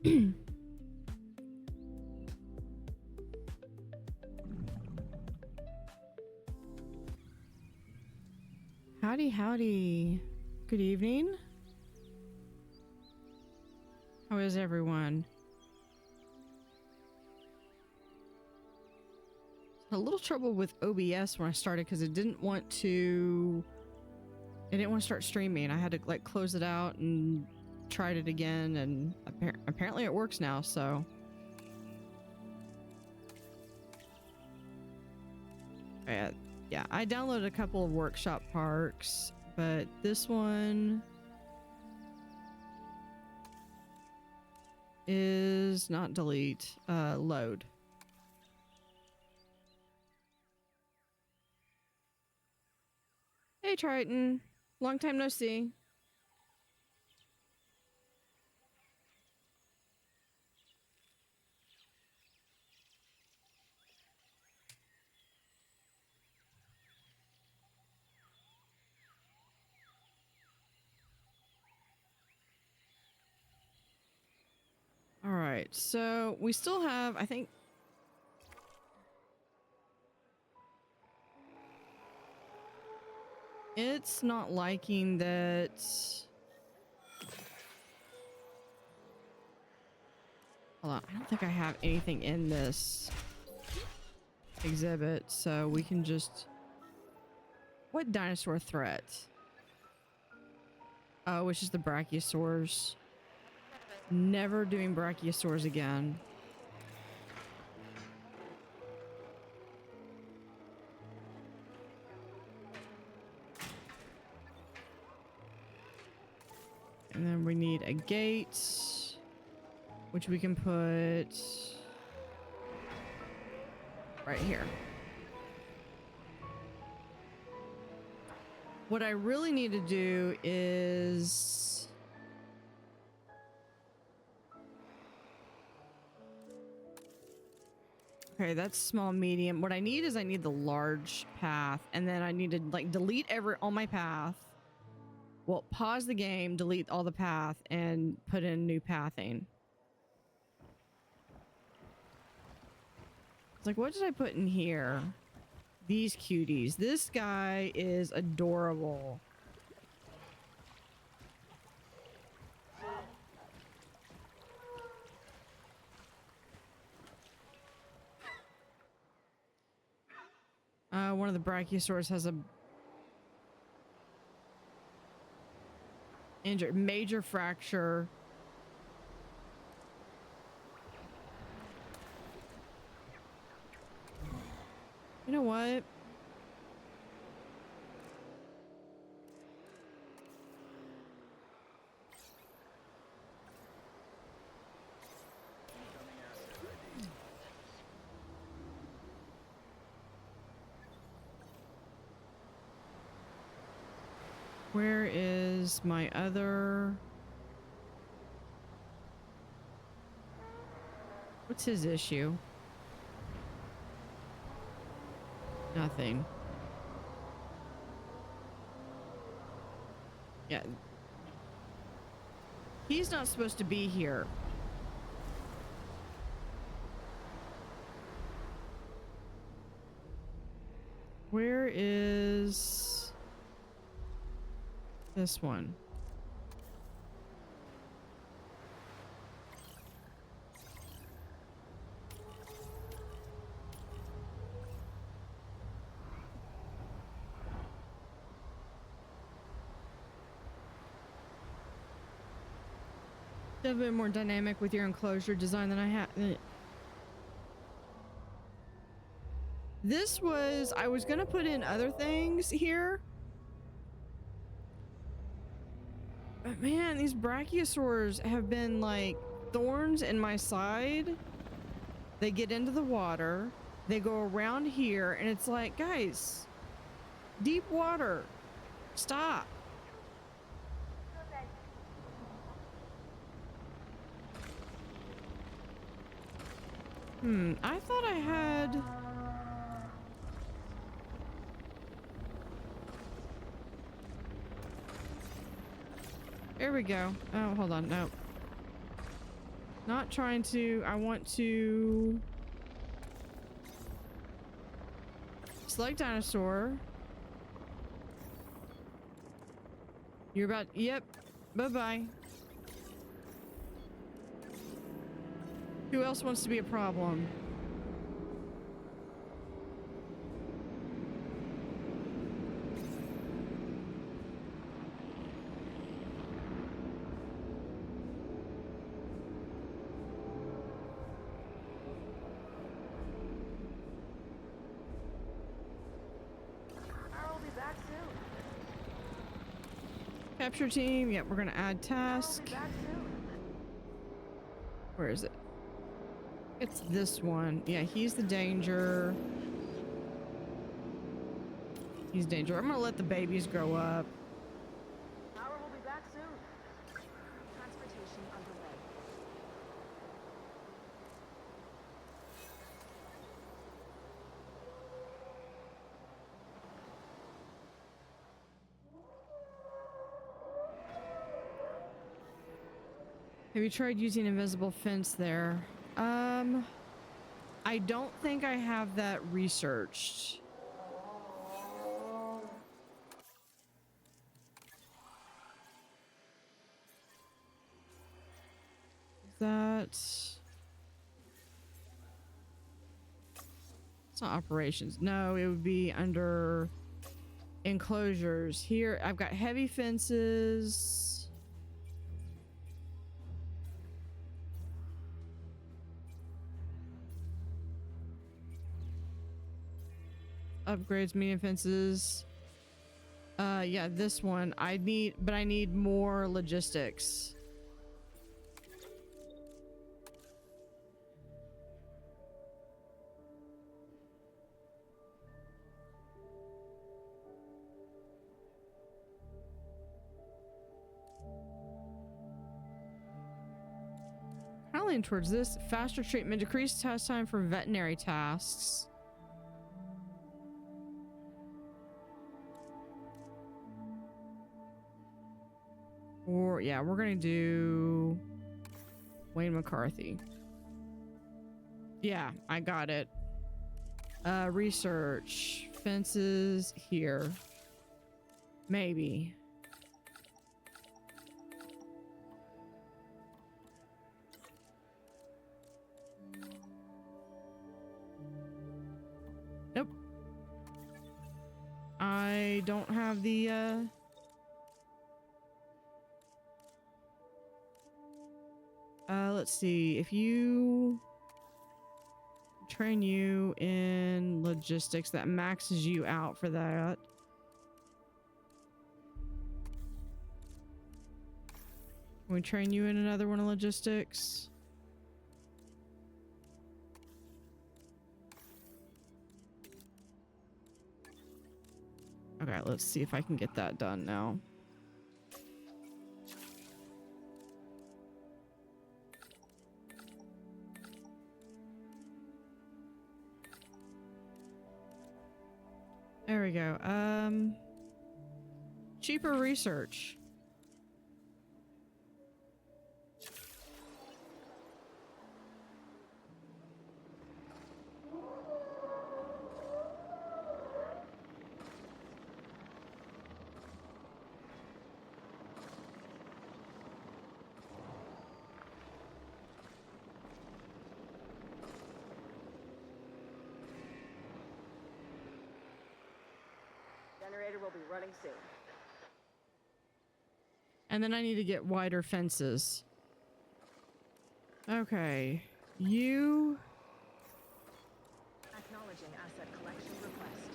Howdy, howdy. Good evening. How is everyone? A little trouble with OBS when I started because it didn't want to start streaming. I had to like close it out and tried it again, and apparently it works now, so. Yeah, I downloaded a couple of workshop parks, but this one is not delete, load. Hey Triton, long time no see. All right, so we still have, I think, it's not liking that. Hold on, I don't think I have anything in this exhibit, so we can just. What dinosaur threat? Oh, which is the brachiosaurs. Never doing brachiosaurs again. And then we need a gate, which we can put right here. What I really need to do is okay, that's small, medium. What I need is I need the large path, and then I need to like delete all my path. Well, pause the game, delete all the path, and put in new pathing. It's like, what did I put in here? These cuties. This guy is adorable. One of the brachiosaurs has a injured major fracture. You know what? Where is my other? What's his issue? Nothing. Yeah. He's not supposed to be here. Where is this one? A bit more dynamic with your enclosure design than I had. This was, I was gonna put in other things here. But man, these brachiosaurs have been like thorns in my side. They get into the water. They go around here and it's like, guys, deep water. Stop. I thought I had... There we go. Oh, hold on. No. Not trying to. I want to select dinosaur. You're about. Yep. Bye-bye. Who else wants to be a problem? I'll be back soon. Capture team. Yep, we're gonna add task. I'll be back soon. Where is it? It's this one. Yeah, he's the danger. He's danger. I'm gonna let the babies grow up. Power will be back soon. Transportation underway. Have you tried using invisible fence there? I don't think I have that researched. It's not operations. No, it would be under enclosures. Here, I've got heavy fences. Upgrades, medium fences. Yeah, this one. I need more logistics. Kind of lean towards this. Faster treatment, decreased task time for veterinary tasks. Or, yeah, we're gonna do Wayne McCarthy. Yeah, I got it. Research. Fences here. Maybe. Nope. I don't have the, let's see. If you train you in logistics, that maxes you out for that. Can we train you in another one of logistics? Okay, let's see if I can get that done now. There we go. Cheaper research. Generator will be running soon. And then I need to get wider fences. Okay. You... Acknowledging asset collection request.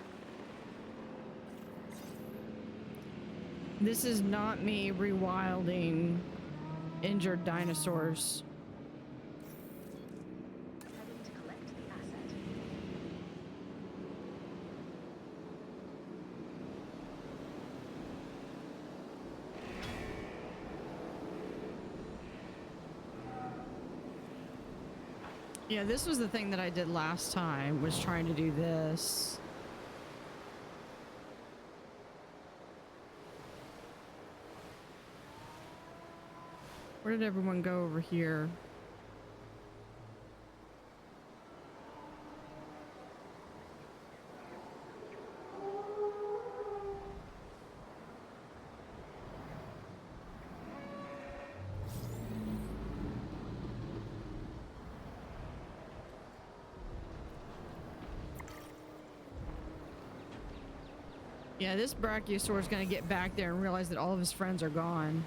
This is not me rewilding injured dinosaurs. Heading to collect the asset. Yeah, this was the thing that I did last time, was trying to do this. Where did everyone go over here? Yeah, this brachiosaur is going to get back there and realize that all of his friends are gone.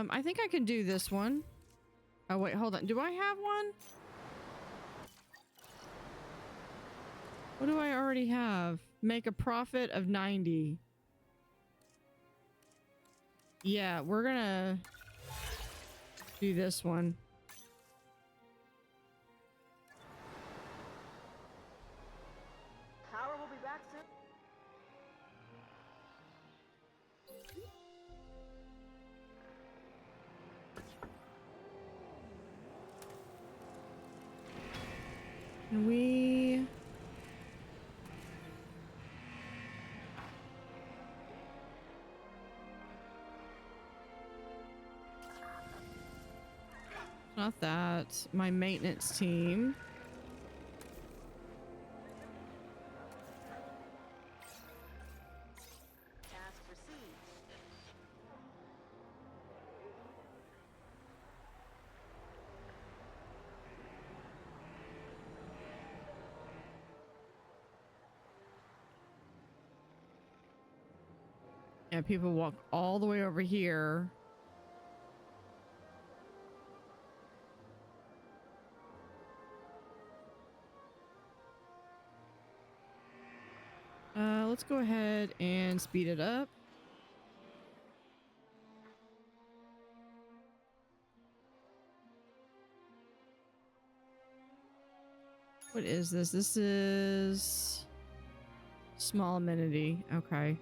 I think I can do this one. Oh, wait, hold on. Do I have one? What do I already have? Make a profit of 90. Yeah, we're gonna do this one. Power will be back soon. Can we... Not that. My maintenance team. Task received. Yeah, people walk all the way over here. Let's go ahead and speed it up. What is this? This is small amenity. Okay.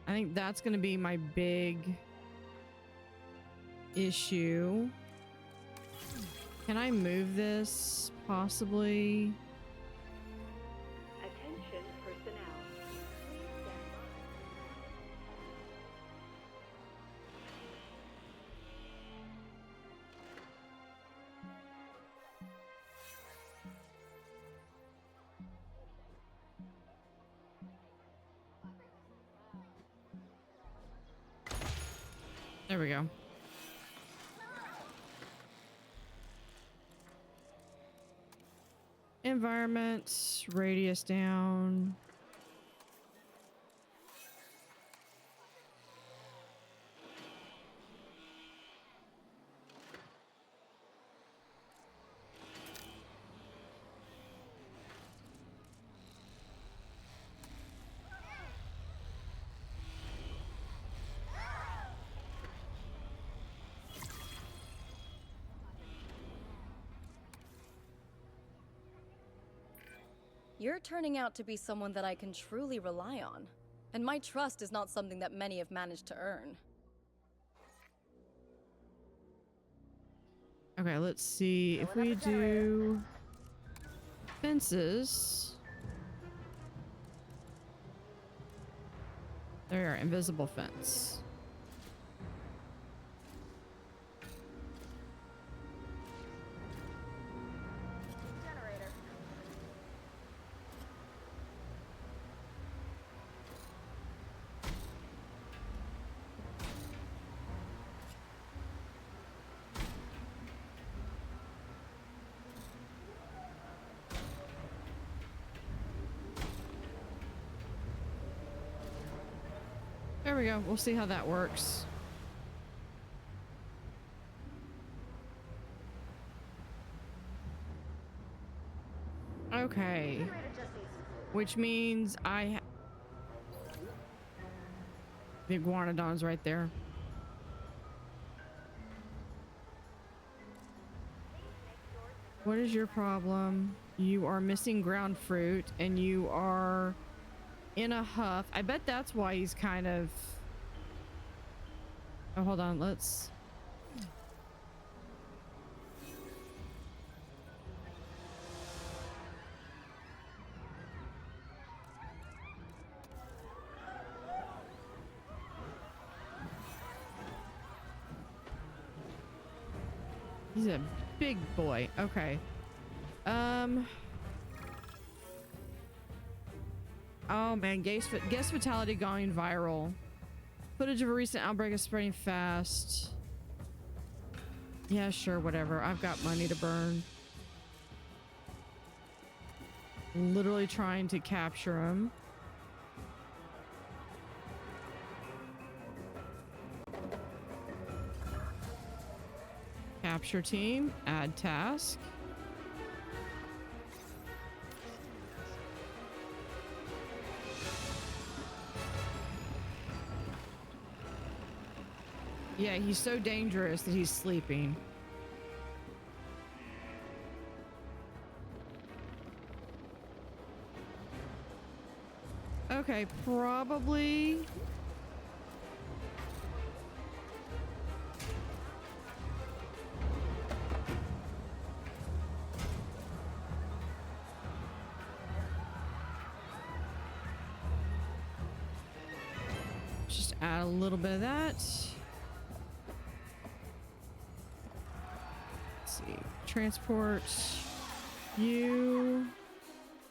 I think that's going to be my big issue. Can I move this possibly? Attention personnel. Please stand There we go. Environment, radius down. You're turning out to be someone that I can truly rely on. And my trust is not something that many have managed to earn. Okay, let's see if we do fences. There, invisible fence. generator. There we go. We'll see how that works. Okay. Generator just needs some Which means the iguanodon's right there. What is your problem? You are missing ground fruit and you are in a huff. I bet that's why he's kind of... Oh, hold on. Let's... He's a big boy. Okay. Oh man, guest fatality going viral. Footage of a recent outbreak is spreading fast. Yeah, sure, whatever. I've got money to burn. Literally trying to capture him. Capture team, add task. Yeah, he's so dangerous that he's sleeping. Okay, probably. Just add a little bit of that. Let's see. Transport you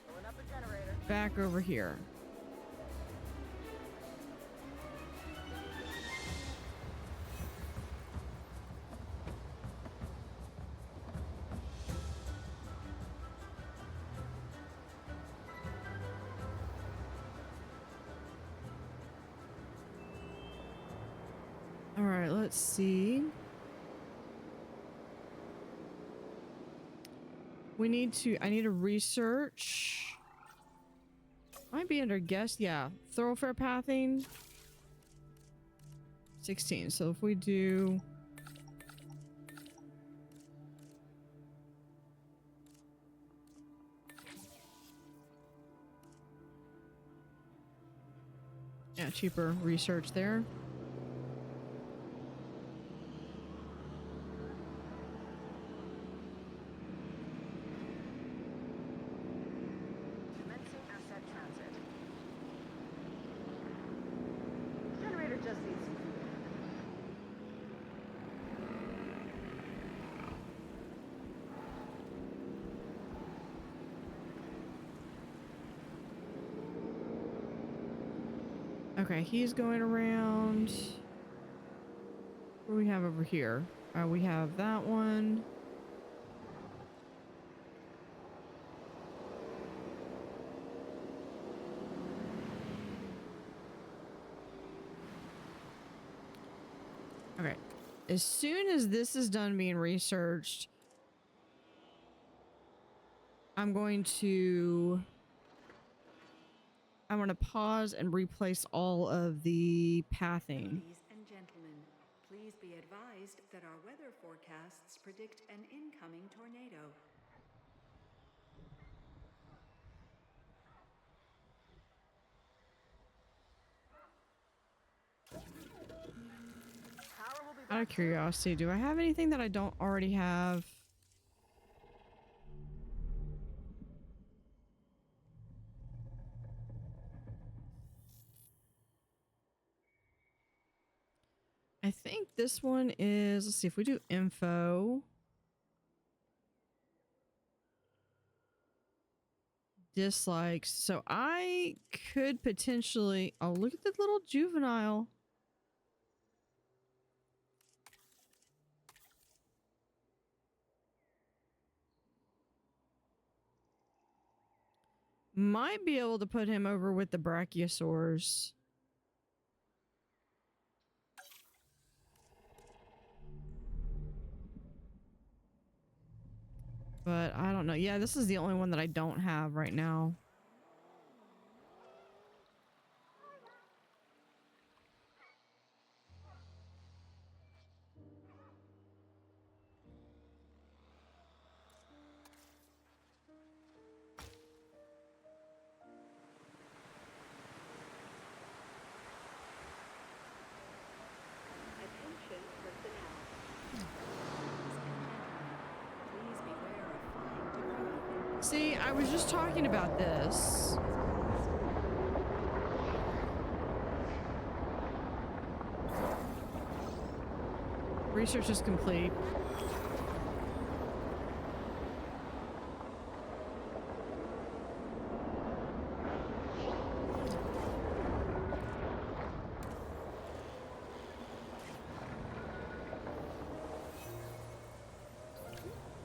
Pulling up a generator. back over here. All right, let's see. I need to research. Might be under guest, yeah. Thoroughfare pathing. 16. So if we do yeah, cheaper research there. Commencing asset transit. Generator just needs some fuel. Okay, he's going around. What do we have over here? We have that one. Okay. As soon as this is done being researched, I'm going to pause and replace all of the pathing. Ladies and gentlemen, please be advised that our weather forecasts predict an incoming tornado. Power will be Out of back. curiosity, do I have anything that I don't already have? I think this one is, let's see if we do info. Dislikes. So I could potentially, oh, look at the little juvenile. Might be able to put him over with the brachiosaurs. But I don't know. Yeah, this is the only one that I don't have right now. Attention personnel. Please beware of flying debris. See, I was just talking about this. Research is complete.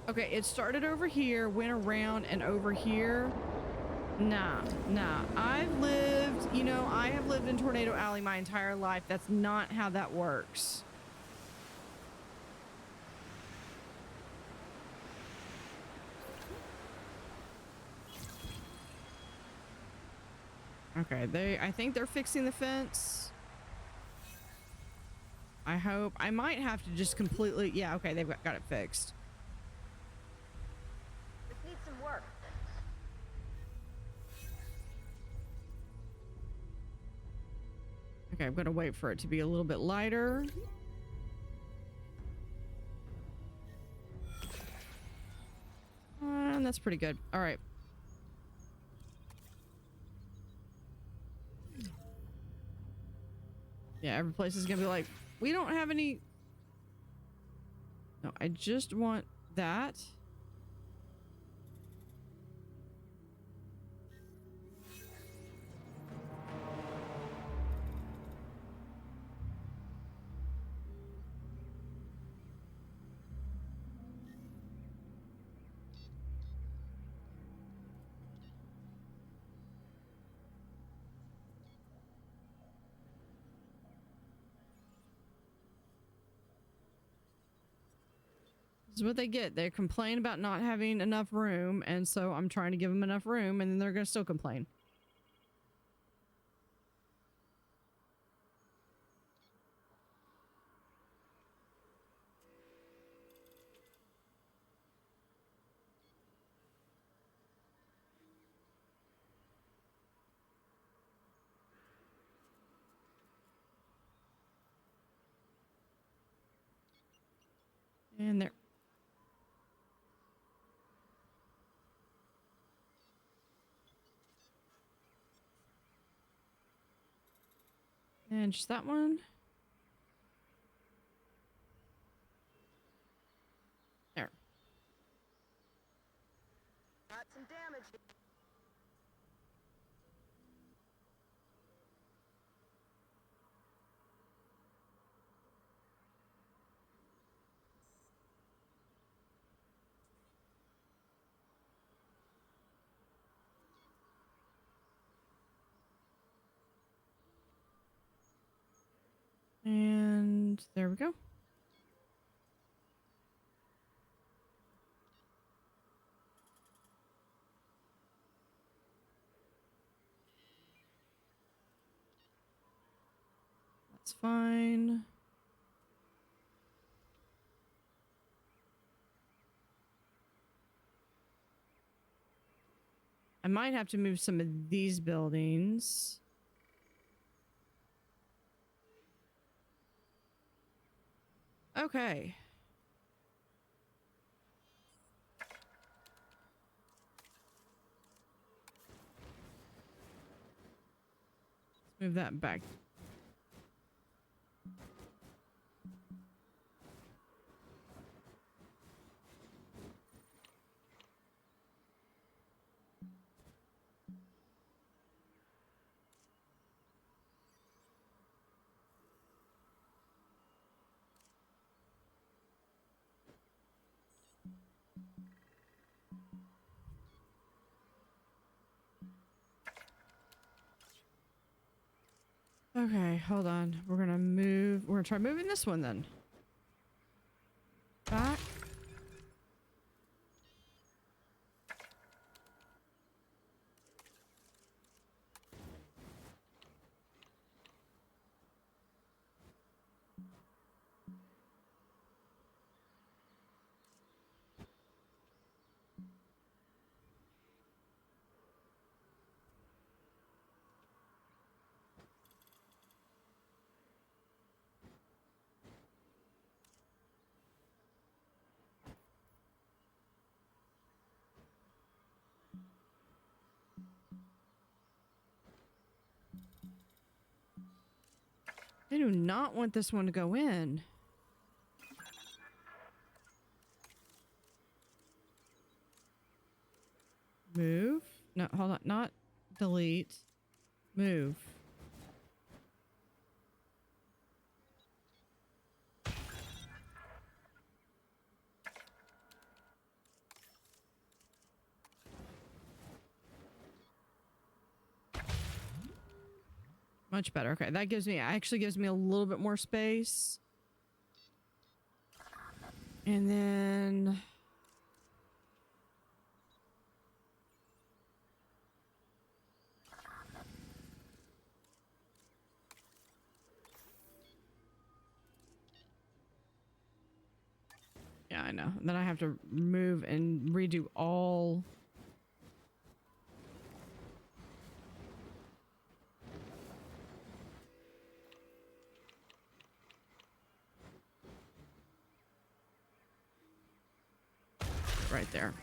Okay, it started over here, went around and over here. Nah. I've lived, you know, I have lived in Tornado Alley my entire life. That's not how that works. Okay, I think they're fixing the fence. I hope. I might have to just completely, yeah, okay, they've got it fixed. This needs some work. Okay, I'm gonna wait for it to be a little bit lighter. And that's pretty good. All right. Yeah, every place is gonna be like, we don't have any. No, I just want that. This is what they get. They complain about not having enough room, and so I'm trying to give them enough room, and then they're gonna still complain. And there. And just that one. There. Got some damage. And there we go. That's fine. I might have to move some of these buildings. Okay. Let's move that back. Okay, hold on. We're gonna try moving this one then. Back. I do not want this one to go in. Move. No, hold on. Not delete. Move. Much better. Okay, that actually gives me a little bit more space. And then yeah, I know. Then I have to move and redo all. Right there.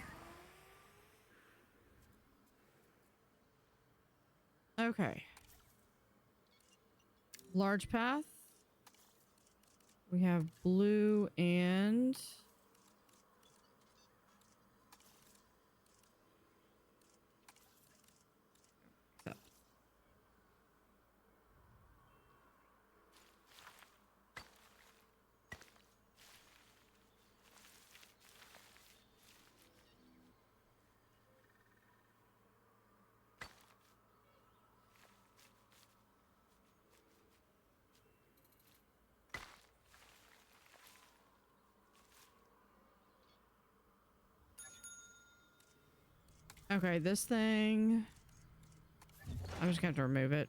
Okay. Large path. We have blue and okay, this thing. I'm just gonna have to remove it.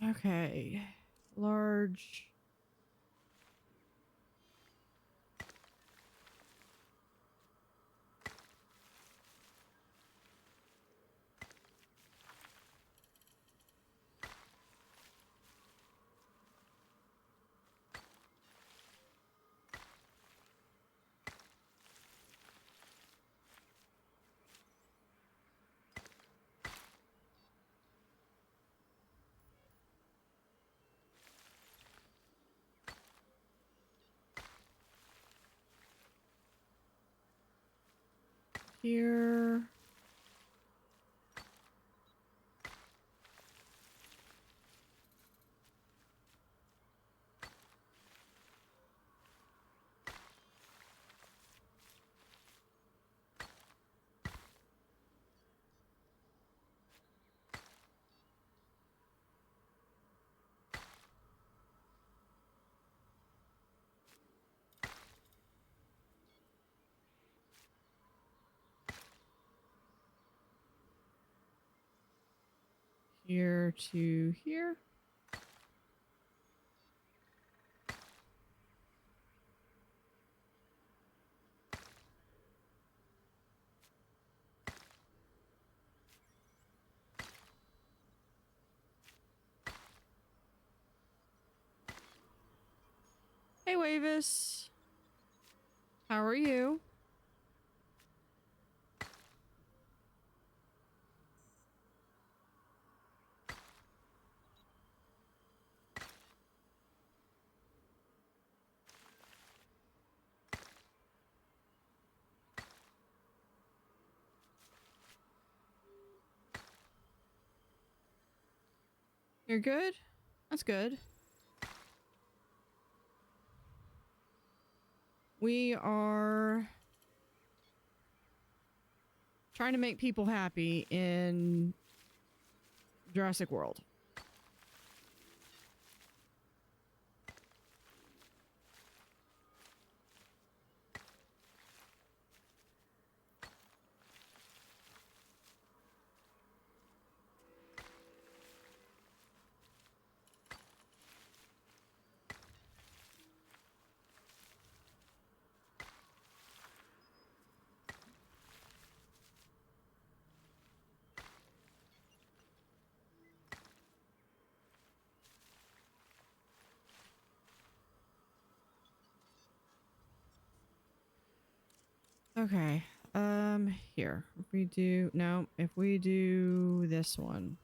Okay. Large. Here. Here to here. Hey, Wavis. How are you? You're good? That's good. We are trying to make people happy in Jurassic World. Okay. Here. If we do this one.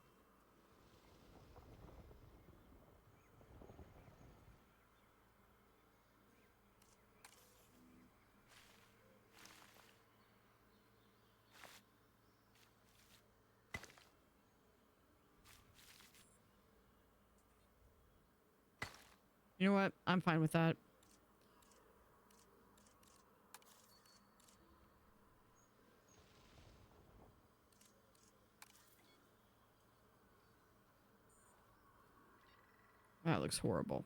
You know what? I'm fine with that. That looks horrible.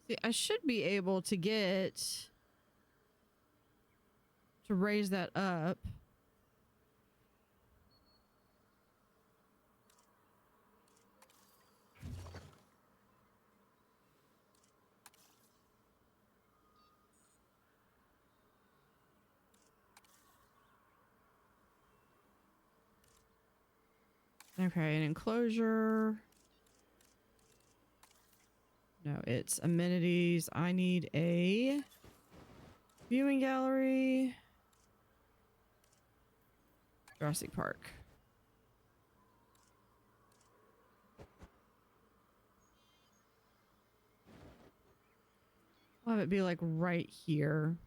See, I should be able to get to raise that up. Okay, an enclosure. No, it's amenities. I need a viewing gallery. Jurassic Park. I'll have it be like right here.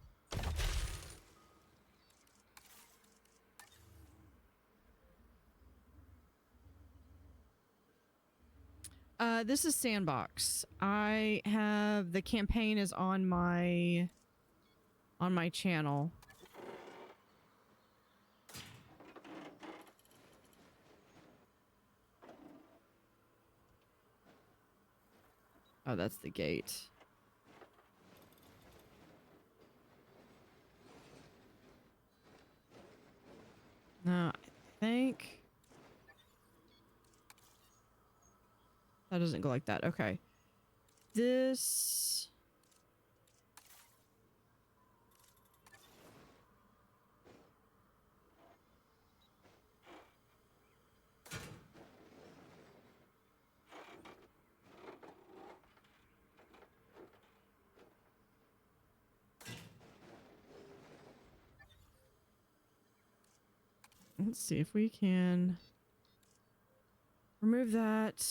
This is Sandbox. I have the campaign is on my channel. Oh, that's the gate. No, I think that doesn't go like that. Okay. This... Let's see if we can remove that.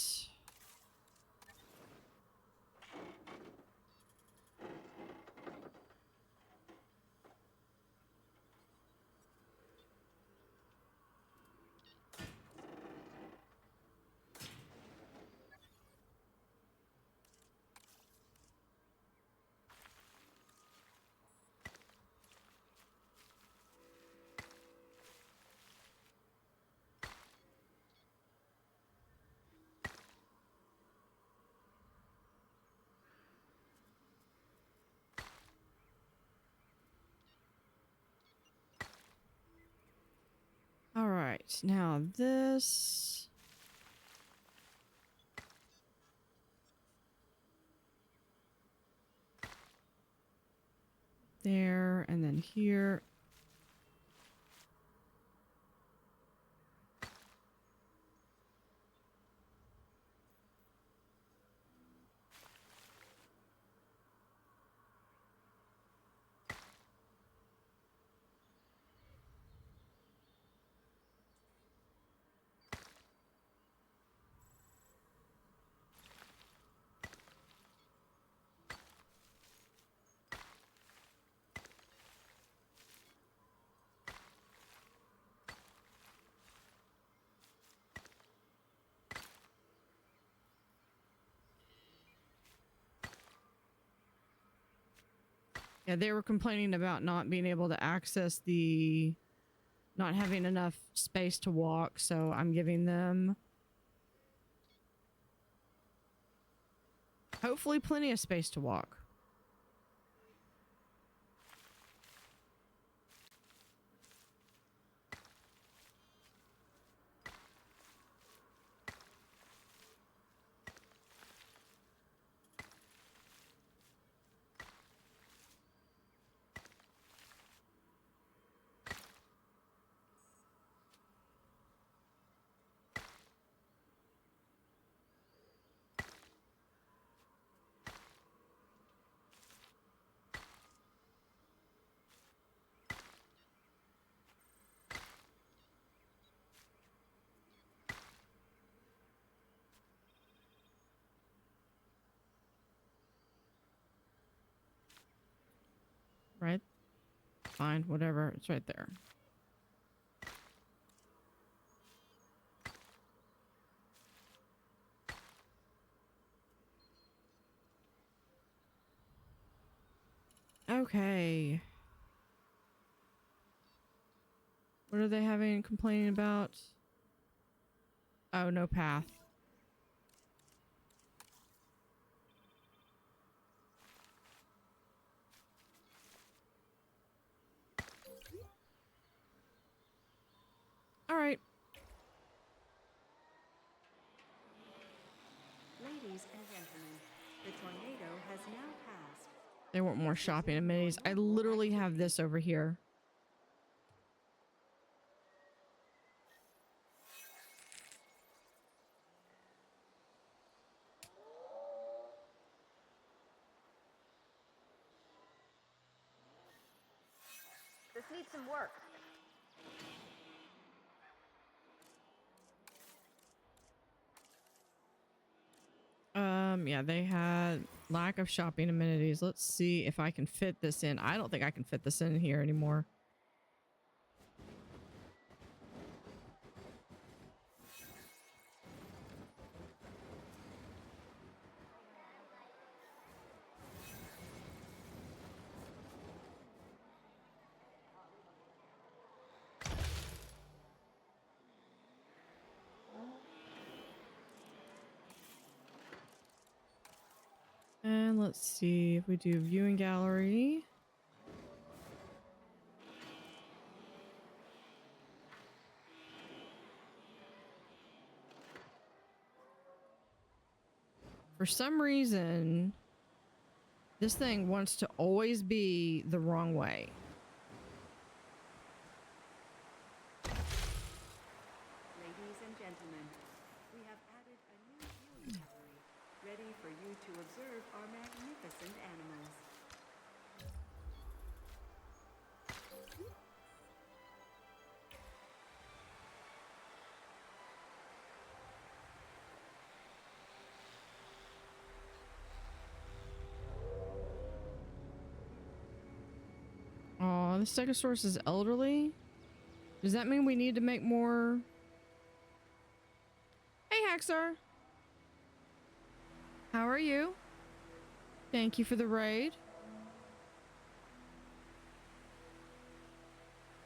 All right, now this. There, and then here. Yeah, they were complaining about not being able to access the... not having enough space to walk, so I'm giving them... hopefully plenty of space to walk. Right? Fine, whatever. It's right there. Okay. What are they having complaining about? Oh, no path. All right. Ladies and gentlemen, the tornado has now passed. They want more shopping amenities. I literally have this over here. This needs some work. Yeah, they had lack of shopping amenities. Let's see if I can fit this in. I don't think I can fit this in here anymore. And let's see if we do viewing gallery. For some reason, this thing wants to always be the wrong way. Ladies and gentlemen, we have added a new viewing gallery, ready for you to observe our magnificent animals. Oh, the Stegosaurus is elderly. Does that mean we need to make more? Hey, Haxar. How are you? Thank you for the raid.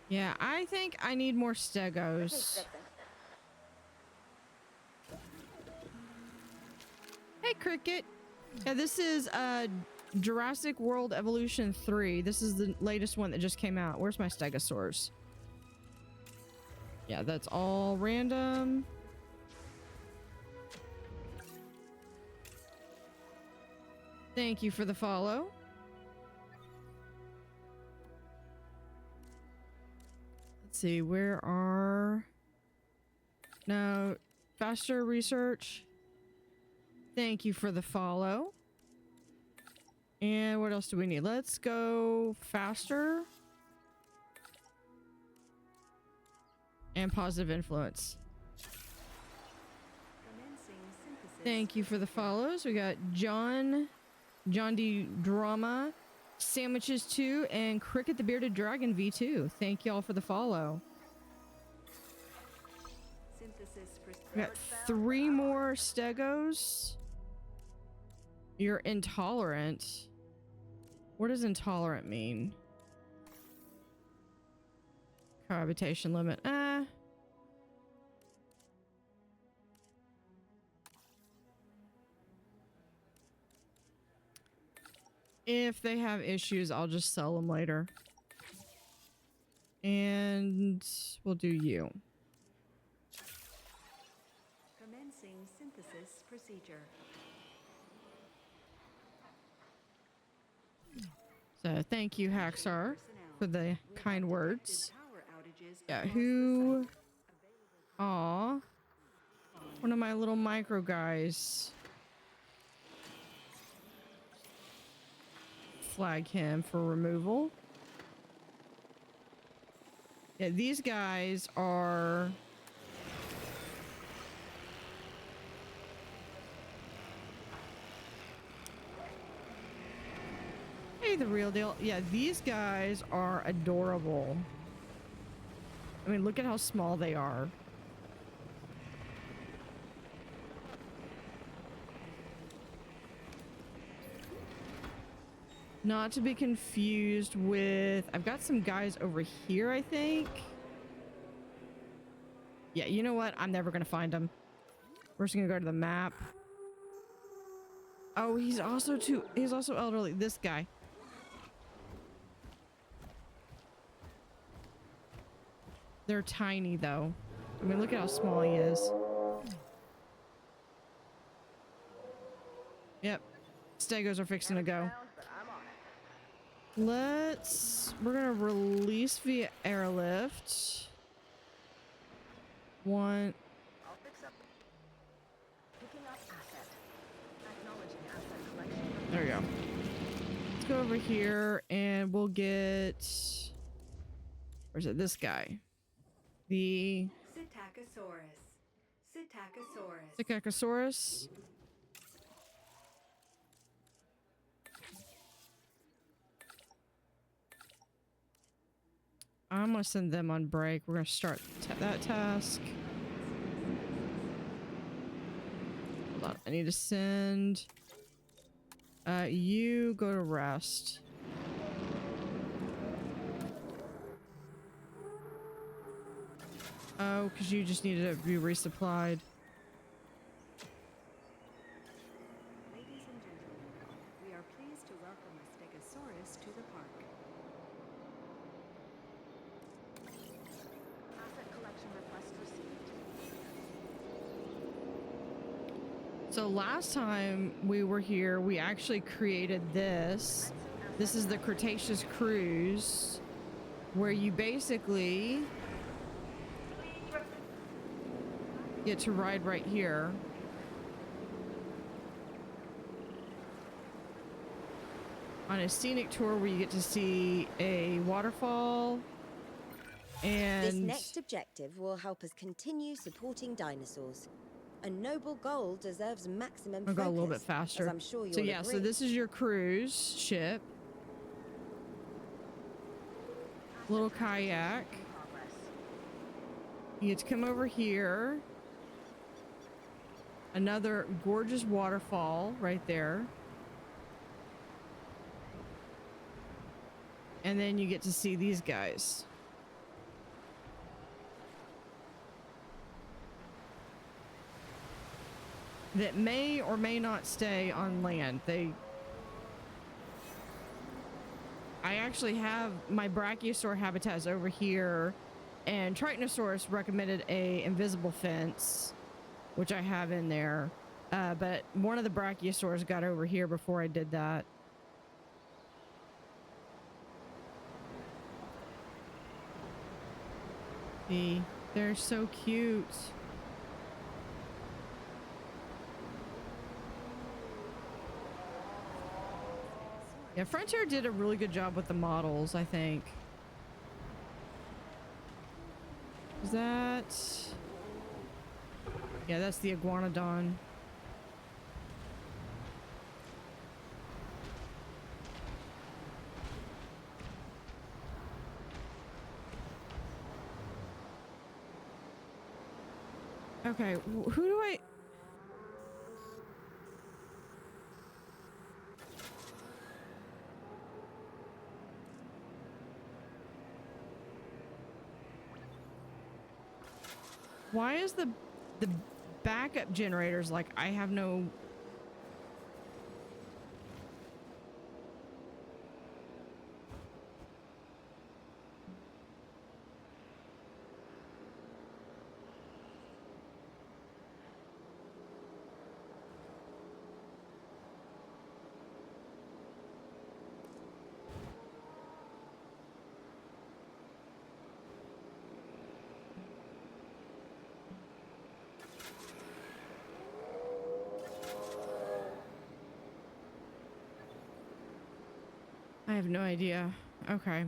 Yeah, I think I need more Stegos. Hey, Cricket. Yeah, this is Jurassic World Evolution 3. This is the latest one that just came out. Where's my Stegosaurus? Yeah, that's all random. Thank you for the follow. Let's see, where are... No, faster research. Thank you for the follow. And what else do we need? Let's go faster. And positive influence. Thank you for the follows. We got John D. Drama, Sandwiches 2, and Cricket the Bearded Dragon V2. Thank y'all for the follow. We got 3 more Stegos. You're intolerant. What does intolerant mean? Cohabitation limit. If they have issues, I'll just sell them later. And we'll do you. Commencing synthesis procedure. So thank you, Haxar, for the kind words. Yeah, who... Aw. One of my little micro guys. Flag him for removal. Yeah, these guys are... Hey, like the real deal. Yeah, these guys are adorable. I mean, look at how small they are. Not to be confused with... I've got some guys over here, I think. Yeah, you know what? I'm never going to find them. We're just going to go to the map. Oh, he's also elderly. This guy. They're tiny, though. I mean, look at how small he is. Yep. Stegos are fixing to go. We're gonna release via airlift. One. I'll fix up. Picking up asset. Acknowledging asset collection. There we go. Let's go over here and we'll get... Where's it? This guy. The... Psittacosaurus. I'm gonna send them on break. We're gonna start that task. Hold on, I need to send... you go to rest. Oh, because you just needed to be resupplied. Ladies and gentlemen, we are pleased to welcome a Stegosaurus to the park. Asset collection request received. So last time we were here, we actually created this. This is the Cretaceous Cruise, where you basically get to ride right here. On a scenic tour where you get to see a waterfall and... This next objective will help us continue supporting dinosaurs. A noble goal deserves maximum I'll focus. go a little bit faster. As I'm sure you'll so yeah, agree. so this is your cruise ship. Little kayak. You get to come over here. Another gorgeous waterfall right there. And then you get to see these guys. That may or may not stay on land. I actually have my brachiosaur habitats over here, and Tritanosaurus recommended a invisible fence, which I have in there. But one of the brachiosaurs got over here before I did that. See, they're so cute. Yeah, Frontier did a really good job with the models, I think. Is that... Yeah, that's the Iguanodon. Okay, who do I... Why is the backup generators like I have no... I have no idea. Okay.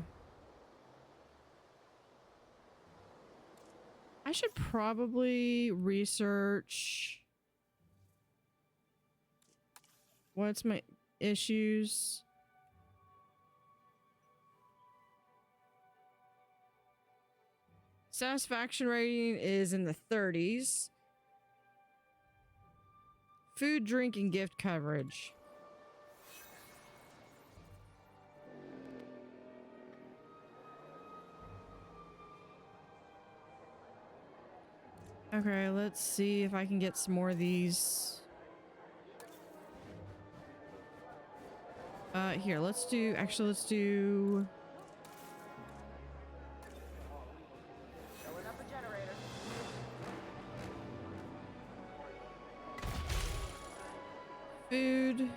I should probably research what's my issues. Satisfaction rating is in the 30s. Food, drink, and gift coverage. Okay, let's see if I can get some more of these. Here, let's do Filling up a generator. food.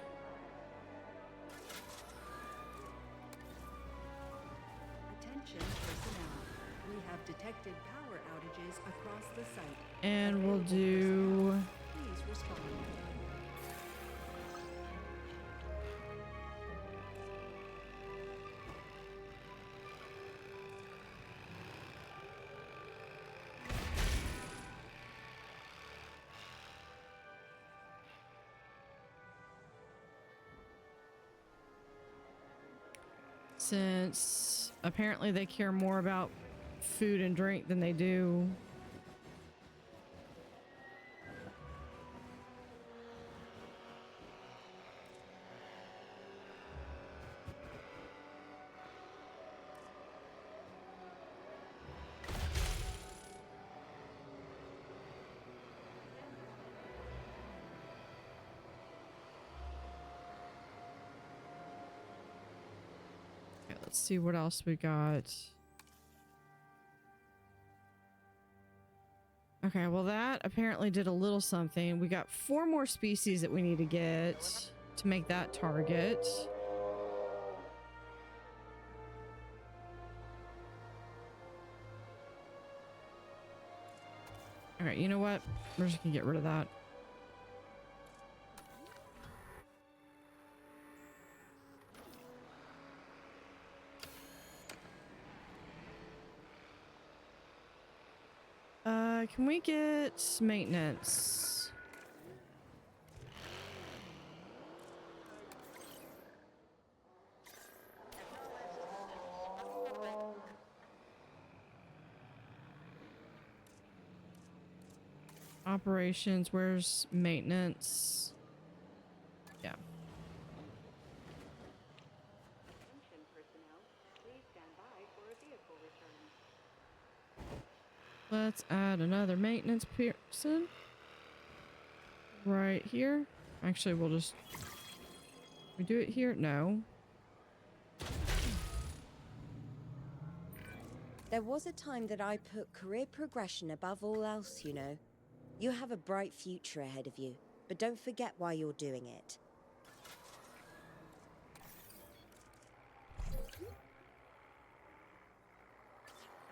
Attention personnel. We have detected power outages across the site. And we'll Available do... personnel, please respond. Since apparently they care more about food and drink than they do. Okay, let's see what else we got. Okay, well that apparently did a little something. We got 4 more species that we need to get to make that target. Alright, you know what? We're just gonna get rid of that. Can we get maintenance? Operations, where's maintenance? Yeah. Attention personnel, please stand by for a vehicle return. Let's add another maintenance person. Right here. Actually, we'll just... We do it here? No. There was a time that I put career progression above all else, you know. You have a bright future ahead of you, but don't forget why you're doing it.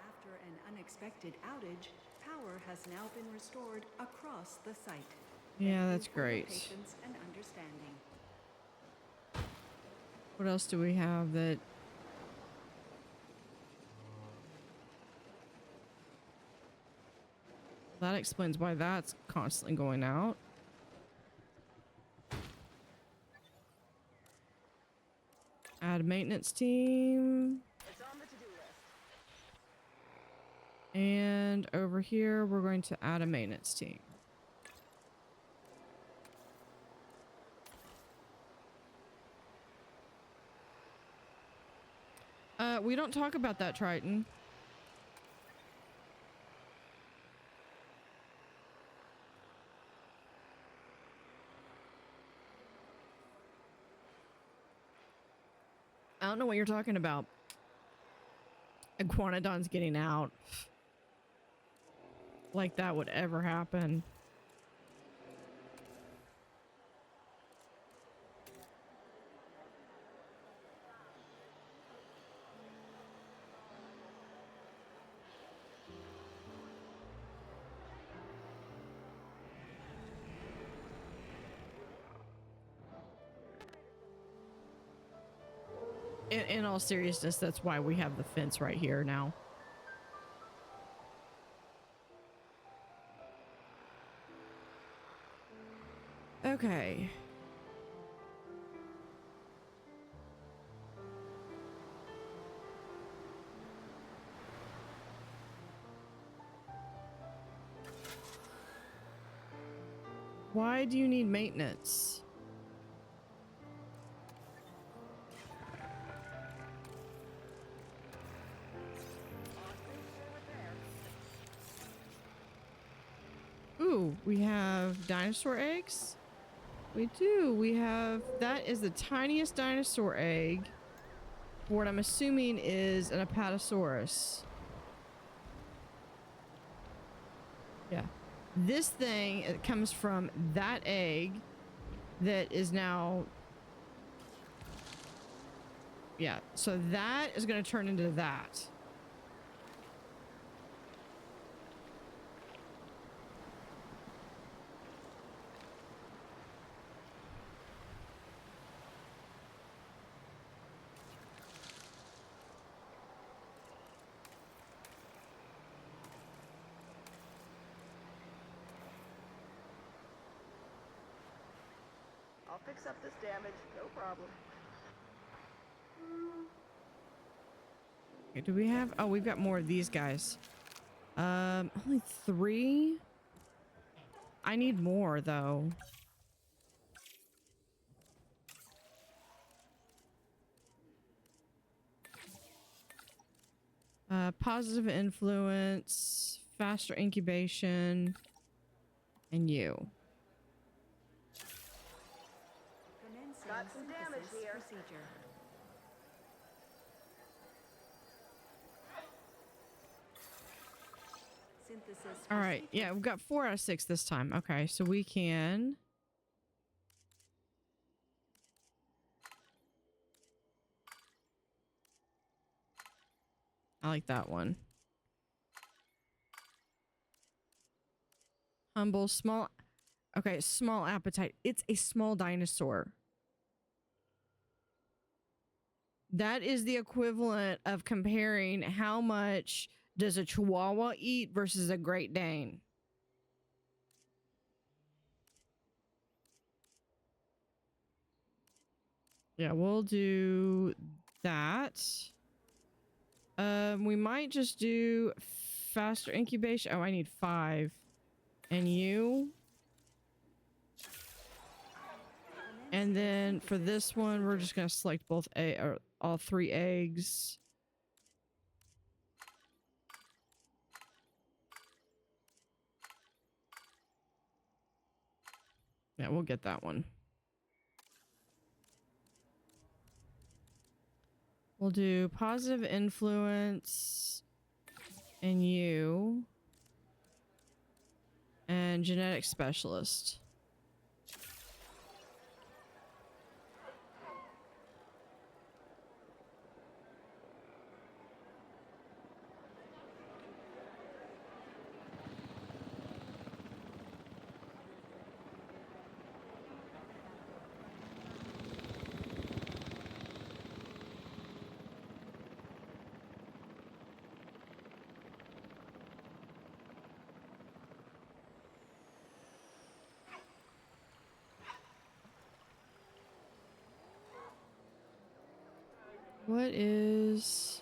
After an unexpected outage, power has now been restored across the site. Yeah, Thank that's you for your great. Patience and understanding. What else do we have that... That explains why that's constantly going out. Add a maintenance team. It's on the to-do list. And over here, we're going to add a maintenance team. We don't talk about that, Triton. I don't know what you're talking about. Iguanodon's getting out. Like that would ever happen. In all seriousness, that's why we have the fence right here now. Okay. Why do you need maintenance? Ooh, we have dinosaur eggs. We do. We have, that is the tiniest dinosaur egg. What I'm assuming is an Apatosaurus. Yeah. This thing, it comes from that egg that is now, yeah. So that is going to turn into that. I'll fix up this damage, no problem. Okay, do we have, oh, we've got more of these guys. Only 3. I need more though. Positive influence, faster incubation, and you. Commencing Got some damage synthesis here. procedure. Synthesis All right, procedure. yeah, we've got 4 out of 6 this time. Okay, so we can. I like that one. Humble, small. Okay, small appetite. It's a small dinosaur. That is the equivalent of comparing how much does a Chihuahua eat versus a Great Dane. Yeah, we'll do that. We might just do faster incubation. Oh, I need 5. And you. And then for this one, we're just gonna select both or all 3 eggs. Yeah, we'll get that one. We'll do positive influence and you and genetic specialist. What is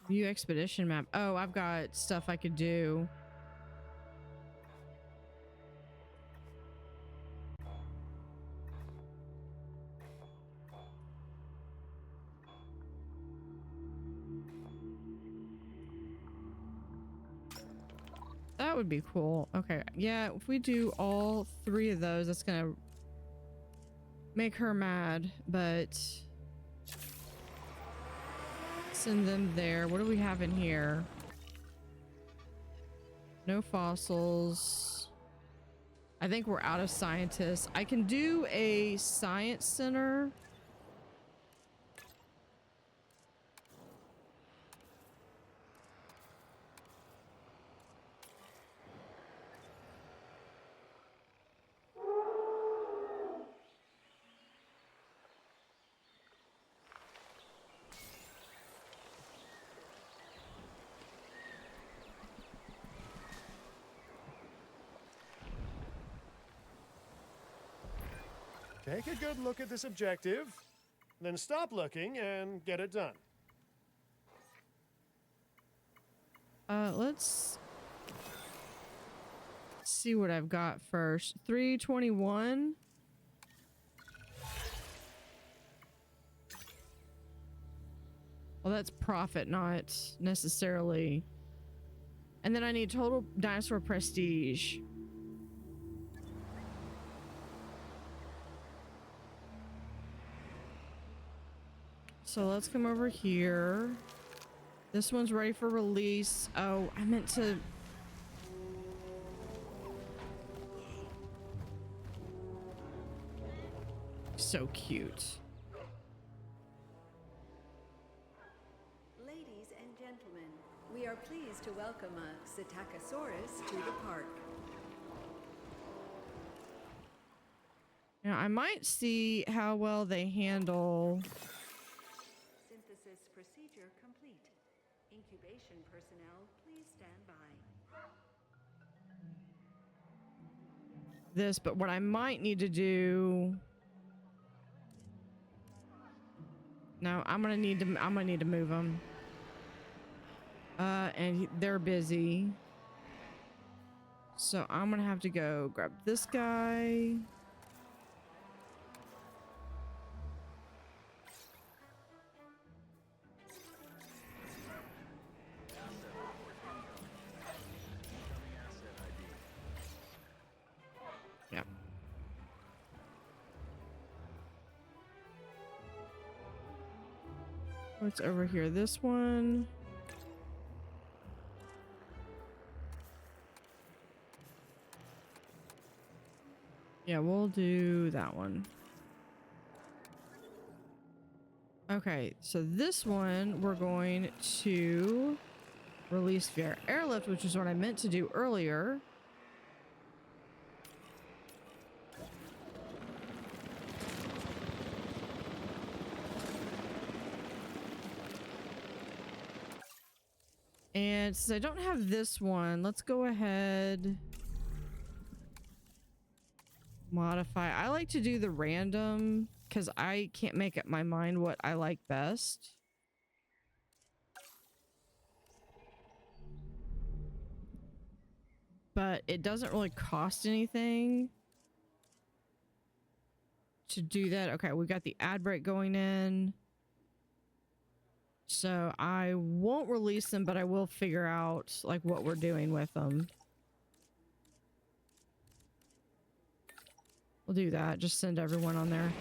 view expedition map? Oh, I've got stuff I could do. That would be cool. Okay, yeah, if we do all 3 of those, that's gonna make her mad, but send them there. What do we have in here? No fossils. I think we're out of scientists. I can do a science center. Take a good look at this objective, then stop looking and get it done. Let's see what I've got first. 321. Well, that's profit, not necessarily. And then I need total dinosaur prestige. So let's come over here. This one's ready for release. Oh, I meant to... So cute. Ladies and gentlemen, we are pleased to welcome a Psittacosaurus to the park. Now, I might see how well they handle... Synthesis procedure complete. Incubation personnel, please stand by. this, but what I might need to do... No, I'm gonna need to move them. They're busy. So I'm gonna have to go grab this guy. Yeah. What's over here? This one. Yeah, we'll do that one. Okay, so this one we're going to release via airlift, which is what I meant to do earlier. And since I don't have this one, let's go ahead. Modify. I like to do the random because I can't make up my mind what I like best. But it doesn't really cost anything to do that. Okay, we got the ad break going in. So I won't release them, but I will figure out like what we're doing with them. We'll do that. Just send everyone on there.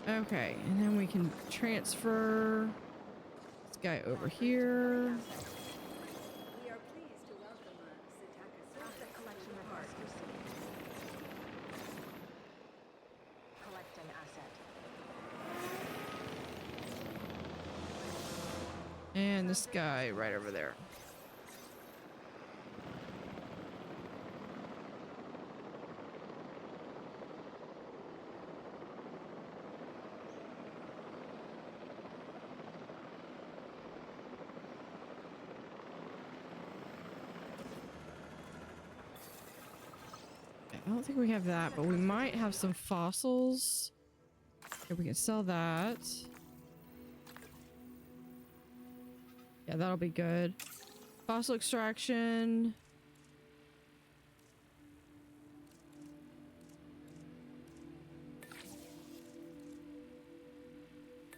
Okay, and then we can transfer this guy over here. We are pleased to welcome a Psittacosaurus Asset collection to the park. request received. Collecting asset. And this guy right over there. I don't think we have that, but we might have some fossils. Okay, we can sell that. Yeah, that'll be good. Fossil extraction.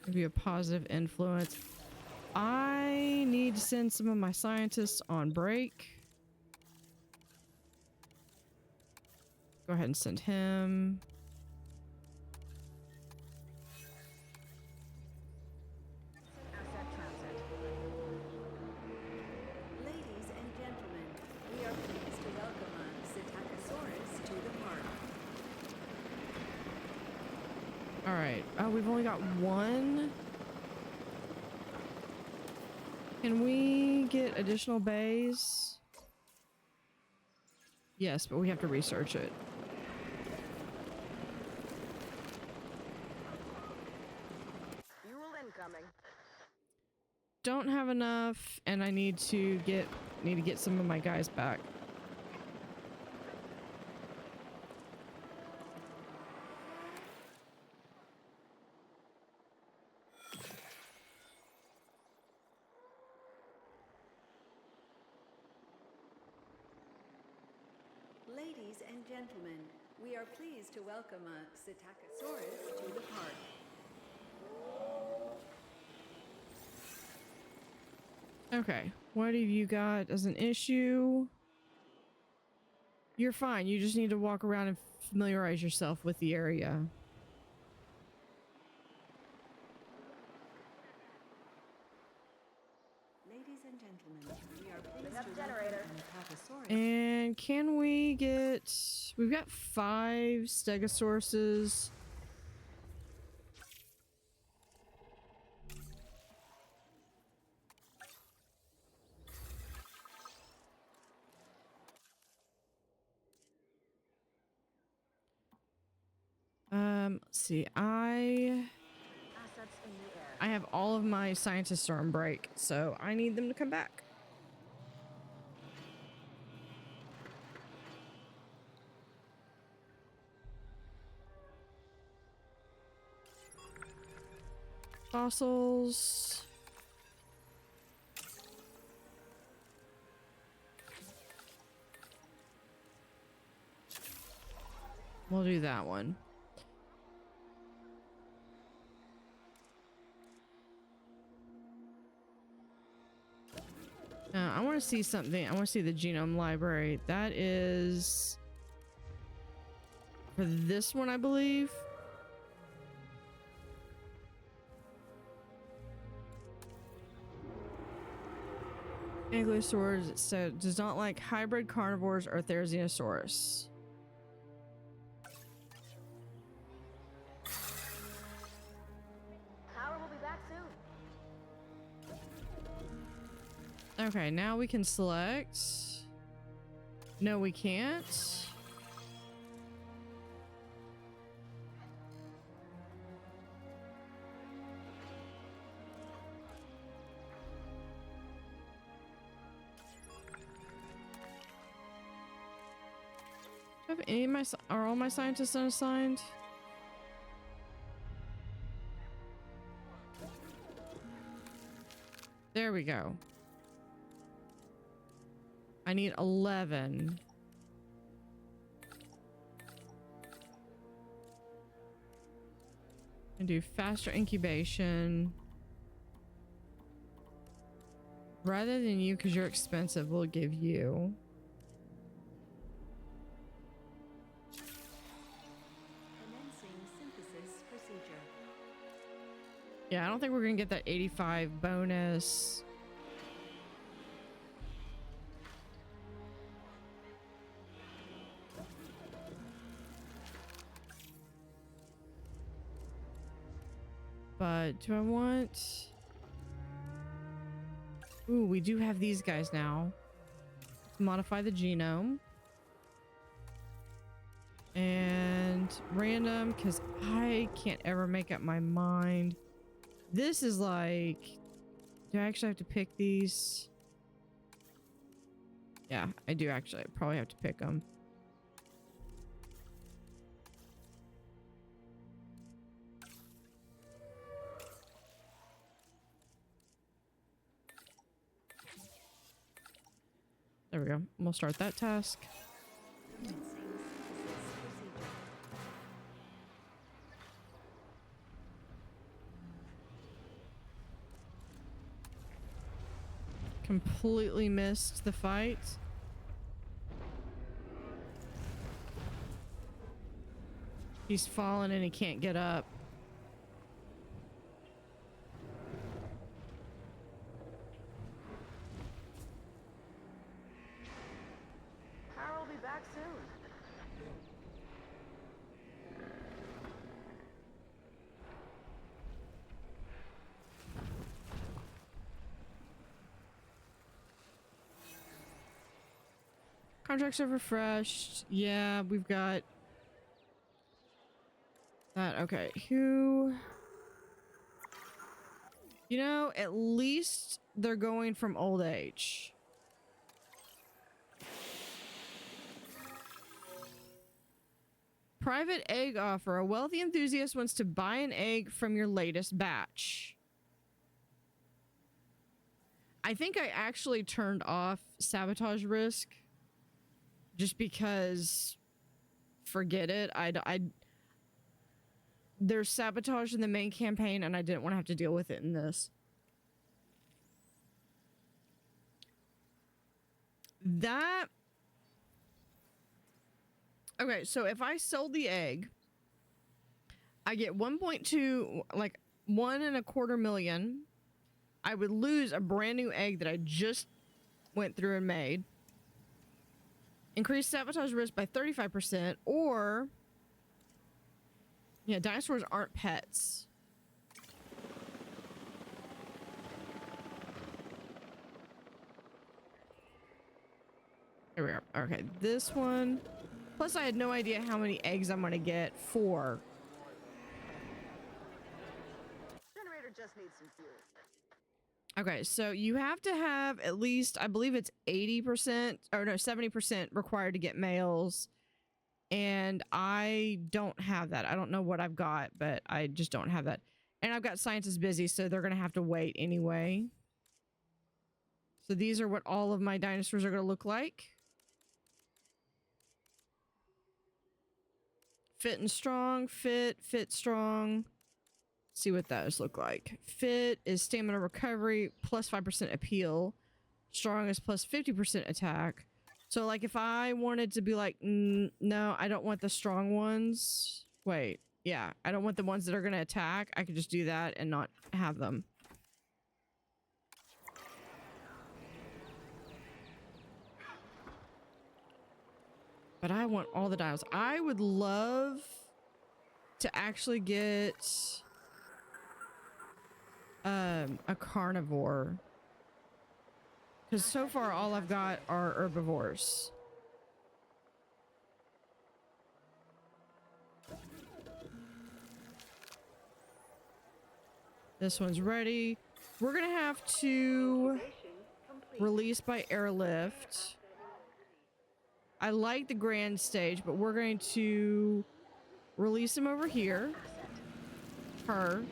Maybe a positive influence. I need to send some of my scientists on break. Go ahead and send him. Asset transit. Ladies and gentlemen, we are pleased to welcome a Psittacosaurus to the park. All right. Oh, we've only got one. Can we get additional bays? Yes, but we have to research it. Fuel incoming. Don't have enough, and I need to get some of my guys back. Ladies and gentlemen, we are pleased to welcome a Psittacosaurus to the park. Okay, what have you got as an issue? You're fine. You just need to walk around and familiarize yourself with the area. Ladies and gentlemen, we are pleased to welcome an Apatosaurus. And can we get... We've got 5 stegosauruses. Let's see. Assets in the air. I have all of my scientists are on break, so I need them to come back. Fossils. We'll do that one. I want to see something. I want to see the genome library. That is for this one, I believe. Ankylosaurus, it said, does not like hybrid carnivores or Therizinosaurus. Power will be back soon. Okay, now we can select. No, we can't. Have any of my are all my scientists unassigned? There we go. I need 11. And do faster incubation. Rather than you, because you're expensive, we'll give you. Commencing synthesis procedure. Yeah, I don't think we're gonna get that 85 bonus. But do I want... Ooh, we do have these guys now. Let's modify the genome. And random, because I can't ever make up my mind. This is like... Do I actually have to pick these? Yeah, I do actually. I probably have to pick them. There we go. We'll start that task. Commencing synthesis procedure. Completely missed the fight. He's fallen and he can't get up. Power will be back soon. Contracts are refreshed. Yeah, we've got that. Okay, who... You know, at least they're going from old age. Private egg offer. A wealthy enthusiast wants to buy an egg from your latest batch. I think I actually turned off sabotage risk just because forget it. There's sabotage in the main campaign and I didn't want to have to deal with it in this. Okay, so if I sold the egg, I get 1.2, like 1.25 million. I would lose a brand new egg that I just went through and made. Increase sabotage risk by 35%, or yeah, dinosaurs aren't pets. Here we are. Okay, this one. Plus, I had no idea how many eggs I'm gonna get. 4. Generator just needs some fuel. Okay, so you have to have at least, I believe it's 80%, or no, 70% required to get males. And I don't have that. I don't know what I've got, but I just don't have that. And I've got scientists busy, so they're going to have to wait anyway. So these are what all of my dinosaurs are going to look like. Fit and strong, fit, strong. See what those look like. Fit is stamina recovery plus 5% appeal. Strong is plus 50% attack. So like if I wanted to be like, no, I don't want the strong ones. Wait, yeah, I don't want the ones that are going to attack. I could just do that and not have them. But I want all the dials. I would love to actually get a carnivore. Because so far all I've got are herbivores. This one's ready. We're gonna have to release by airlift. I like the grand stage, but we're going to release him over here. Her.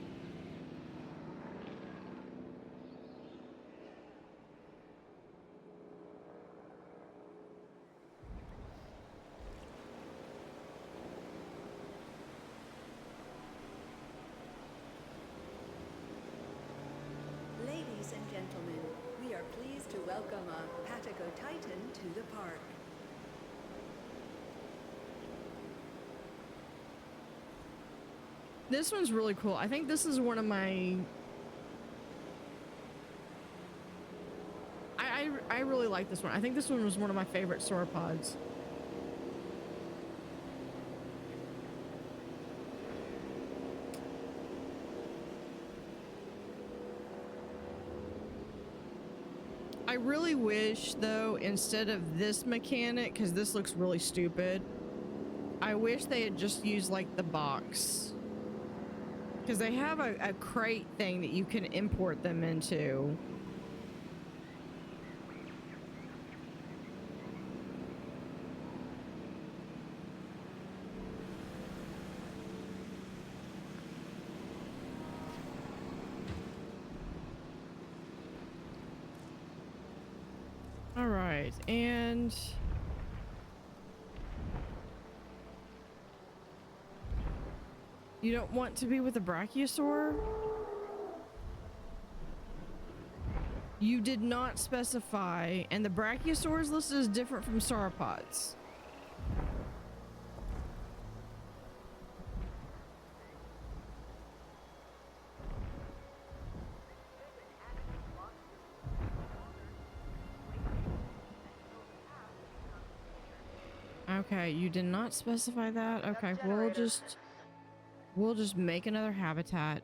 Ladies and gentlemen, we are pleased to welcome a Patico Titan to the park. This one's really cool. I think this is one of my... I really like this one. I think this one was one of my favorite sauropods. I really wish, though, instead of this mechanic, because this looks really stupid, I wish they had just used, like, the box. Because they have a crate thing that you can import them into. All right, and... you don't want to be with a brachiosaur? You did not specify, and the brachiosaurs listed as different from sauropods. Okay, you did not specify that. Okay, we'll just make another habitat.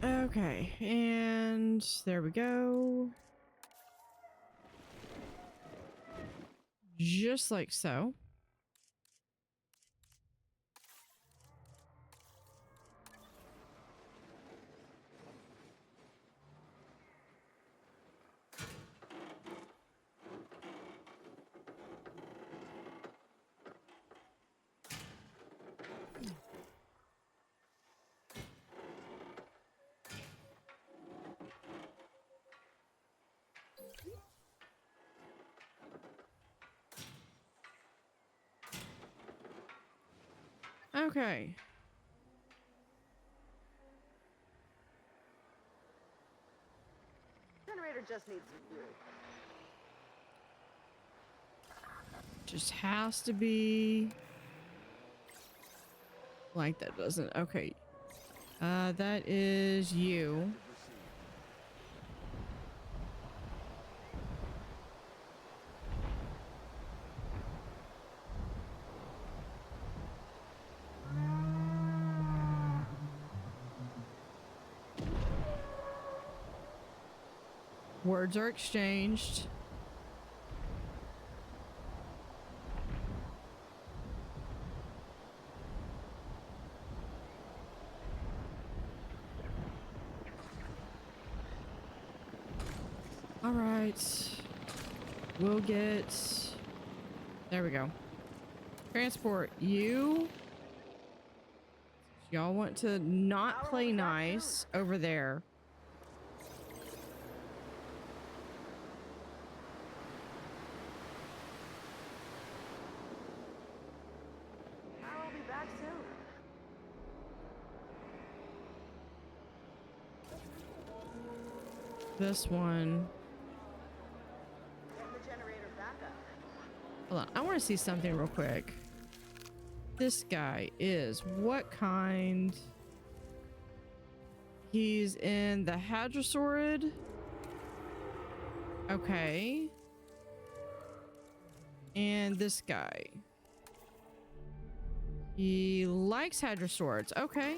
Okay, and there we go. Just like so. Okay. Generator just needs some fuel. Just has to be like that, doesn't it? Okay. That is you. Words are exchanged. All right. We'll get... There we go. Transport you. Y'all want to not play nice over there. I'll be back soon. This one. Get the generator back up. Hold on. I want to see something real quick. This guy is what kind? He's in the Hadrosaurid. Okay. And this guy. He likes Hadrosaurids. Okay.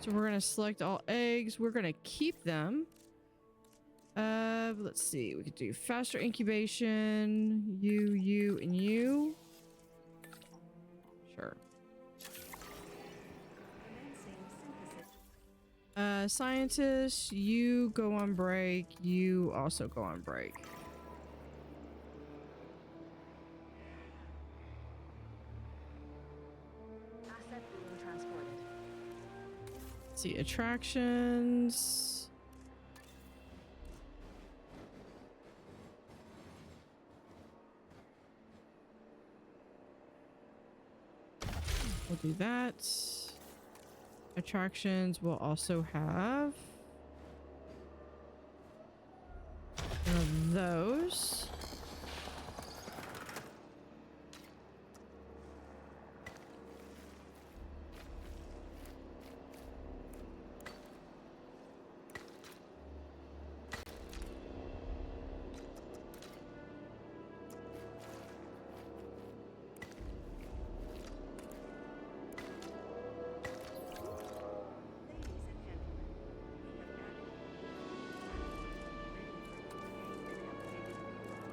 So we're gonna select all eggs. We're gonna keep them. Let's see. We could do faster incubation. You, and you. Sure. Scientists, you go on break. You also go on break. Asset being transported. Let's see, attractions. We'll do that. Attractions will also have one of those.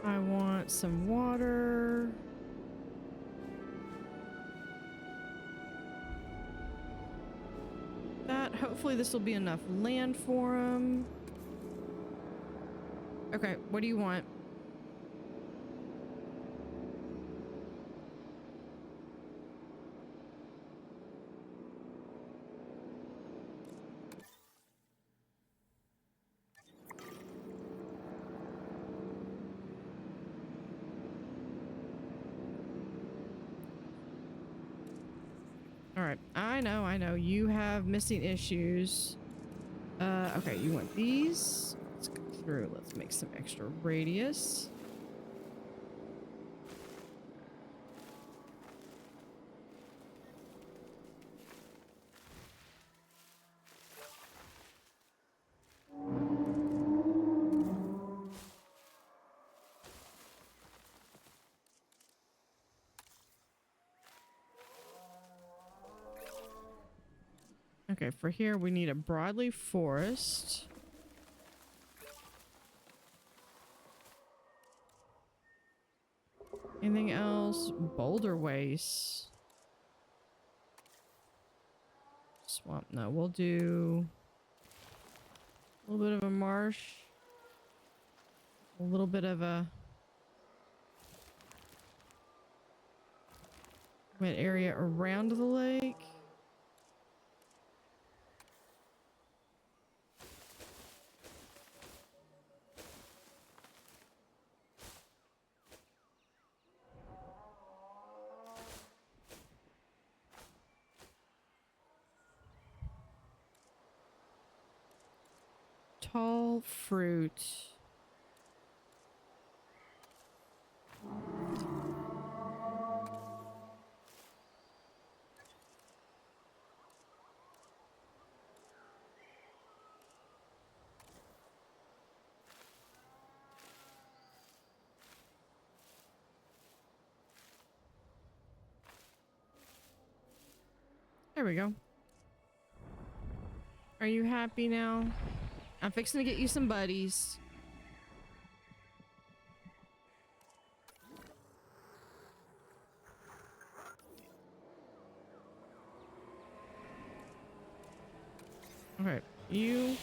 I want some water. That, hopefully this will be enough land for him. Okay, what do you want? All right, I know. You have missing issues. Okay, you want these? Let's go through. Let's make some extra radius. Okay, for here we need a broadleaf forest. Anything else? Boulder waste. Swamp. No, we'll do a little bit of a marsh. A little bit of a wet area around the lake. tall fruit. There we go. Are you happy now? I'm fixing to get you some buddies. Okay, you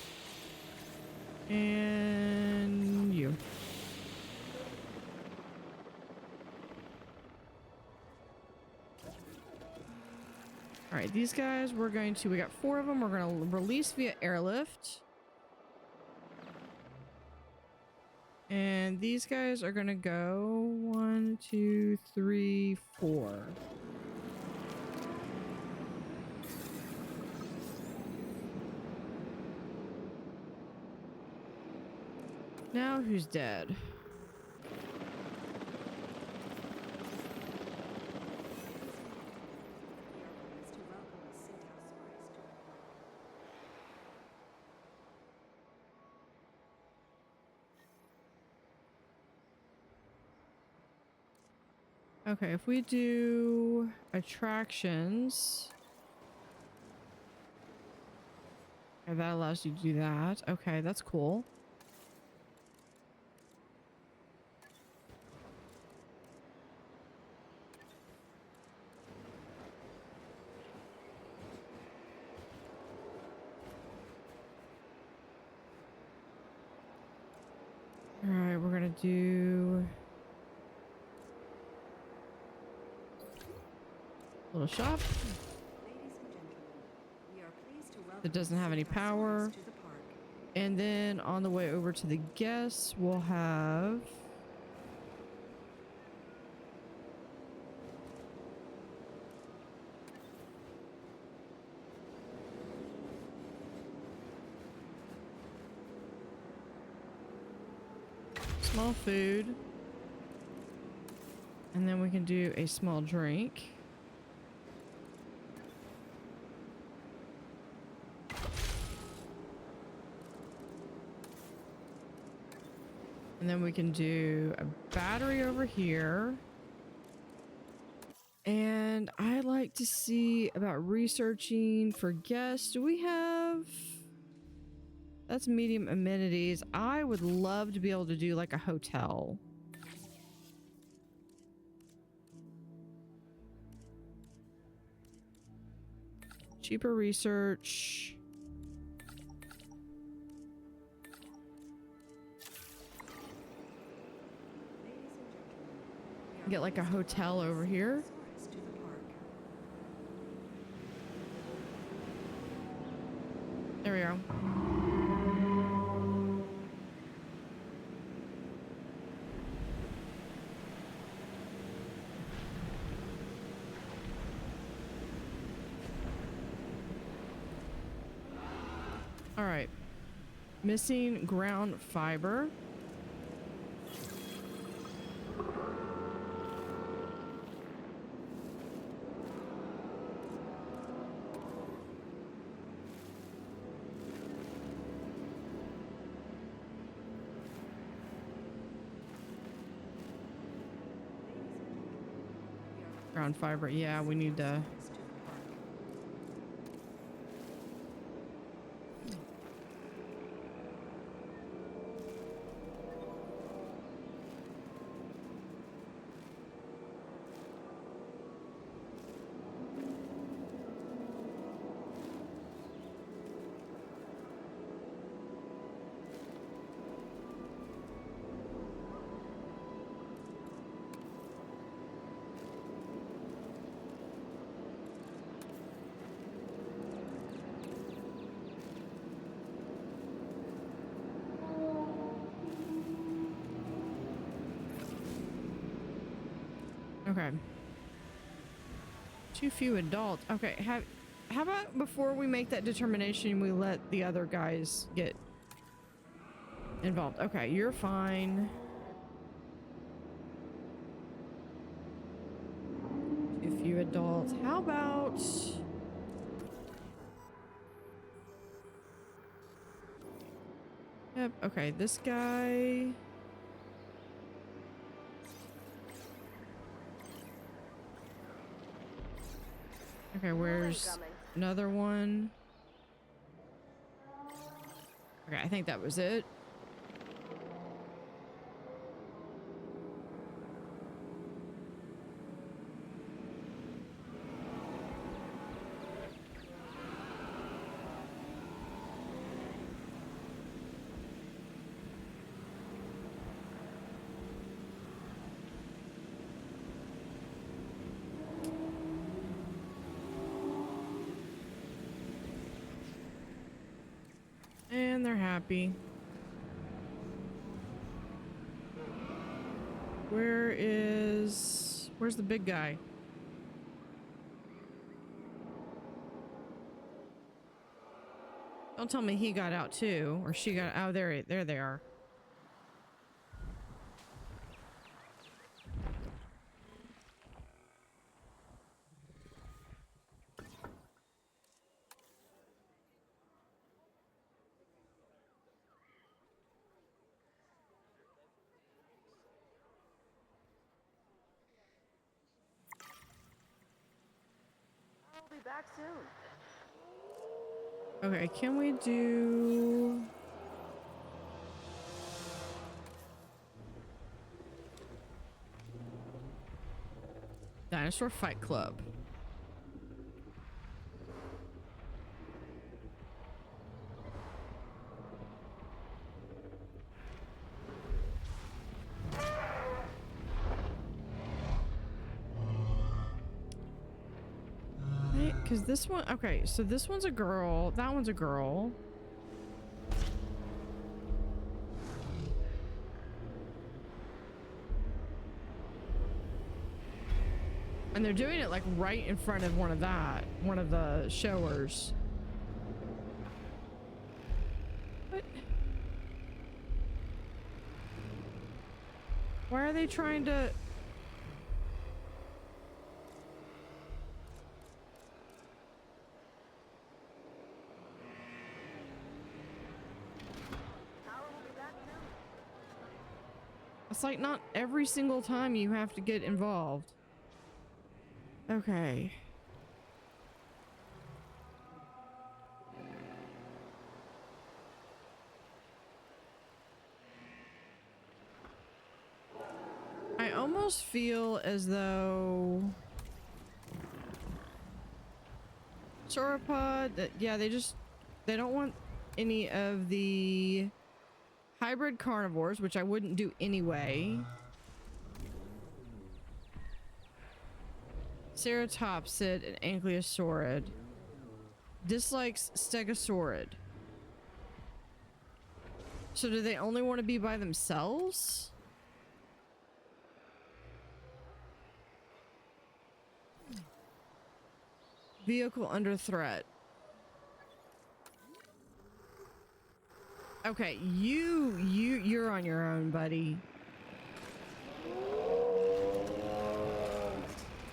and you. All right, these guys, we got 4 of them. We're going to release via airlift. And these guys are going to go 1, 2, 3, 4. Now who's dead? Okay, if we do attractions, okay, that allows you to do that. Okay, that's cool. All right, we're gonna do a little shop that doesn't have any power. And then on the way over to the guests, we'll have small food. And then we can do a small drink. And then we can do a battery over here. And I like to see about researching for guests. Do we have... That's medium amenities. I would love to be able to do like a hotel. Cheaper research. Get like a hotel over here. There we go. All right. Missing ground fiber. Ground fiber. Yeah, we need to... Okay. Too few adults. Okay, how about before we make that determination, we let the other guys get involved. Okay, you're fine. Too few adults. How about... Yep, okay, this guy... Okay, where's another one? Okay, I think that was it. And they're happy. Where's the big guy? Don't tell me he got out too, or she got out. There they are. I'll be back soon. Okay, can we do... Dinosaur Fight Club. Because this one... Okay, so this one's a girl. That one's a girl. And they're doing it like right in front of one of the showers. What? Why are they trying to... It's like not every single time you have to get involved. Okay. I almost feel as though sauropod, yeah, they don't want any of the hybrid carnivores, which I wouldn't do anyway. Ceratopsid and Ankylosaurid. Dislikes Stegosaurid. So do they only want to be by themselves? Vehicle under threat. Okay, you're on your own, buddy.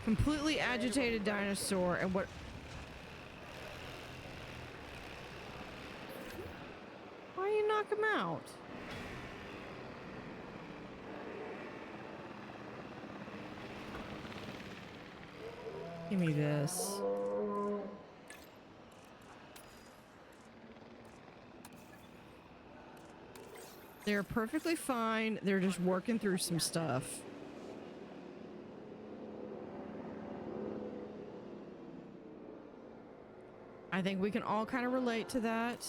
Completely agitated dinosaur, and what? Why you knock him out? Give me this. They're perfectly fine. They're just working through some stuff. I think we can all kind of relate to that.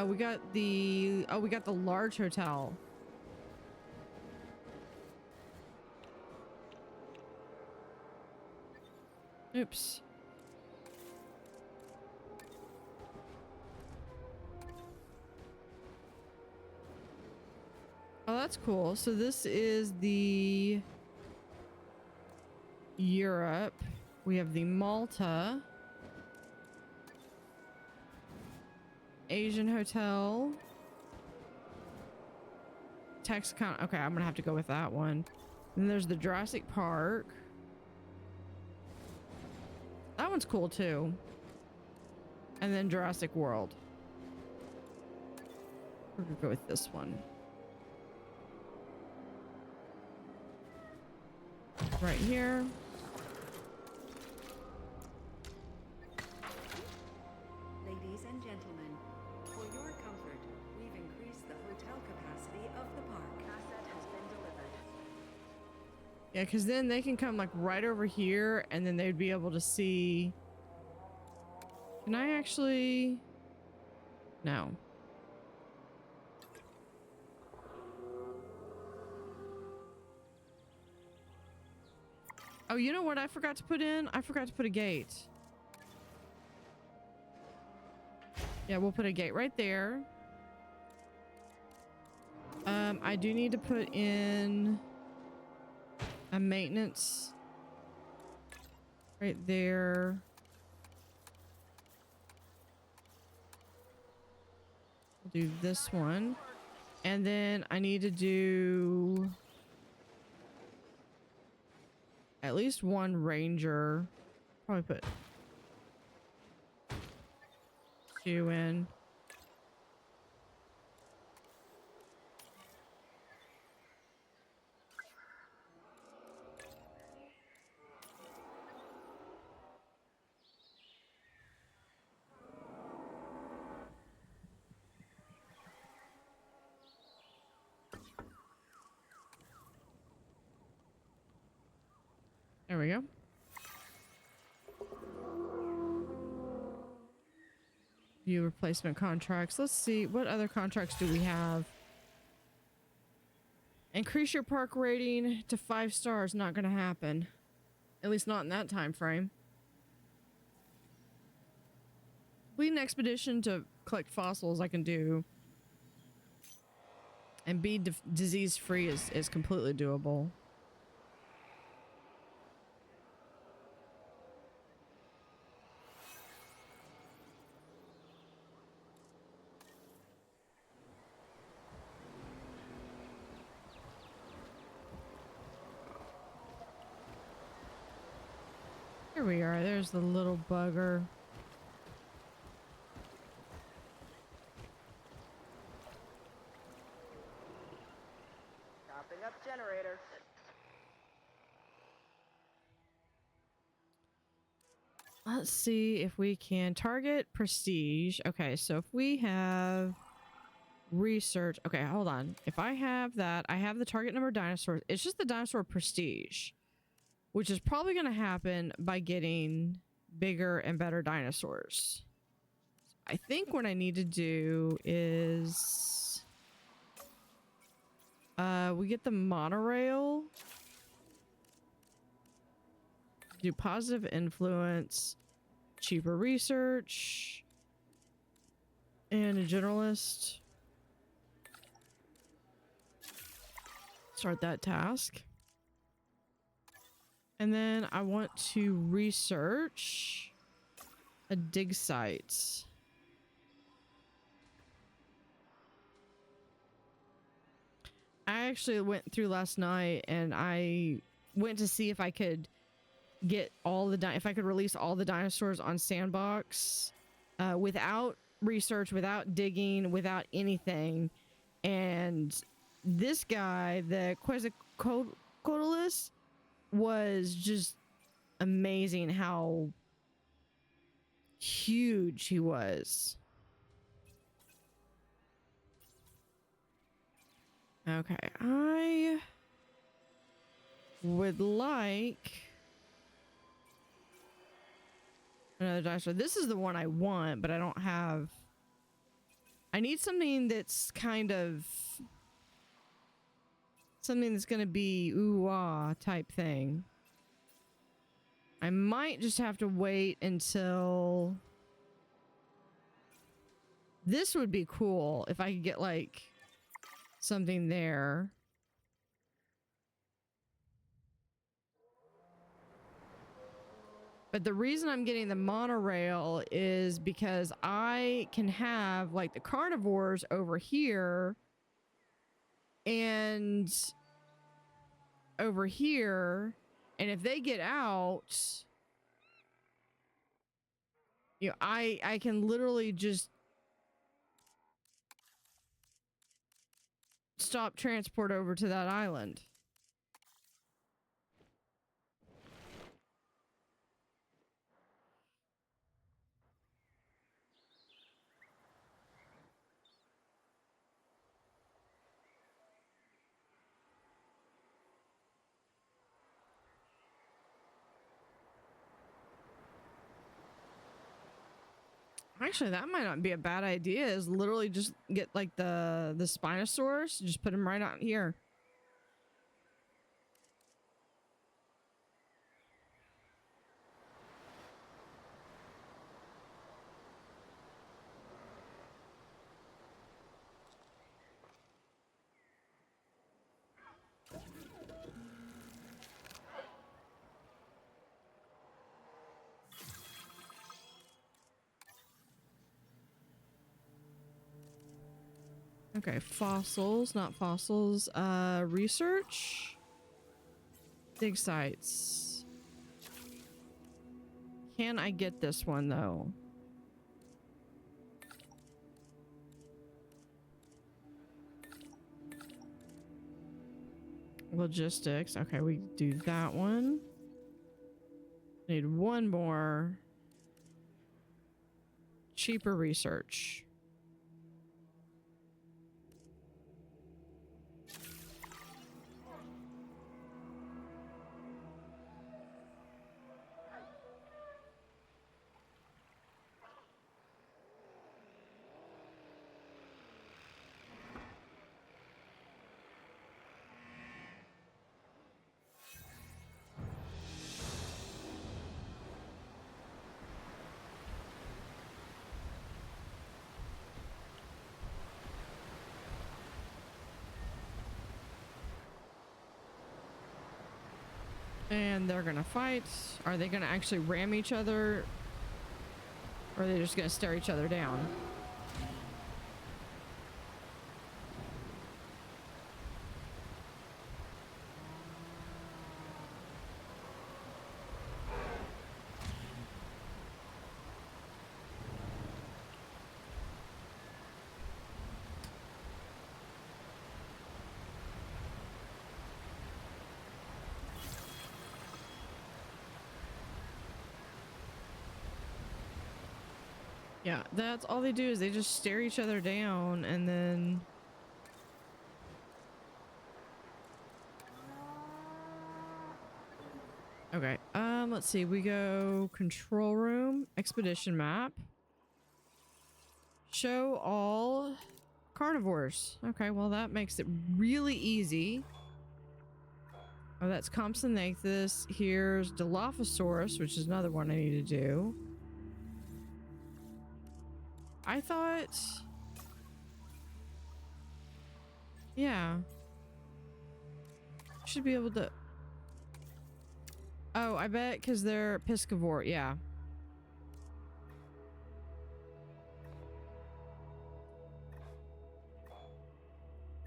We got the large hotel. Oops. Oh, that's cool. So this is the Europe. We have the Malta. Asian hotel. text kind of, okay, I'm gonna have to go with that one. And there's the Jurassic Park. That one's cool too. And then Jurassic World. We're gonna go with this one. Right here. Ladies and gentlemen, for your comfort, we've increased the hotel capacity of the park. Asset has been delivered. Yeah, because then they can come like right over here and then they'd be able to see. Can I actually? No. Oh, you know what I forgot to put in? I forgot to put a gate. Yeah, we'll put a gate right there. I do need to put in a maintenance right there. We'll do this one. And then I need to do at least one ranger. Probably put 2 in. There we go. View replacement contracts. Let's see, what other contracts do we have? Increase your park rating to 5 stars. Not gonna happen. At least not in that time frame. Lead an expedition to collect fossils. I can do. And be disease free is completely doable. Here we are. There's the little bugger. Topping up generator. Let's see if we can target prestige. Okay, so if we have research. Okay, hold on. If I have that, I have the target number of dinosaurs. It's just the dinosaur prestige, which is probably going to happen by getting bigger and better dinosaurs. I think what I need to do is we get the monorail, do positive influence, cheaper research, and a generalist. Start that task. And then I want to research a dig site. I actually went through last night and I went to see if I could get all the if I could release all the dinosaurs on Sandbox without research, without digging, without anything. And this guy, the Quetzalcoatlus, was just amazing how huge he was. Okay, I would like another dinosaur. This is the one I want, but I don't have. I need something that's kind of something that's going to be ooh-ah type thing. I might just have to wait until this would be cool if I could get like something there. But the reason I'm getting the monorail is because I can have like the carnivores over here and over here, and if they get out, you know, I can literally just stop transport over to that island. Actually, that might not be a bad idea. Is literally just get like the Spinosaurus, just put him right out here. Okay, fossils, not fossils. Research. Dig sites. Can I get this one though? Logistics. Okay, we do that one. Need one more. Cheaper research. And they're gonna fight. Are they gonna actually ram each other? Or are they just gonna stare each other down? Yeah, that's all they do is they just stare each other down and then... Okay, let's see. We go control room, expedition map. Show all carnivores. Okay, well that makes it really easy. Oh, that's Compsognathus. Here's Dilophosaurus, which is another one I need to do. I thought... Yeah. Should be able to... Oh, I bet because they're piscivore, yeah.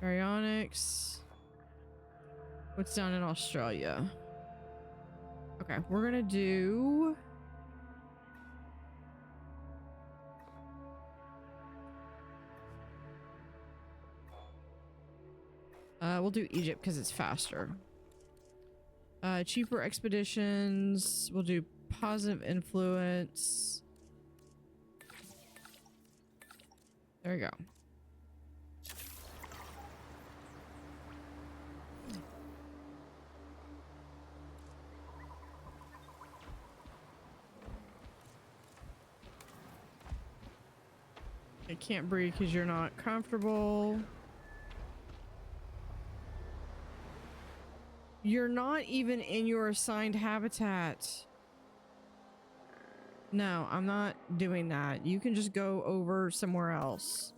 Baryonyx. What's down in Australia? Okay, we're gonna do... we'll do Egypt because it's faster. Cheaper expeditions. We'll do positive influence. There we go. I can't breathe because you're not comfortable. You're not even in your assigned habitat. No, I'm not doing that. You can just go over somewhere else.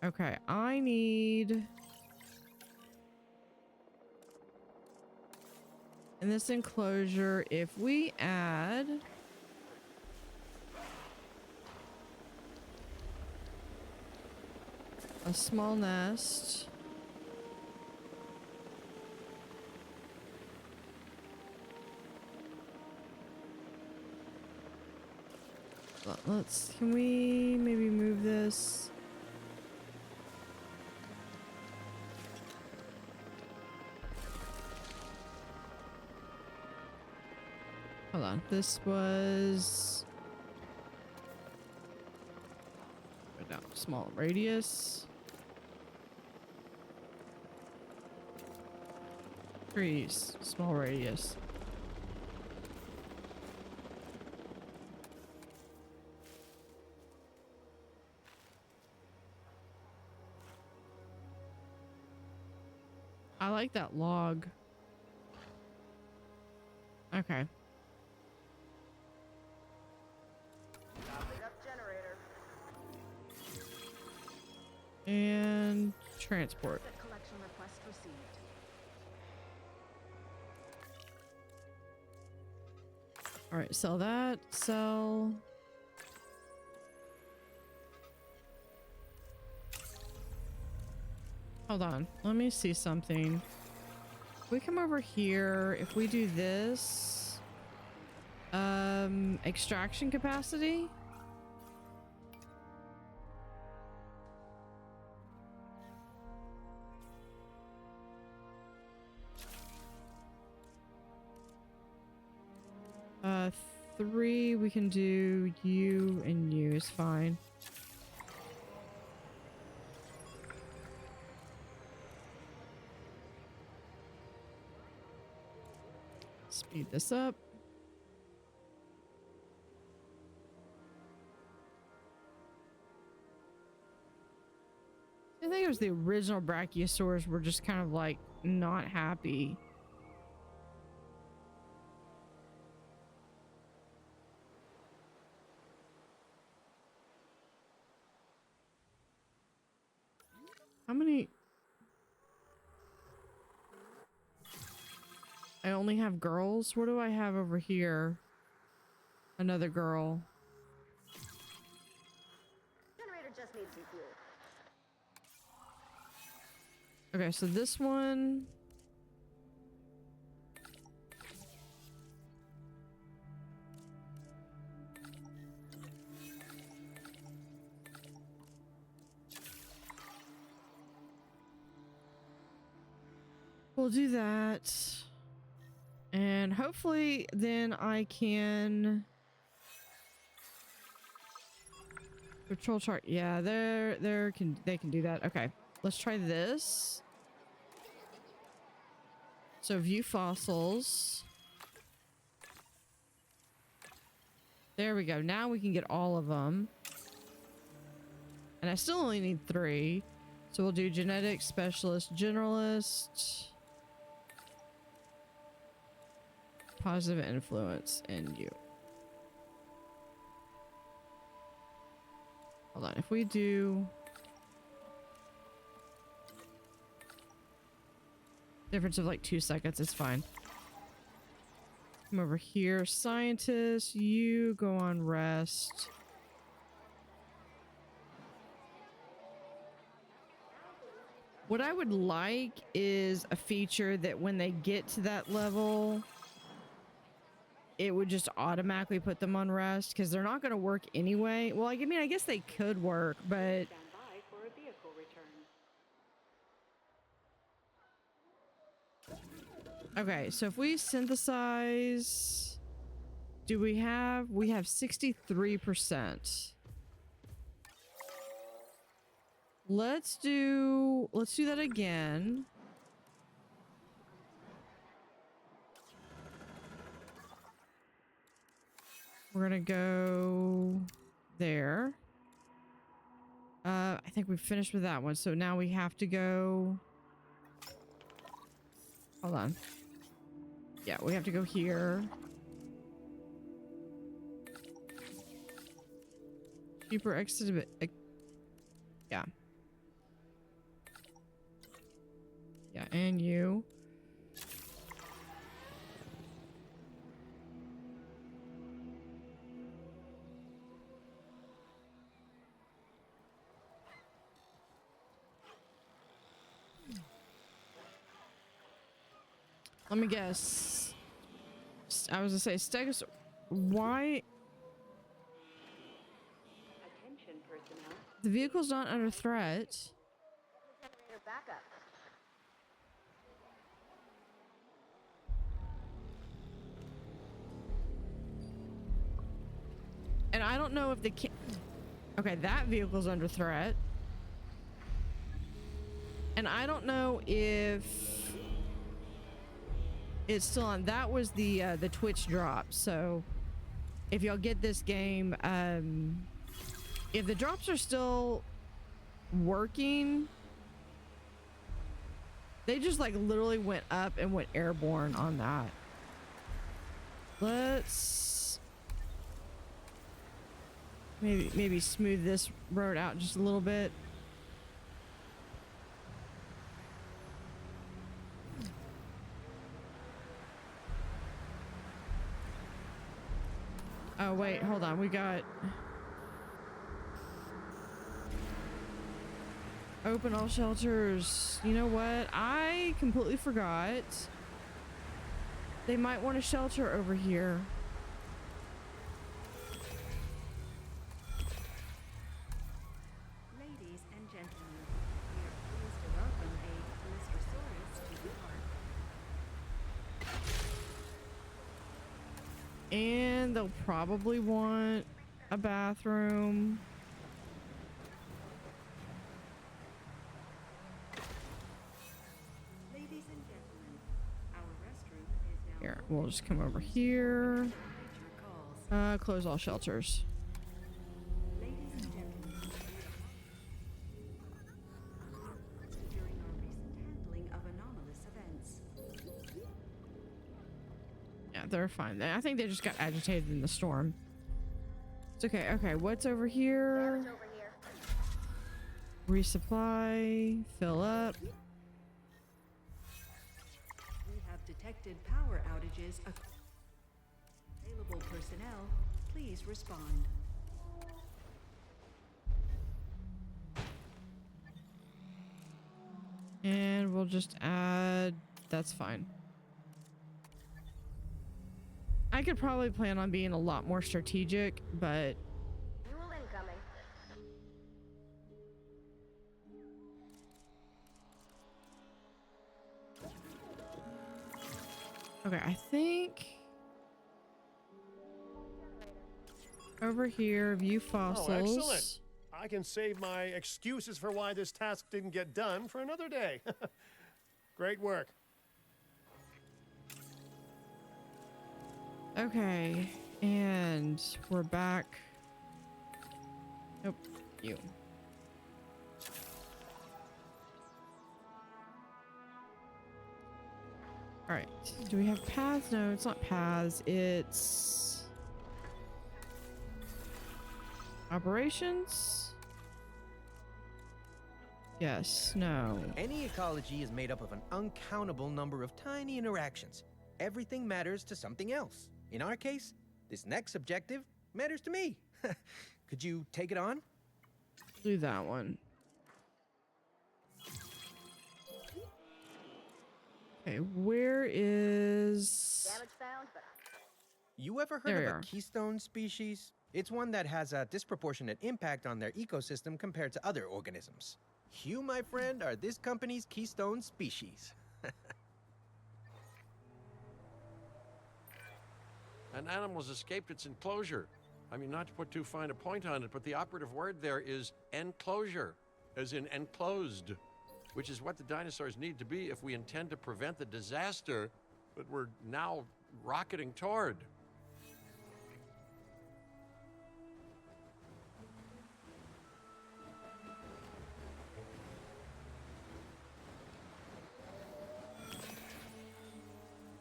Okay, I need... In this enclosure, if we add... A small nest. Can we maybe move this? Hold on, this was... Right now, small radius. Trees, small radius. I like that log. Okay. And transport. Collection request received. All right, sell that. Sell. Hold on. Let me see something. If we come over here, if we do this, extraction capacity. Three, we can do you and you is fine. Speed this up. I think it was the original brachiosaurs were just kind of like not happy. How many? I only have girls. What do I have over here? Another girl. Generator just needs some fuel. Okay, so this one. We'll do that. And hopefully then I can control chart. Yeah, they can do that. Okay. Let's try this. So view fossils. There we go. Now we can get all of them. And I still only need 3. So we'll do genetic specialist, generalist, positive influence, and you. Hold on. If we do difference of like 2 seconds, it's fine. Come over here, scientist, you go on rest. What I would like is a feature that when they get to that level, it would just automatically put them on rest because they're not going to work anyway. Well, I mean, I guess they could work, but... Stand by for a vehicle return. Okay, so if we synthesize... Do we have... We have 63%. Let's do that again. We're gonna go there. I think we finished with that one, so now we have to go... Hold on. Yeah, we have to go here. Cheaper exhibit. Yeah. Yeah, and you. Let me guess. I was gonna say Stegosaurus. Why? Attention personnel. The vehicle's not under threat. Generator backup. And I don't know if the okay, that vehicle's under threat. And I don't know if it's still on. That was the Twitch drop. So if y'all get this game, if the drops are still working, they just like literally went up and went airborne on that. Let's maybe smooth this road out just a little bit. Oh wait, hold on. We got open all shelters. You know what? I completely forgot. They might want a shelter over here. Ladies and gentlemen, we are pleased to welcome a Listersaurus to the park. And they'll probably want a bathroom. Ladies and gentlemen, our restroom is now Here, we'll just come over here. Your calls. Close all shelters. Ladies and gentlemen, during our recent handling of anomalous events, Yeah, they're fine. I think they just got agitated in the storm. It's okay. Okay, what's over here? Damage over here. Resupply, fill up. we have detected power outages. Available personnel, please respond. And we'll just add, that's fine. I could probably plan on being a lot more strategic, but Fuel incoming. okay, I think over here, view fossils. Oh, excellent. I can save my excuses for why this task didn't get done for another day. Great work. Okay, and we're back. Nope, you. All right, do we have paths? No, it's not paths. It's operations. Yes, no. Any ecology is made up of an uncountable number of tiny interactions. Everything matters to something else. In our case, this next objective matters to me. Could you take it on? Do that one. Okay, where is... Damage found, but You ever There heard we of are. a keystone species? It's one that has a disproportionate impact on their ecosystem compared to other organisms. You, my friend, are this company's keystone species. An animal's escaped its enclosure. I mean, not to put too fine a point on it, but the operative word there is enclosure, as in enclosed, which is what the dinosaurs need to be if we intend to prevent the disaster that we're now rocketing toward.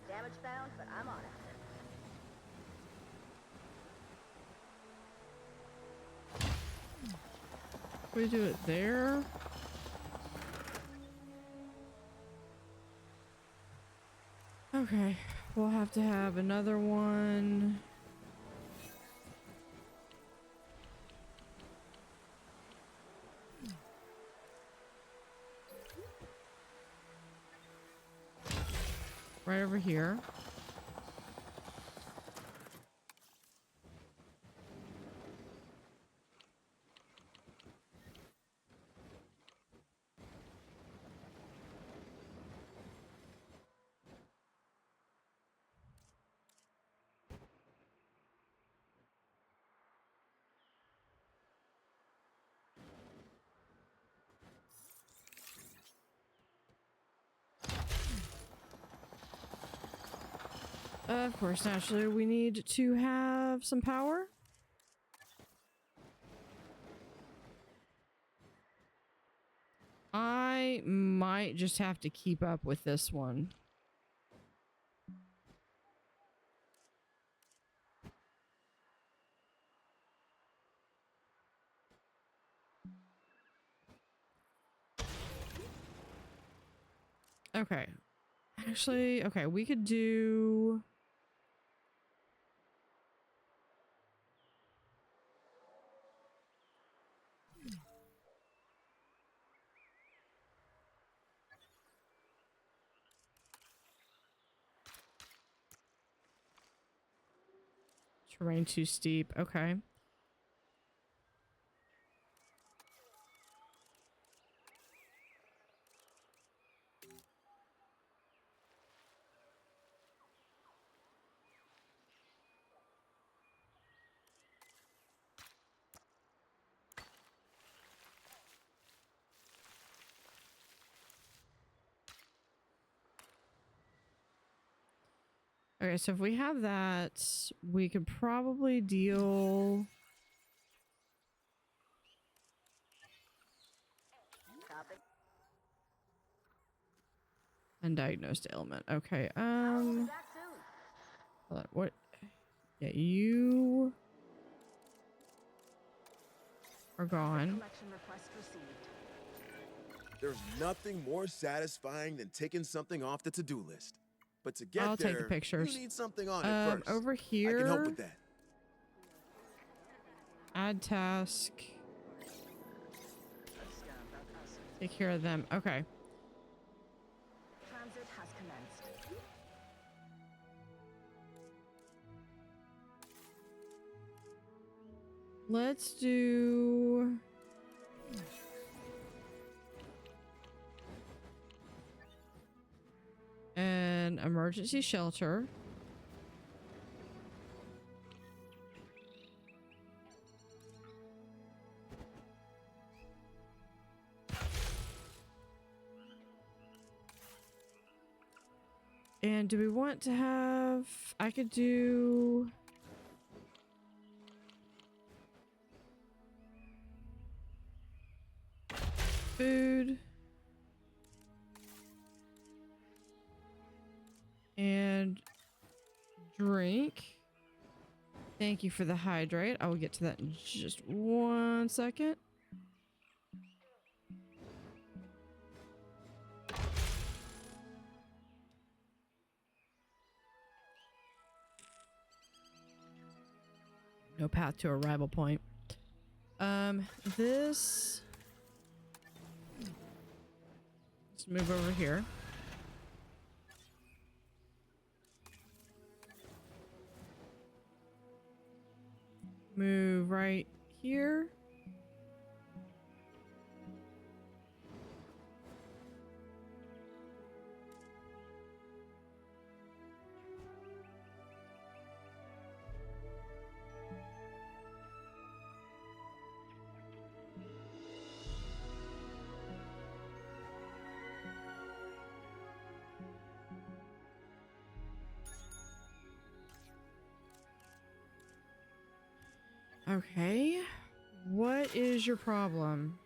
damage found, but I'm on it. We do it there. Okay, we'll have to have another one. right over here. Of course, naturally, we need to have some power. I might just have to keep up with this one. Okay. Actually, okay, we could do... Terrain too steep. Okay. Okay, so if we have that, we could probably deal... Undiagnosed ailment. Okay, hold on, what? Yeah, you are gone. Collection request received. There's nothing more satisfying than taking something off the to-do list. But to get I'll there, take the pictures. you need something on it first. Over I can help here, with that. add task. Take care of them. Okay. Transit has commenced. Let's do... an emergency shelter. And do we want to have... I could do... food. And drink. Thank you for the hydrate. I will get to that in just 1 second. No path to arrival point. This... Let's move over here. Move right here. Okay. What is your problem?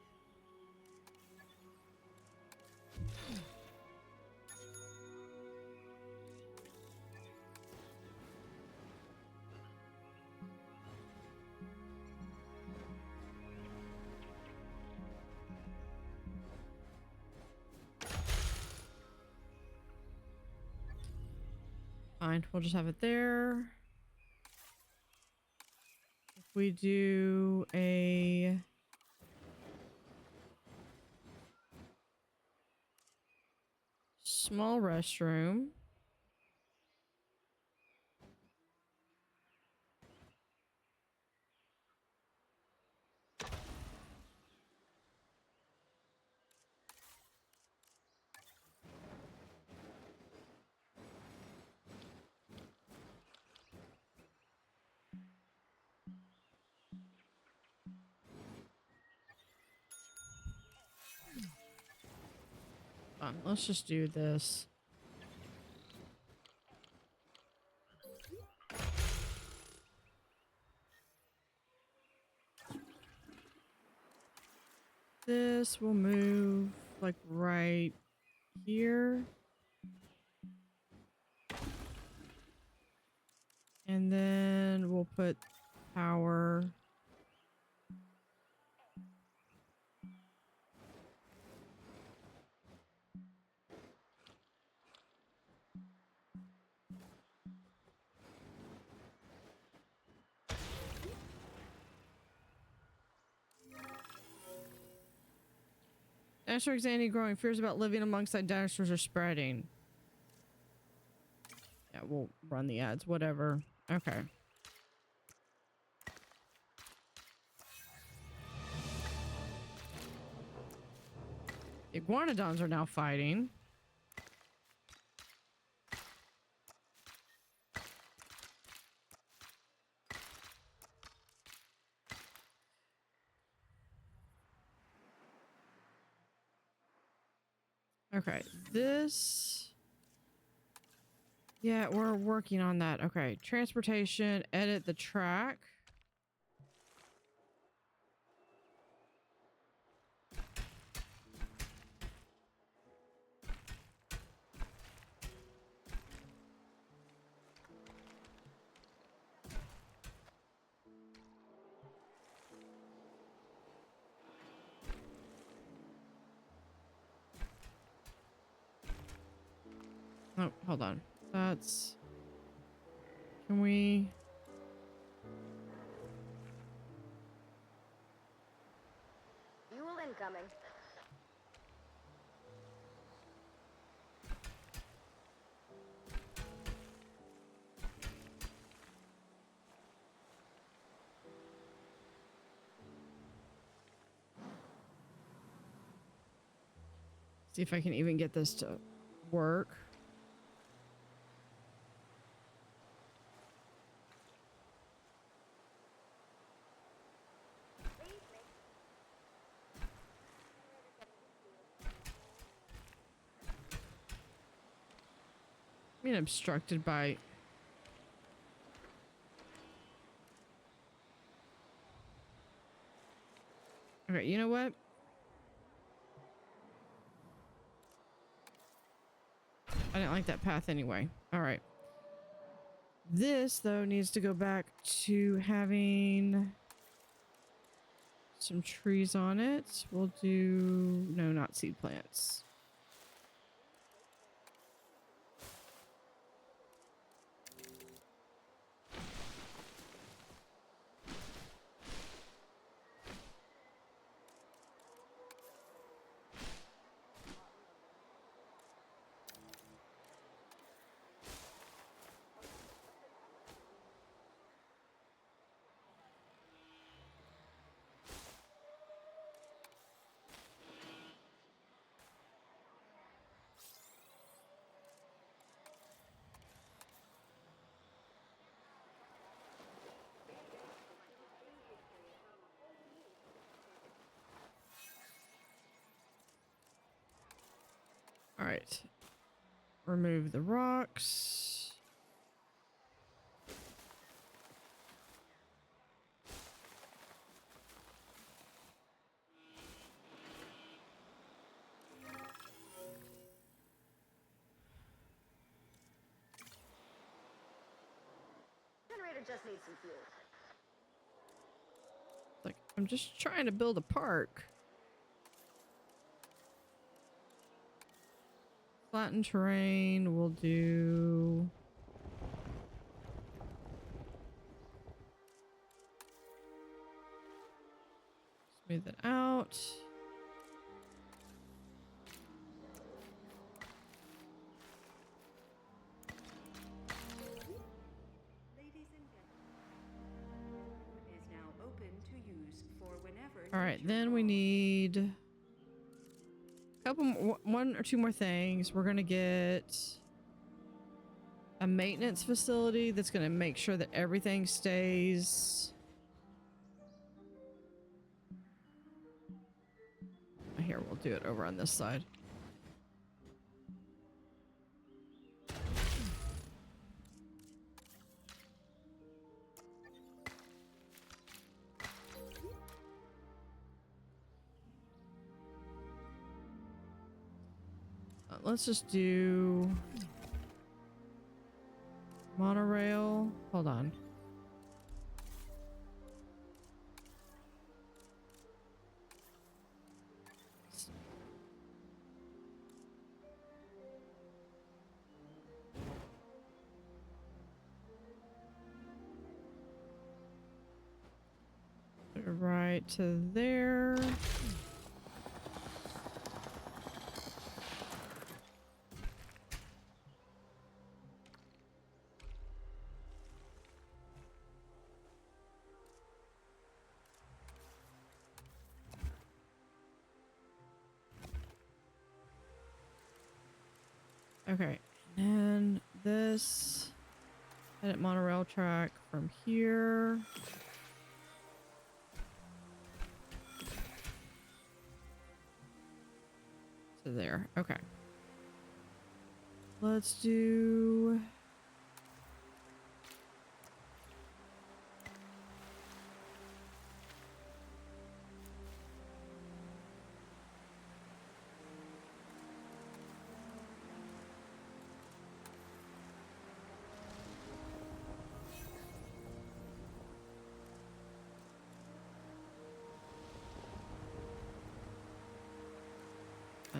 Fine, we'll just have it there. If we do a small restroom. on. Let's just do this. This will move like right here. And then we'll put power. Dinosaur anxiety growing. Fears about living alongside dinosaurs are spreading. Yeah, we'll run the ads. Whatever. Okay. Iguanodons are now fighting. Okay, this... Yeah, we're working on that. Okay, transportation, edit the track. Oh, hold on. That's... Can we... Fuel incoming. See if I can even get this to work. Being obstructed by... Okay, you know what? I didn't like that path anyway. All right. This, though, needs to go back to having some trees on it. We'll do... No, not seed plants. All right. Remove the rocks. Generator just needs some fuel. Like, I'm just trying to build a park. Flattened terrain, we'll do... Smooth it out. Ladies and gentlemen, is now open to use for whenever. All right, nature then we calls. need a couple more, one or two more things. We're gonna get a maintenance facility that's gonna make sure that everything stays. Here, we'll do it over on this side. let's just do monorail. Hold on. Right to there. Okay, and this edit monorail track from here. To there. Okay. Let's do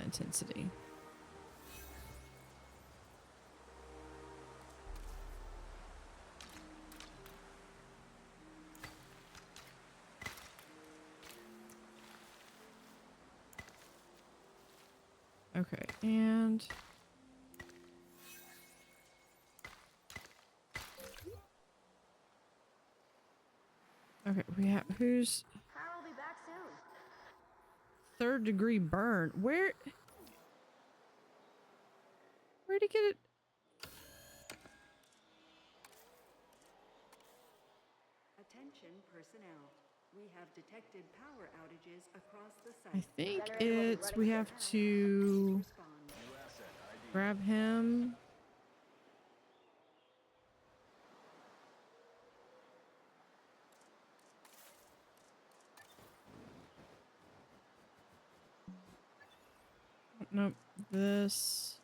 intensity. Okay, and okay, we have who's Power will be back soon. 3rd degree burn. Where'd he get it? Attention personnel. We have detected power outages across the I site. think Generator will be it's running we soon. have to Respond. grab him. Nope. This.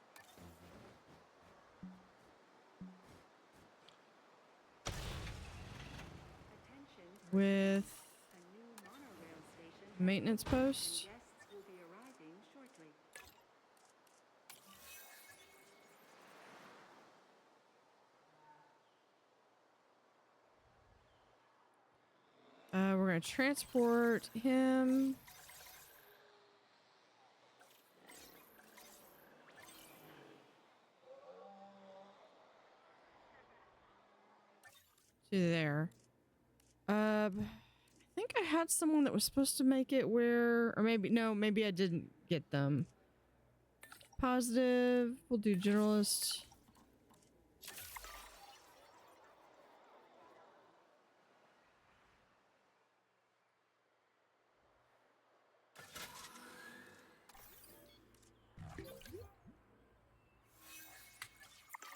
Attention. With A new monorail station. maintenance and post. guests will be arriving shortly. We're gonna transport him. To there. I think I had someone that was supposed to make it where, or maybe, no, maybe I didn't get them. Positive. We'll do generalist.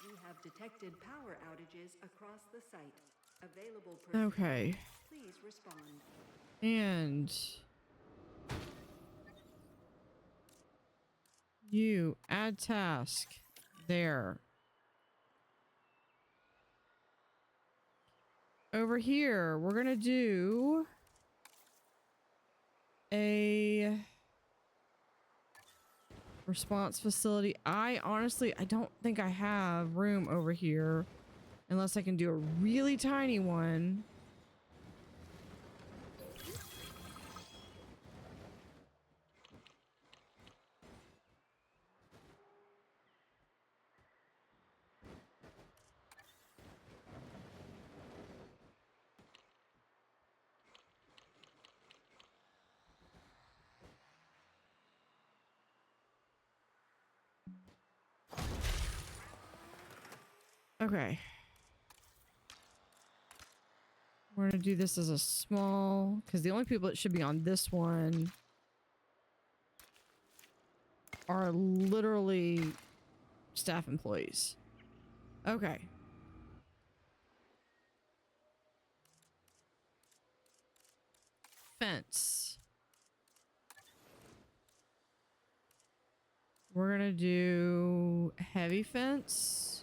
We have detected power outages across the site. Available Okay. please respond. And you add task there. Over here, we're gonna do a response facility. I don't think I have room over here unless I can do a really tiny one. Okay. We're gonna do this as a small, because the only people that should be on this one are literally staff employees. Okay. Fence. We're gonna do heavy fence.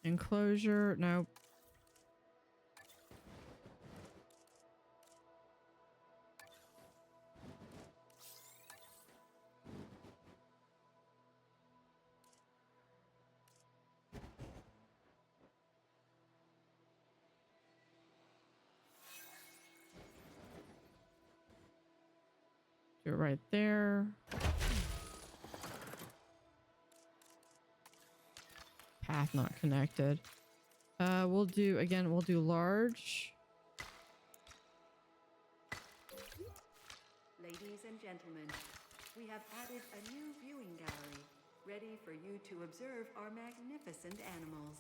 Enclosure, nope. Do it right there. Path not connected. We'll do large. Ladies and gentlemen, we have added a new viewing gallery, ready for you to observe our magnificent animals.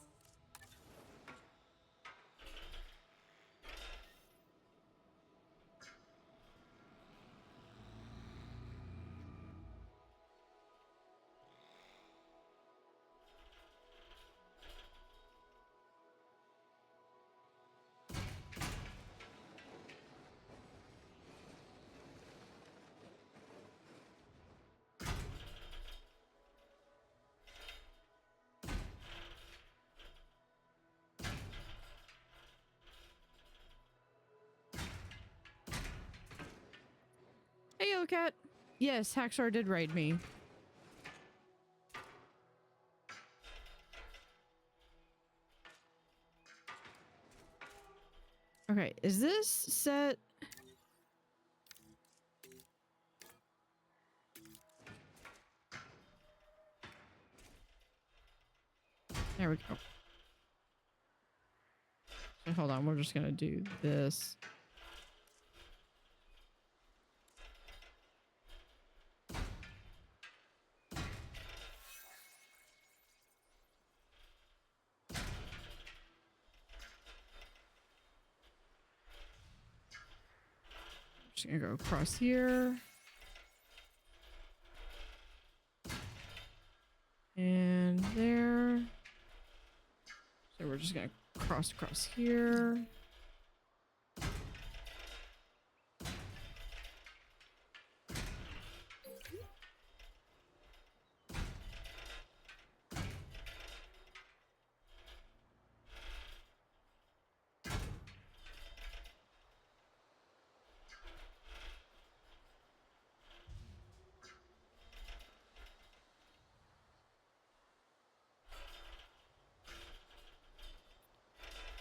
Hey, Roccat. Yes, Hackstar did raid me. Okay, is this set? There we go. Okay, hold on, we're just gonna do this. Just gonna go across here. And there. So we're just gonna cross across here.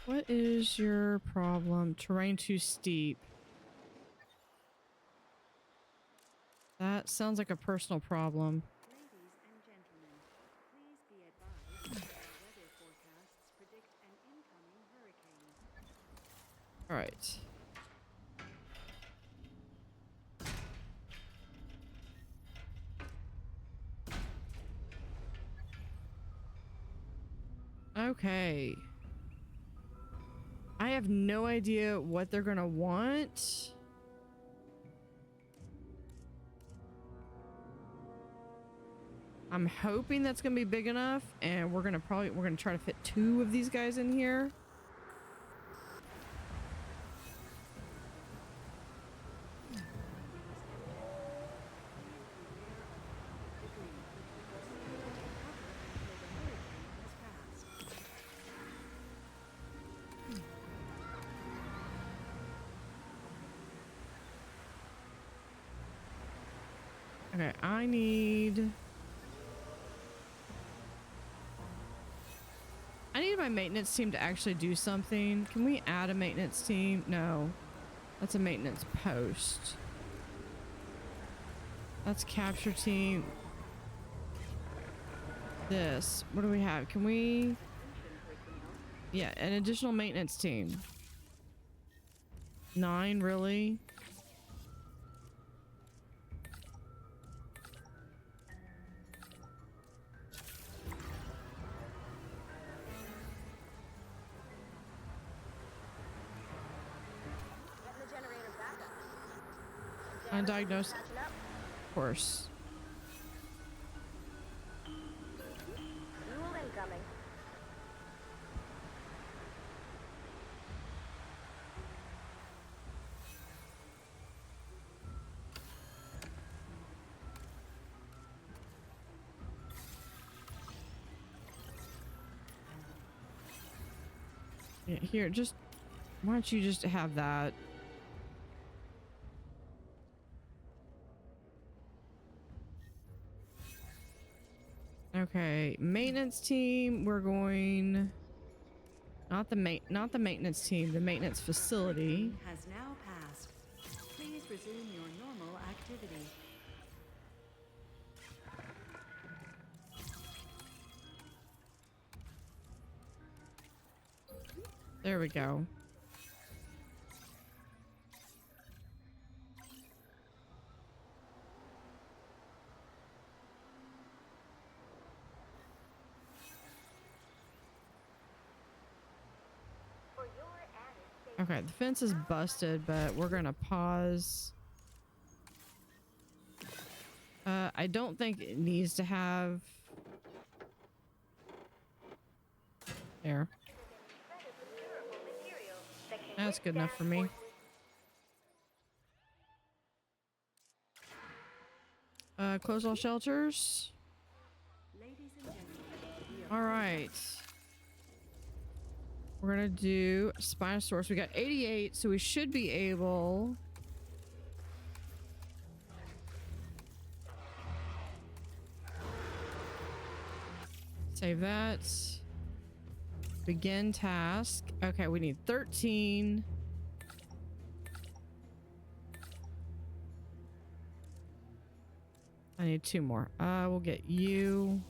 What is your problem? Terrain too steep. That sounds like a personal problem. Ladies and gentlemen, please be advised that our weather forecasts predict an incoming hurricane. All right. Okay. I have no idea what they're gonna want. I'm hoping that's gonna be big enough, and we're gonna try to fit 2 of these guys in here. Okay, I need my maintenance team to actually do something. Can we add a maintenance team? No. That's a maintenance post. That's capture team. This. What do we have? Can we... Yeah, an additional maintenance team. 9, really? Undiagnosed. Of course. Fuel incoming. Yeah, here, just why don't you just have that? Okay, maintenance team. We're going not the maintenance team, the maintenance facility. Has now passed. Please resume your normal activity. There we go. Okay, the fence is busted, but we're gonna pause. I don't think it needs to have... There. That's good enough for me. Close all shelters. Ladies and gentlemen, All right. We're gonna do Spinosaurus. We got 88, so we should be able... Save that. Begin task. Okay, we need 13. I need 2 more. We'll get you.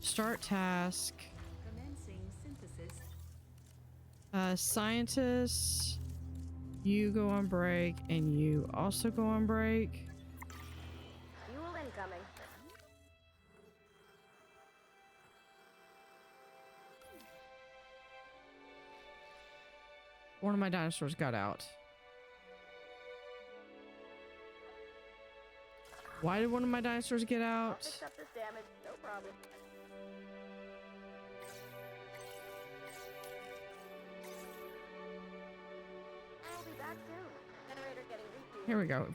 Start task. commencing synthesis. Scientists. You go on break, and you also go on break. Fuel incoming. One of my dinosaurs got out. Why did one of my dinosaurs get out? Fix up this damage, no problem. I'll be back soon. Generator getting refueled. Here we go.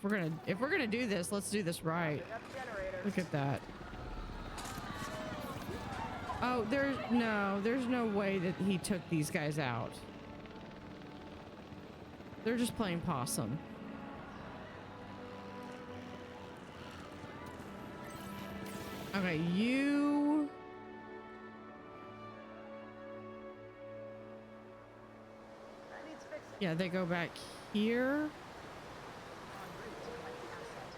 If we're gonna do this, let's do this right. Bring up generator. Look at that. Oh, there's no way that he took these guys out. They're just playing possum. Okay, you... That needs fixing. Yeah, they go back here. En route to collect the asset.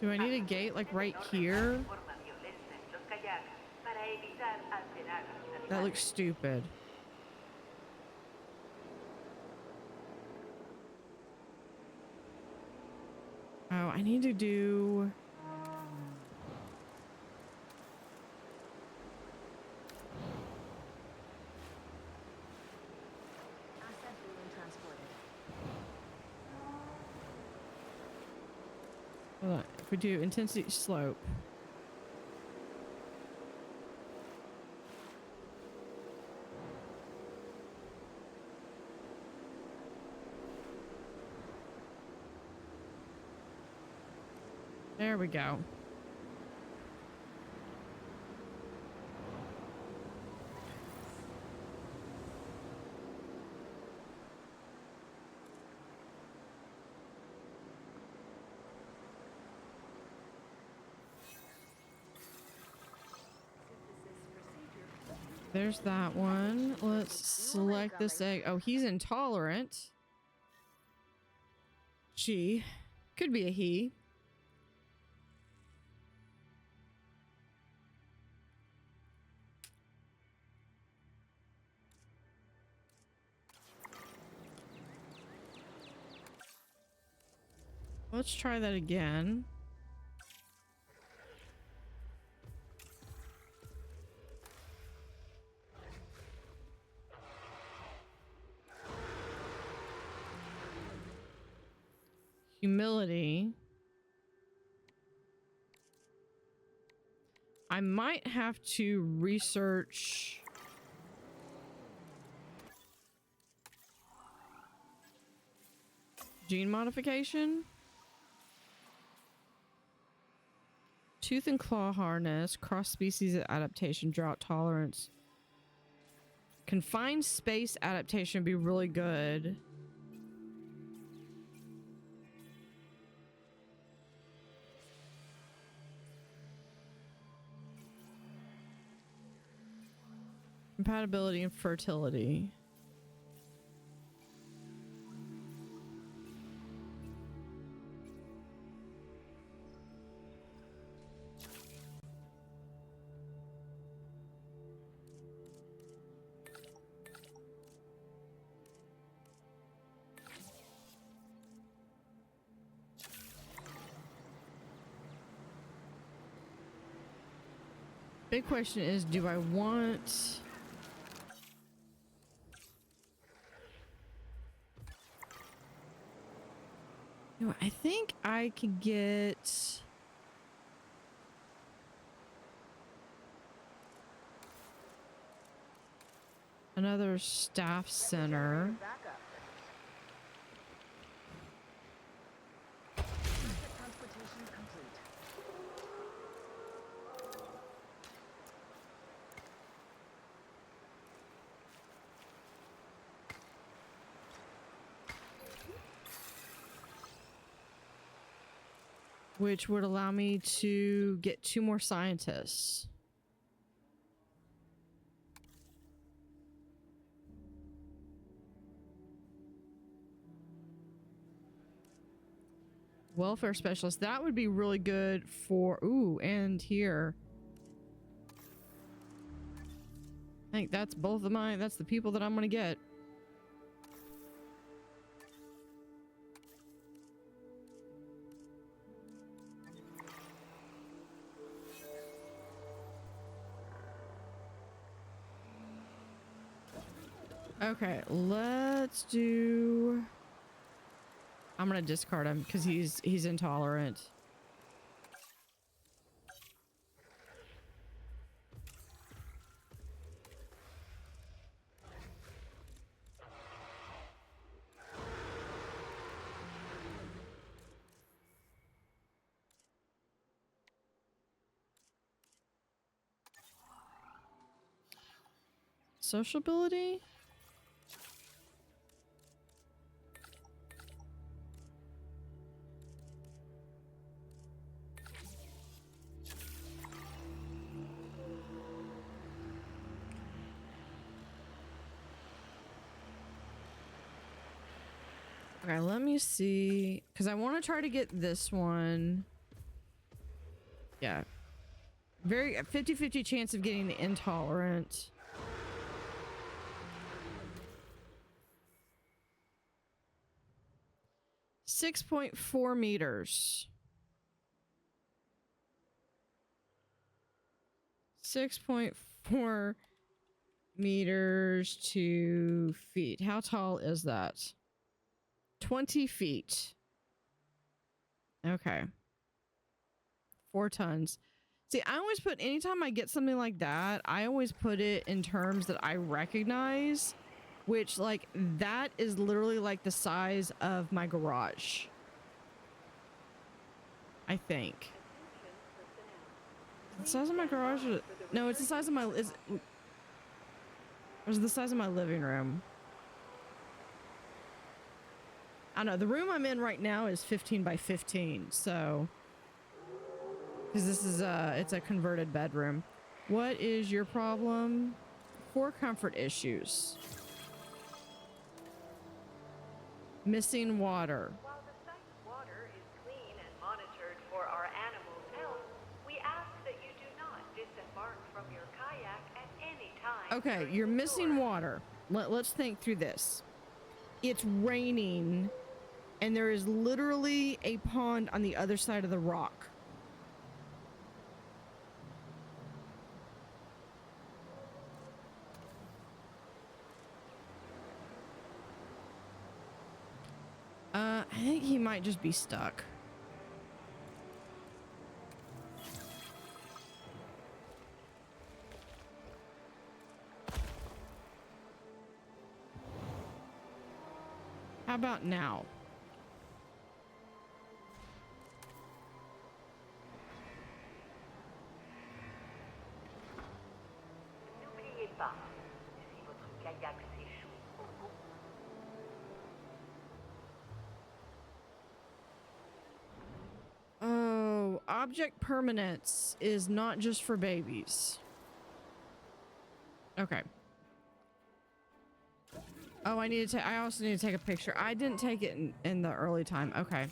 Do I need a gate like right here? That looks stupid. Oh, I need to do... Asset being transported. Hold on. If we do intensity slope. There we go. There's that one. Let's select this egg. Oh, he's intolerant. She. Could be a he. Let's try that again. Humility. I might have to research Gene modification. Tooth and claw harness. Cross-species adaptation. Drought tolerance. Confined space adaptation would be really good. Compatibility and fertility. Big question is, do I want... No, I think I could get... another staff center. Transportation complete. Which would allow me to get 2 more scientists. Welfare specialist. That would be really good for... Ooh, and here. I think that's both of mine. That's the people that I'm going to get. Okay, let's do... I'm gonna discard him because he's intolerant. Sociability? Okay, let me see. Because I want to try to get this one. Yeah. Very 50-50 chance of getting the intolerant. .4 meters. 6.4 meters to feet. How tall is that? 20 feet. Okay. 4 tons. See, I always put, anytime I get something like that, I always put it in terms that I recognize, which, like, that is literally like the size of my garage. I think. The size of my garage? No, it's the size of my, it's the size of my living room. I know the room I'm in right now is 15 by 15, so because this is it's a converted bedroom. What is your problem? 4 comfort issues. Missing water. While the site's water is clean and monitored for our animals' health, we ask that you do not disembark from your kayak at any time. Okay, during you're the missing storm. water. Let's think through this. It's raining, and there is literally a pond on the other side of the rock. I think he might just be stuck. How about now? object permanence is not just for babies. Okay. Oh, I also need to take a picture. I didn't take it in the early time. Okay.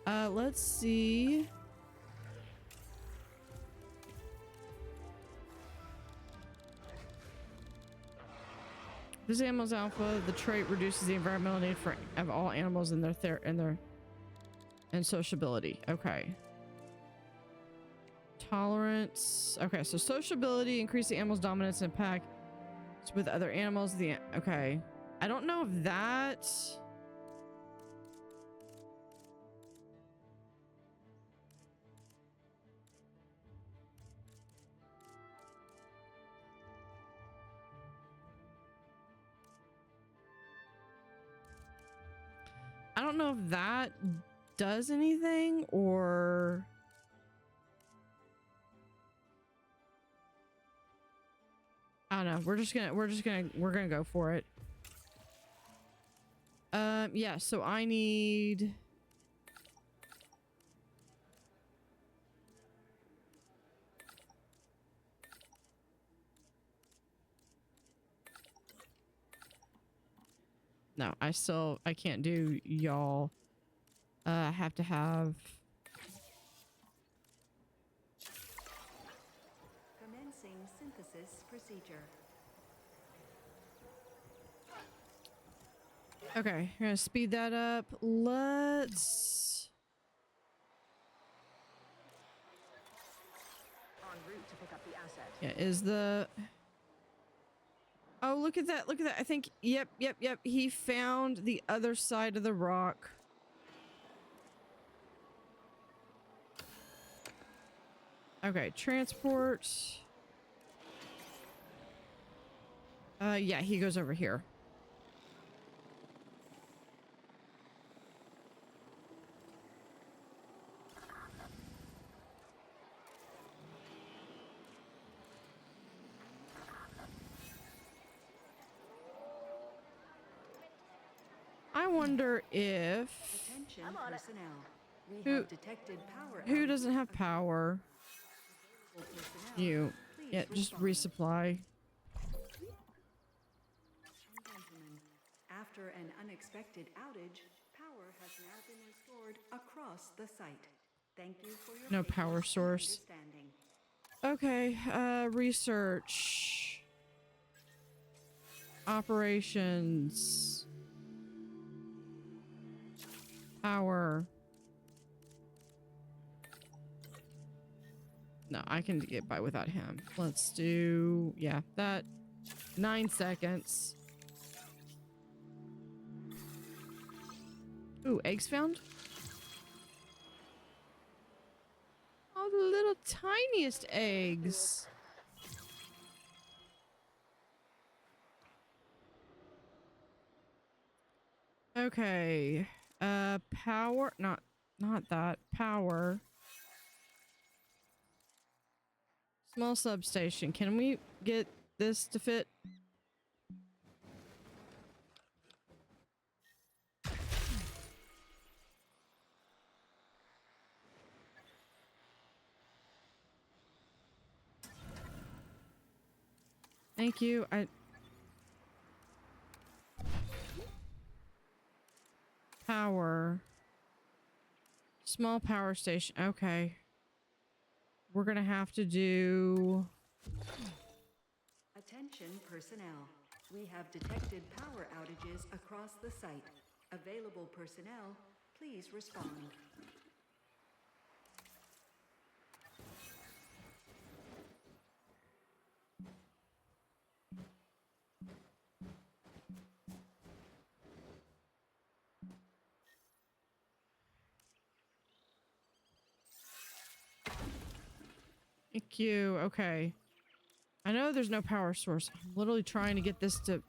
Let's see. This animal's alpha. The trait reduces the environmental need of all animals in and sociability. Okay. Tolerance. Okay, so sociability, increase the animal's dominance in pack with other animals. Okay. I don't know if that. I don't know if that does anything or I don't know. We're gonna go for it. Yeah, so I need no, I can't do y'all. I have to have Commencing synthesis procedure. okay, we're gonna speed that up. Let's En route to pick up the asset. yeah, is the oh look at that, look at that. I think yep. He found the other side of the rock. Okay, transport. Yeah, he goes over here. I wonder if Attention personnel. We Who- have detected power who outage. doesn't have power. Personnel, You. please Yeah, just respond. resupply. And gentlemen, after an unexpected outage, power has now been restored across the site. Thank you for your No patience power and source. understanding. Okay, research. Operations. Power. No, I can get by without him. Let's do, yeah, that. 9 seconds. Ooh, eggs found? Oh, the little tiniest eggs. Okay. Power, not that. Power. Small substation. Can we get this to fit? Thank you. Power. Small power station. Okay. We're gonna have to do... Attention personnel. We have detected power outages across the site. Available personnel, please respond. Thank you. Okay. I know there's no power source. I'm literally trying to get this to...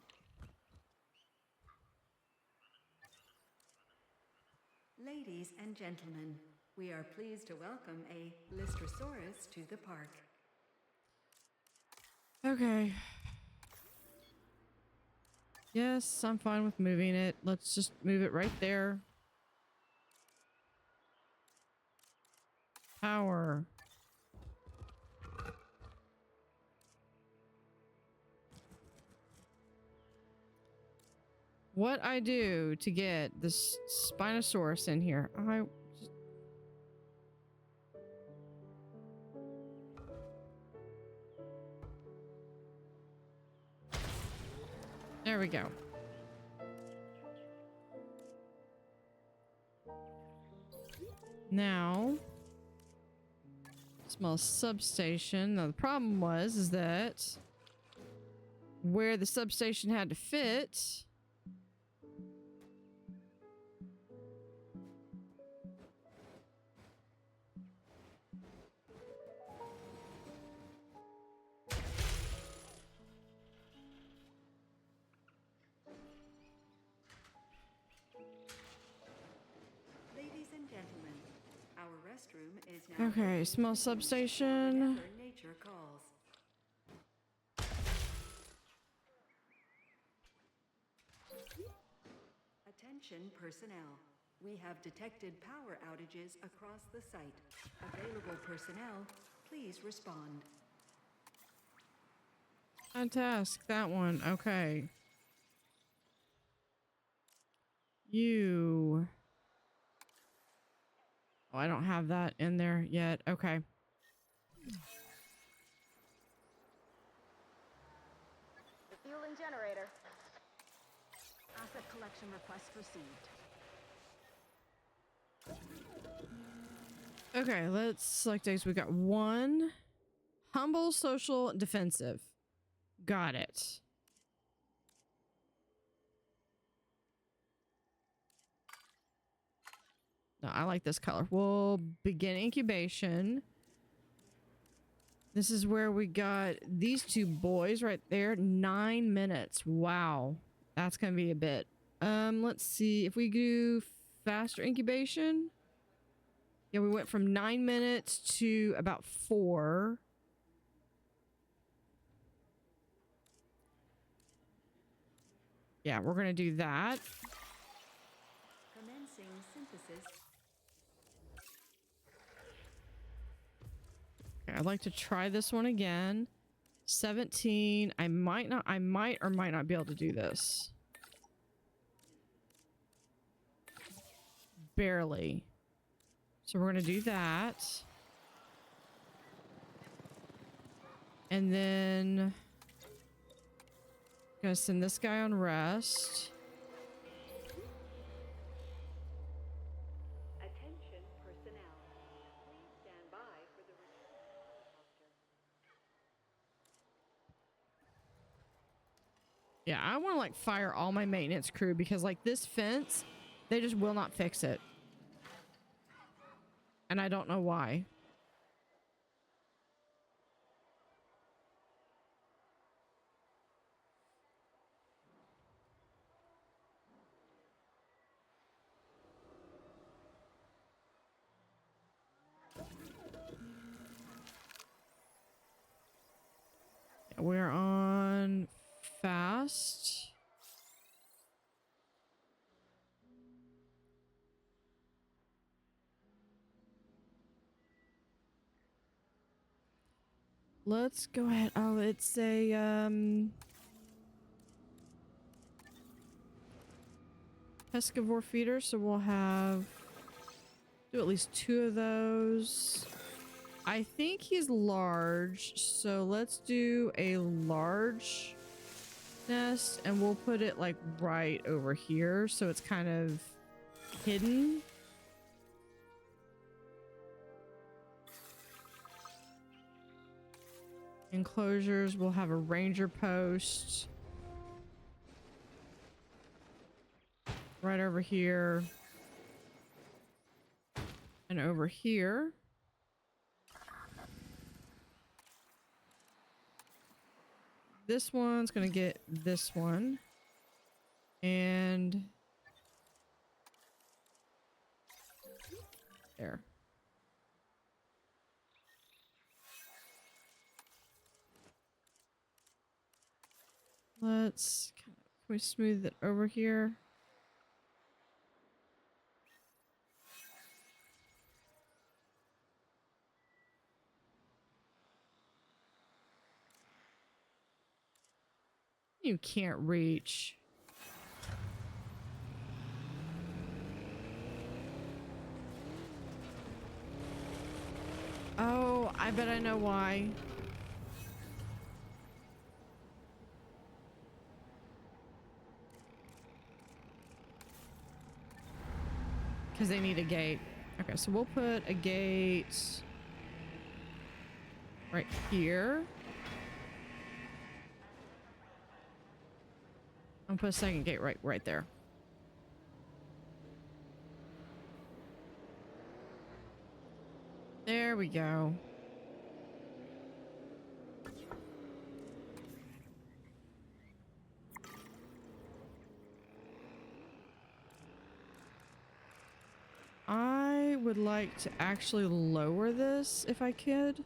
Ladies and gentlemen, we are pleased to welcome a Lystrosaurus to the park. Okay. Yes, I'm fine with moving it. Let's just move it right there. Power. What I do to get this Spinosaurus in here? There we go. Now, small substation. Now the problem is that where the substation had to fit, Ladies and gentlemen, our restroom is now okay, small substation. whenever nature calls. Attention personnel. We have detected power outages across the site. Available personnel, please respond. Task that one. Okay. You. Oh, I don't have that in there yet. Okay. The fuel and generator. Asset collection request received. Okay, let's select days. We got one. Humble, social, defensive. Got it. No, I like this color. We'll begin incubation. This is where we got these two boys right there. 9 minutes. Wow. That's going to be a bit. Let's see if we do faster incubation. Yeah, we went from 9 minutes to about 4. Yeah, we're going to do that. Commencing synthesis. Okay, I'd like to try this one again. 17. I might or might not be able to do this. Barely. So we're going to do that. And then gonna send this guy on rest. Attention personnel. Please stand by for the return of the helicopter. Yeah, I want to like fire all my maintenance crew because like this fence, they just will not fix it. And I don't know why. We're on fast. Let's go ahead. Oh, it's a pescivore feeder, so we'll have do at least 2 of those. I think he's large, so let's do a large nest and we'll put it like right over here so it's kind of hidden. Enclosures, we'll have a ranger post right over here and over here. This one's gonna get this one. And there. Let's can we smooth it over here? You can't reach. Oh, I bet I know why. Because they need a gate. Okay, so we'll put a gate right here. I'll put a second gate right there. There we go. I would like to actually lower this if I could.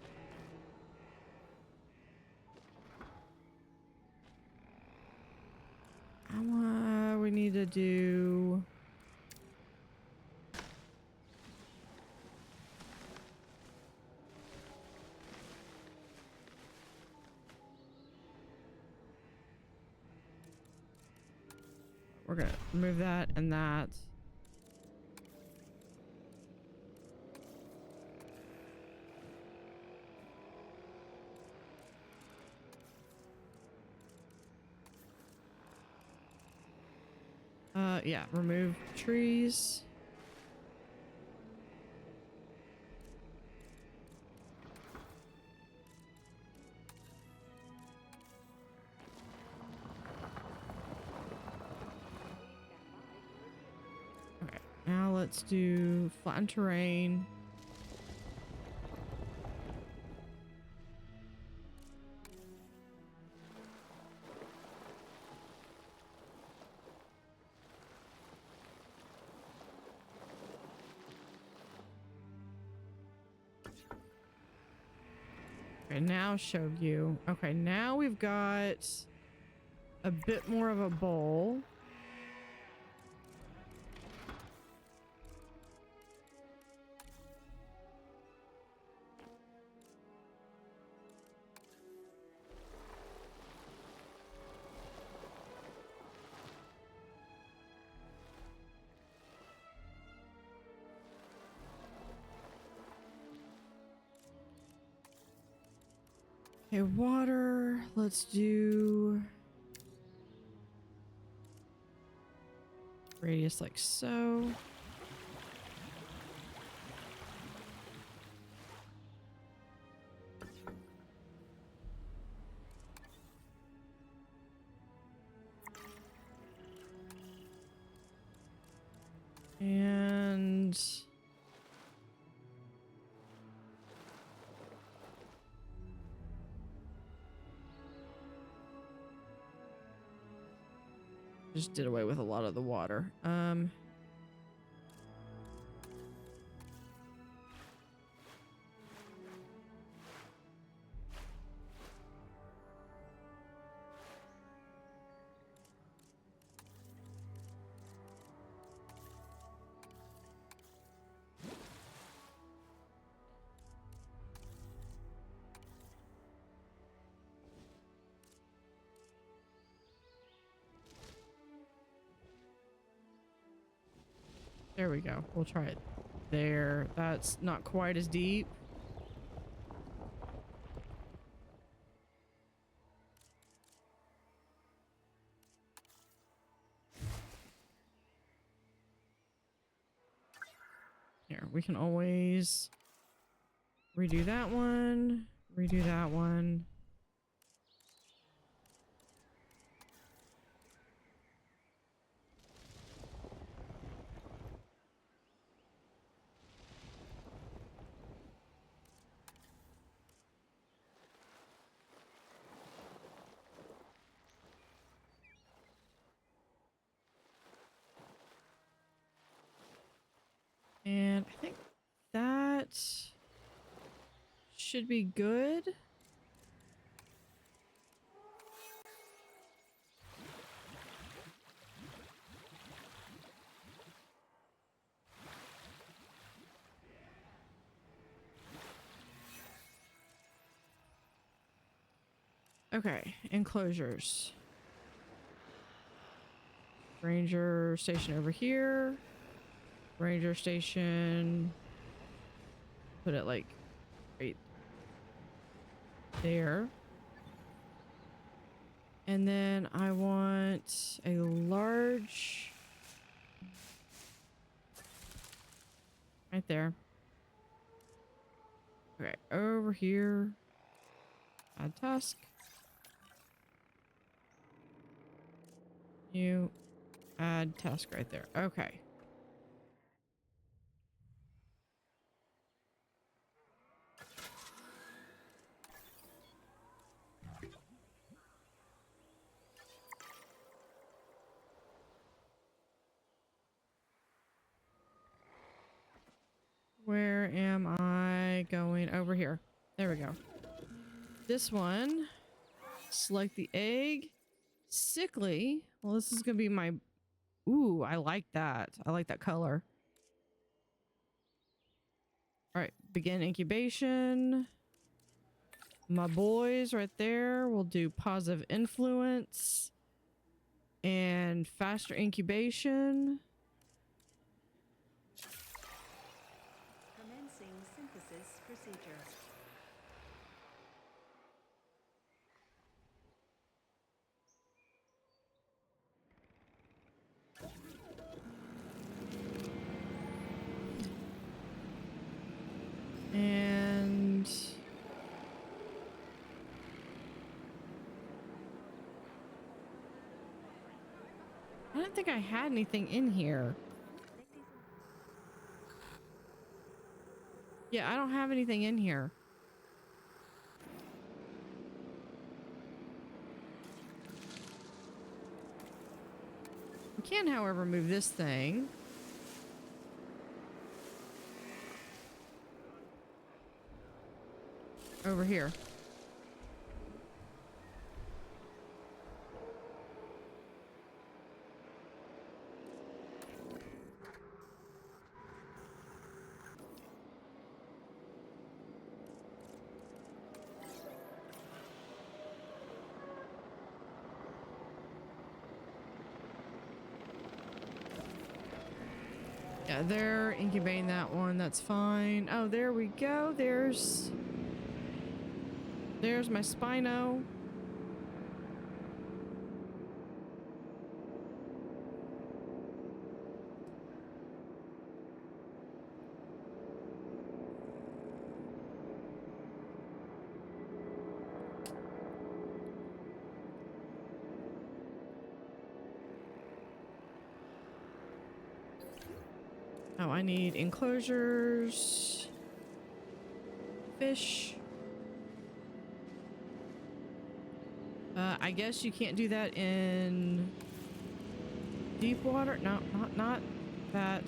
We need to do... We're gonna remove that and that. Yeah, remove trees. Okay, now let's do flattened terrain. Okay, now show view. Okay, now we've got a bit more of a bowl. Okay, water. Let's do radius like so. And just did away with a lot of the water. There we go. We'll try it there. That's not quite as deep. Here, we can always redo that one, redo that one. And I think that should be good. Okay, enclosures. Ranger station over here. Ranger station. Put it like right there. And then I want a large right there. Okay, over here. Add task. You add task right there. Okay. Where am I going? Over here. There we go. This one. Select the egg. Sickly. Well, this is going to be my... Ooh, I like that. I like that color. All right. Begin incubation. My boys right there will do positive influence. And faster incubation. Commencing synthesis procedure. And I don't think I had anything in here. Yeah, I don't have anything in here. We can, however, move this thing. Over here. Yeah, they're incubating that one. That's fine. Oh, there we go. There's my Spino. Oh, I need enclosures. Fish. I guess you can't do that in deep water. No, not that.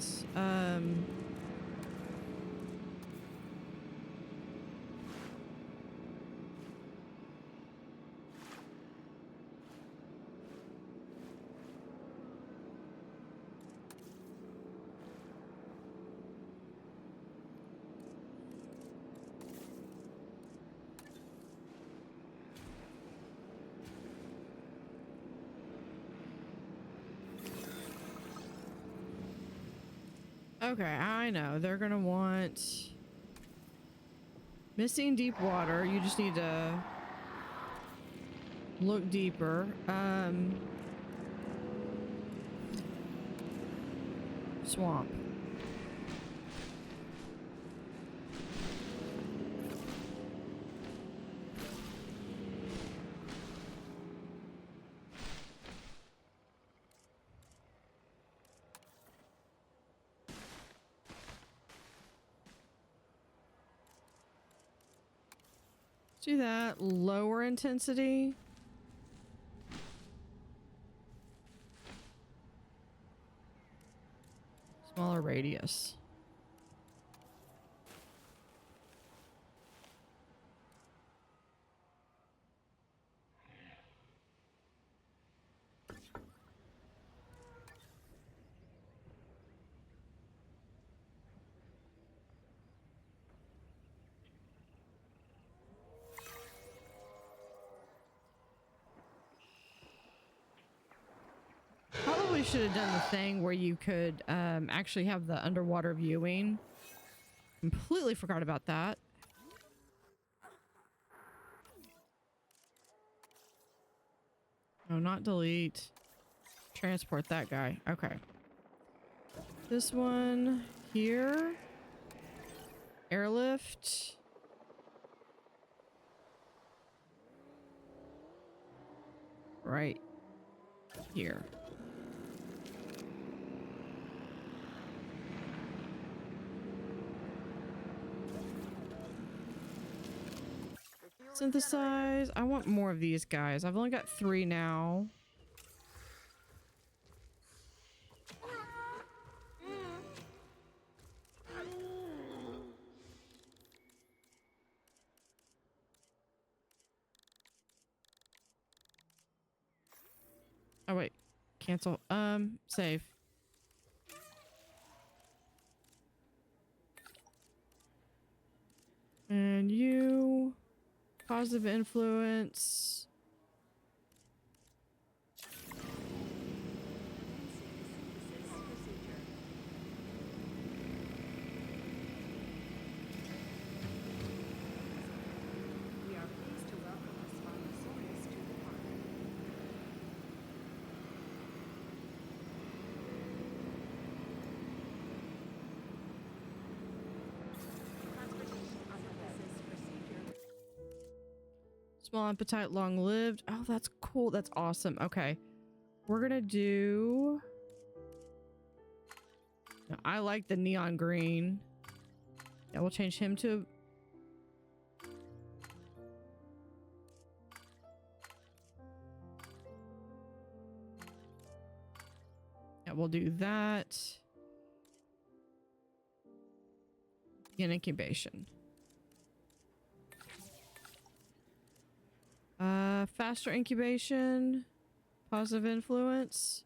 Okay, I know. They're gonna want missing deep water. You just need to look deeper. Swamp. Do that. Lower intensity. Smaller radius. Probably should have done the thing where you could actually have the underwater viewing. Completely forgot about that. No, not delete. Transport that guy. Okay. This one here. Airlift. Right here. Synthesize. I want more of these guys. I've only got 3 now. Oh wait, cancel. Save. And you, positive influence. We are pleased to welcome a Spinosaurus to the park. Transportation synthesis procedure. Small appetite, long lived. Oh, that's cool. That's awesome. Okay. We're gonna do... Now, I like the neon green. Yeah, we'll change him to... Yeah, we'll do that. In incubation. Faster incubation. Positive influence.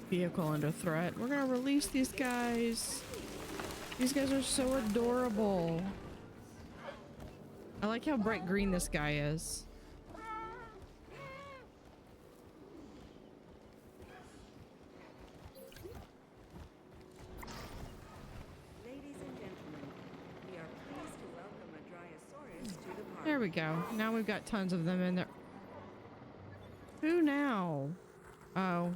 Vehicle under threat. We're gonna release these guys. These guys are so adorable. I like how bright green this guy is. Ladies and gentlemen, we are pleased to welcome a Dryosaurus to the park. There we go. Now we've got tons of them in there. Who now? Oh.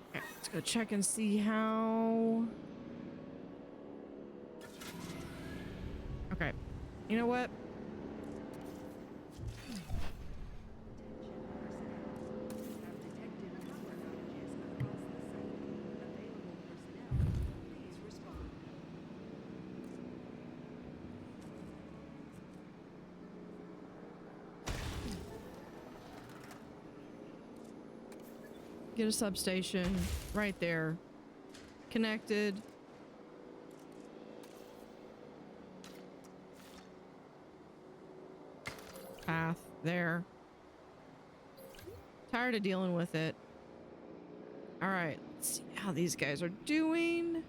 Okay, let's go check and see how... Okay. You know what? Get a substation right there. Connected. Path there. Tired of dealing with it. All right, let's see how these guys are doing.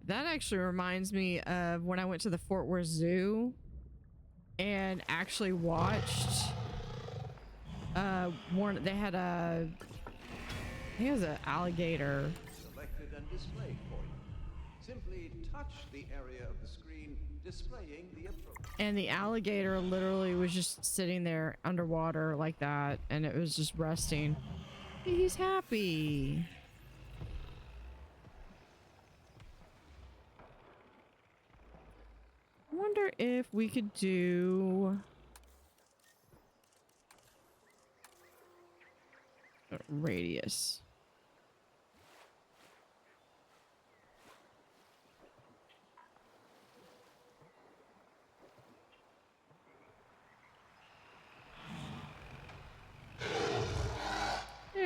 That actually reminds me of when I went to the Fort Worth Zoo and actually watched one. They had a, I think it was an alligator. Selected and displayed for you. Simply touch the area of the screen displaying the approach. And the alligator literally was just sitting there underwater like that, and it was just resting. He's happy. I wonder if we could do a radius.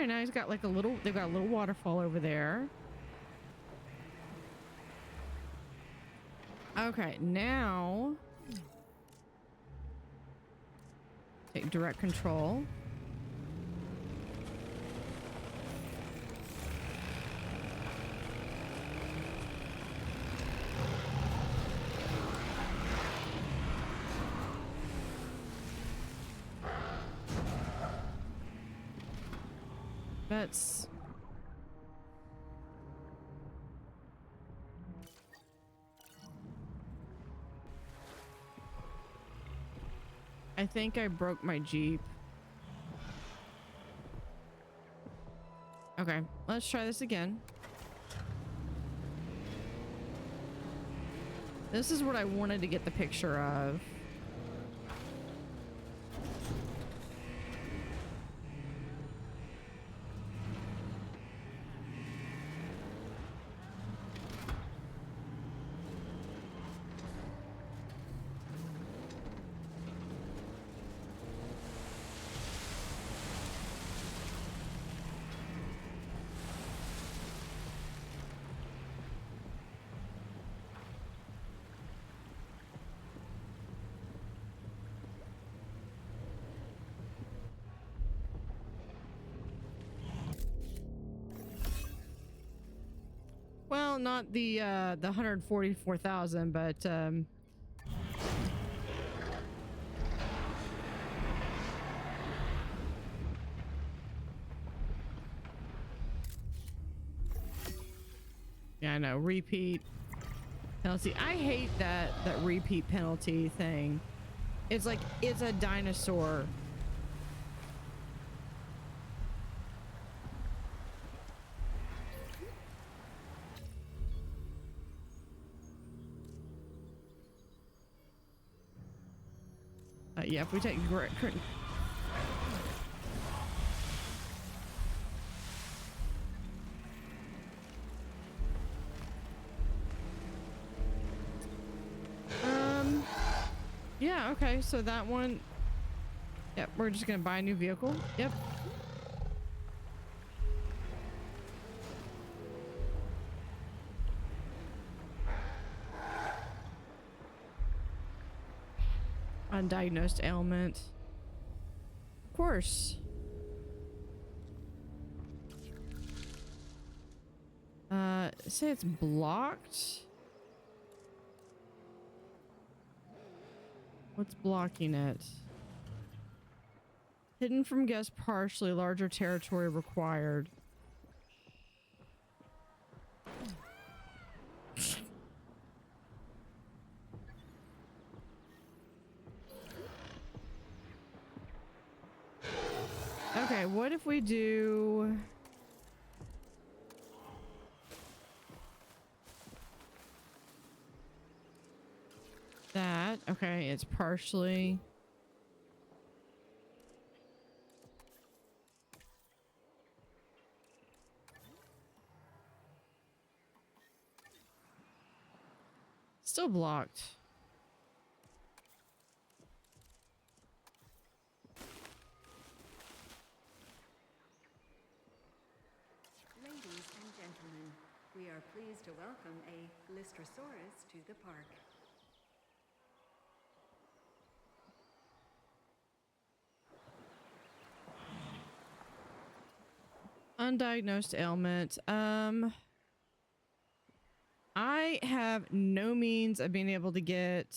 Okay, now he's got like they've got a little waterfall over there. Okay, now take direct control. That's I think I broke my Jeep. Okay, let's try this again. This is what I wanted to get the picture of. Well, not the 144,000, but yeah, I know, repeat penalty. I hate that repeat penalty thing. It's like it's a dinosaur. Yeah, if we take yeah, okay, so that one, yep, we're just gonna buy a new vehicle. Yep. Undiagnosed ailment. Of course. Say it's blocked. What's blocking it? Hidden from guests partially, larger territory required. Okay, what if we do... that? Okay, it's partially... still blocked. Ladies and gentlemen, we are pleased to welcome a Lystrosaurus to the park. Undiagnosed ailment. I have no means of being able to get...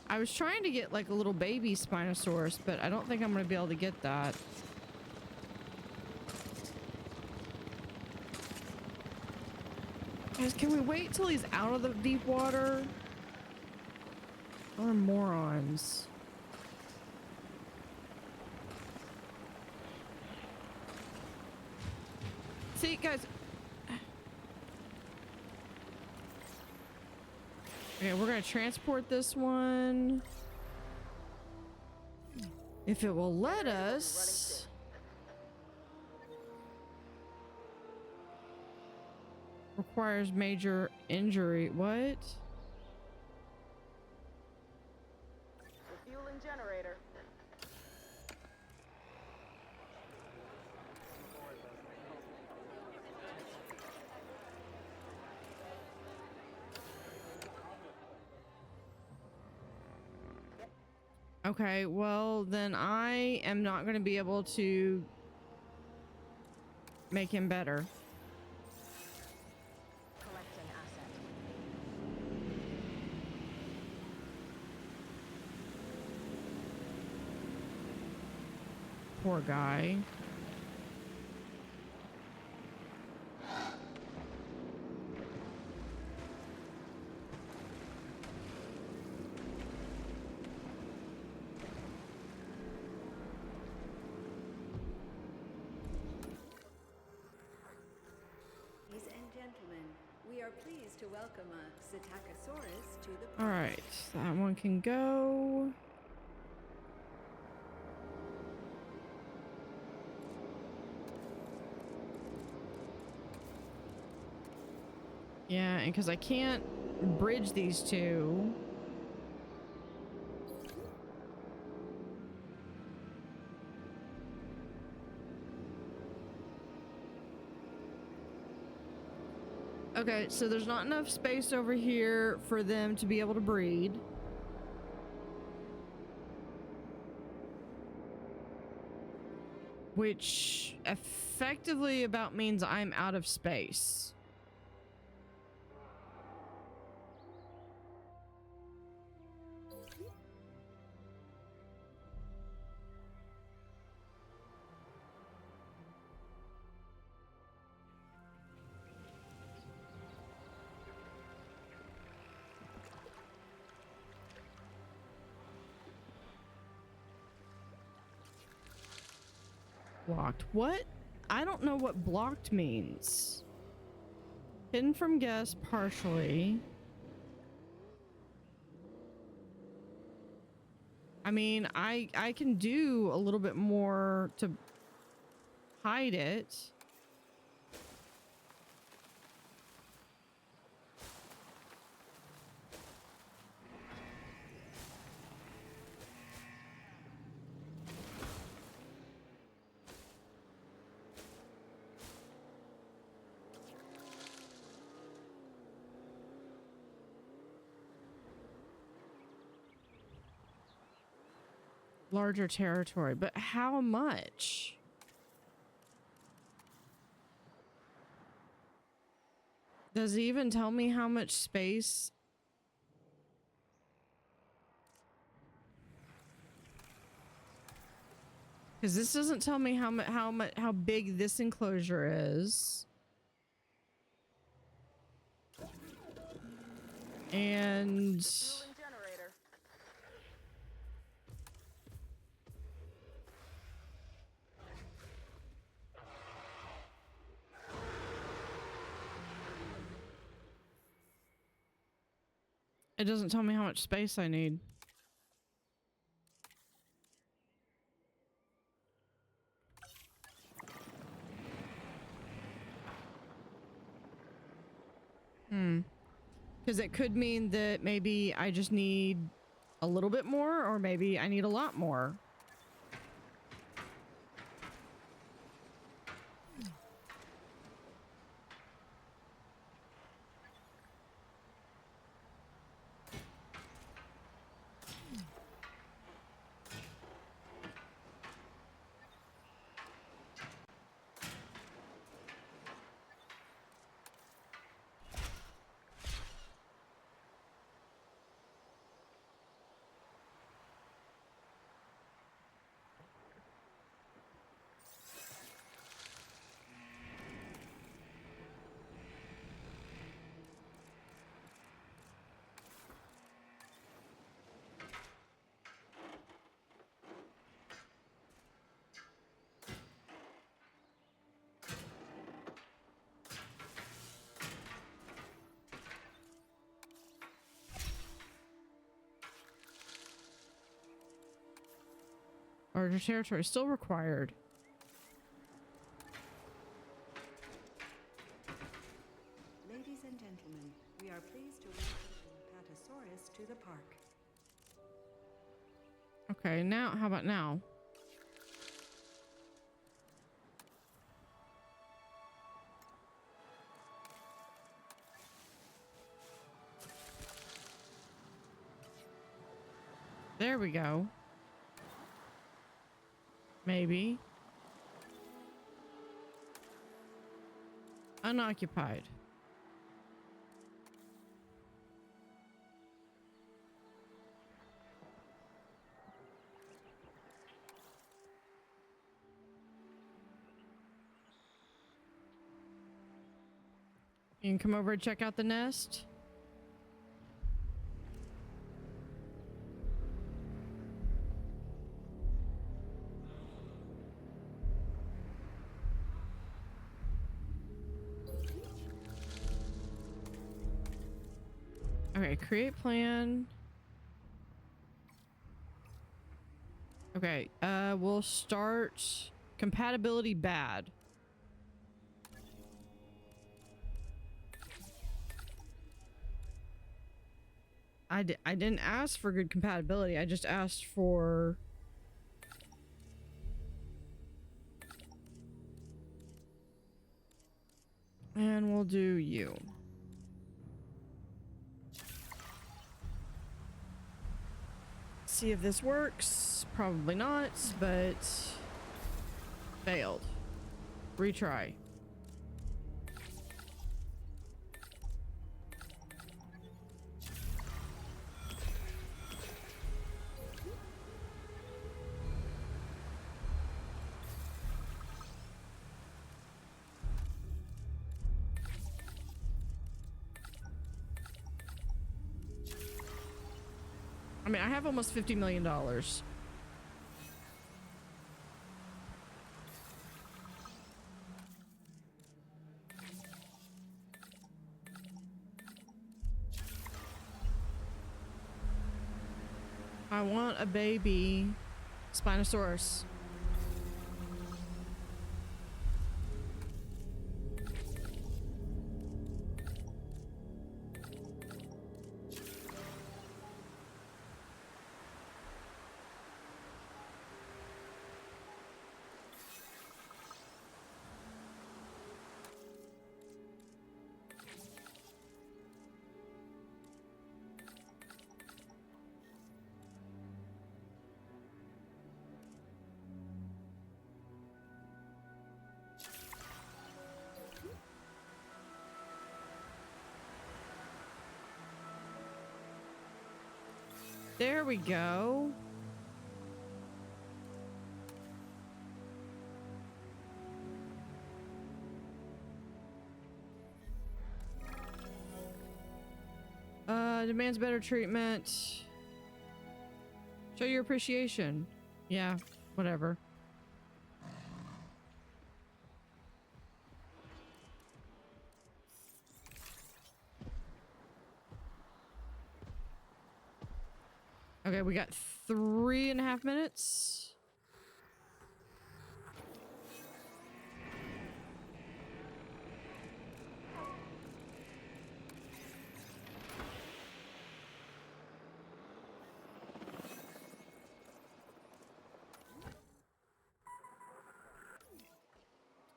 I was trying to get like a little baby Spinosaurus, but I don't think I'm going to be able to get that. Guys, can we wait till he's out of the deep water? Or morons. See, guys. Okay, we're gonna transport this one. If it will let us. Requires major injury. What? Okay, well, then I am not going to be able to make him better. Collecting asset. Poor guy. Ladies and gentlemen, we are pleased to welcome a Psittacosaurus to the All right, that one can go. Yeah, and because I can't bridge these two. Okay, so there's not enough space over here for them to be able to breed. Which effectively about means I'm out of space. Blocked. What? I don't know what blocked means. Hidden from guests partially. I mean, I can do a little bit more to hide it. Larger territory, but how much? Does it even tell me how much space? Because this doesn't tell me how big this enclosure is. And Generator. it doesn't tell me how much space I need. Because it could mean that maybe I just need a little bit more, or maybe I need a lot more. Larger territory still required. Ladies and gentlemen, we are pleased to welcome Patasaurus to the park. Okay, now, how about now? There we go. Maybe. Unoccupied. You can come over and check out the nest. Okay, create plan. Okay, we'll start compatibility bad. I didn't ask for good compatibility. I just asked for and we'll do you. See if this works. Probably not, but failed. Retry. I mean, I have almost $50 million. I want a baby Spinosaurus. There we go. Demands better treatment. Show your appreciation. Yeah, whatever. Okay, we got 3.5 minutes.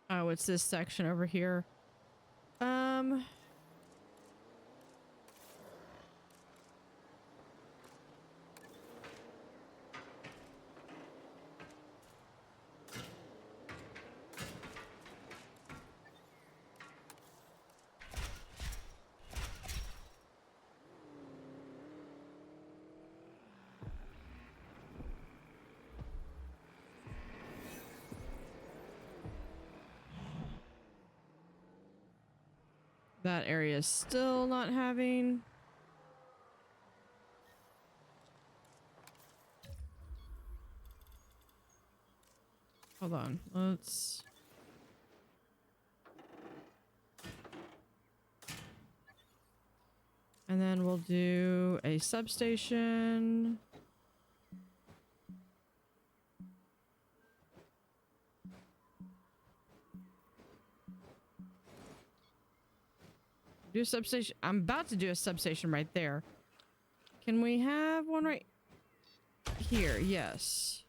Oh, it's this section over here. That area is still not having. Hold on, let's. And then we'll do a substation. Do a substation. I'm about to do a substation right there. Can we have one right here? Yes.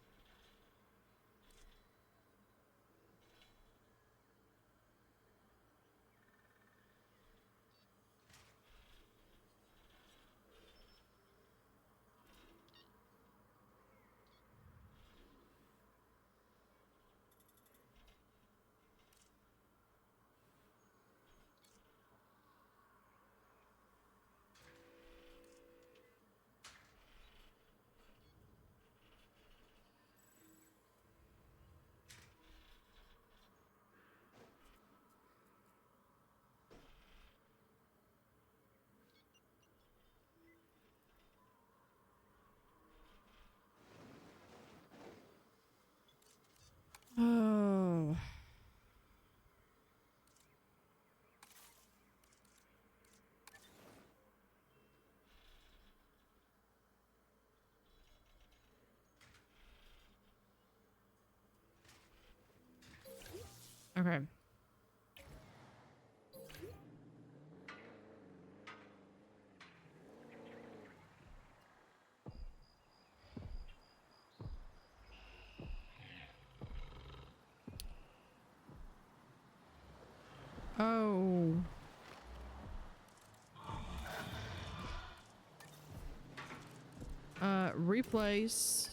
Okay. Oh. Replace.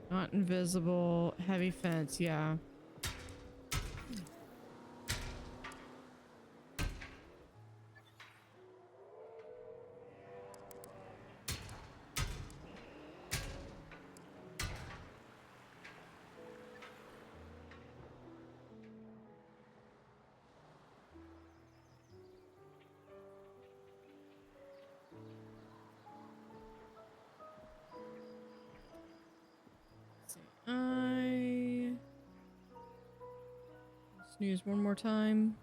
Not invisible. Heavy fence, yeah. I snooze one more time.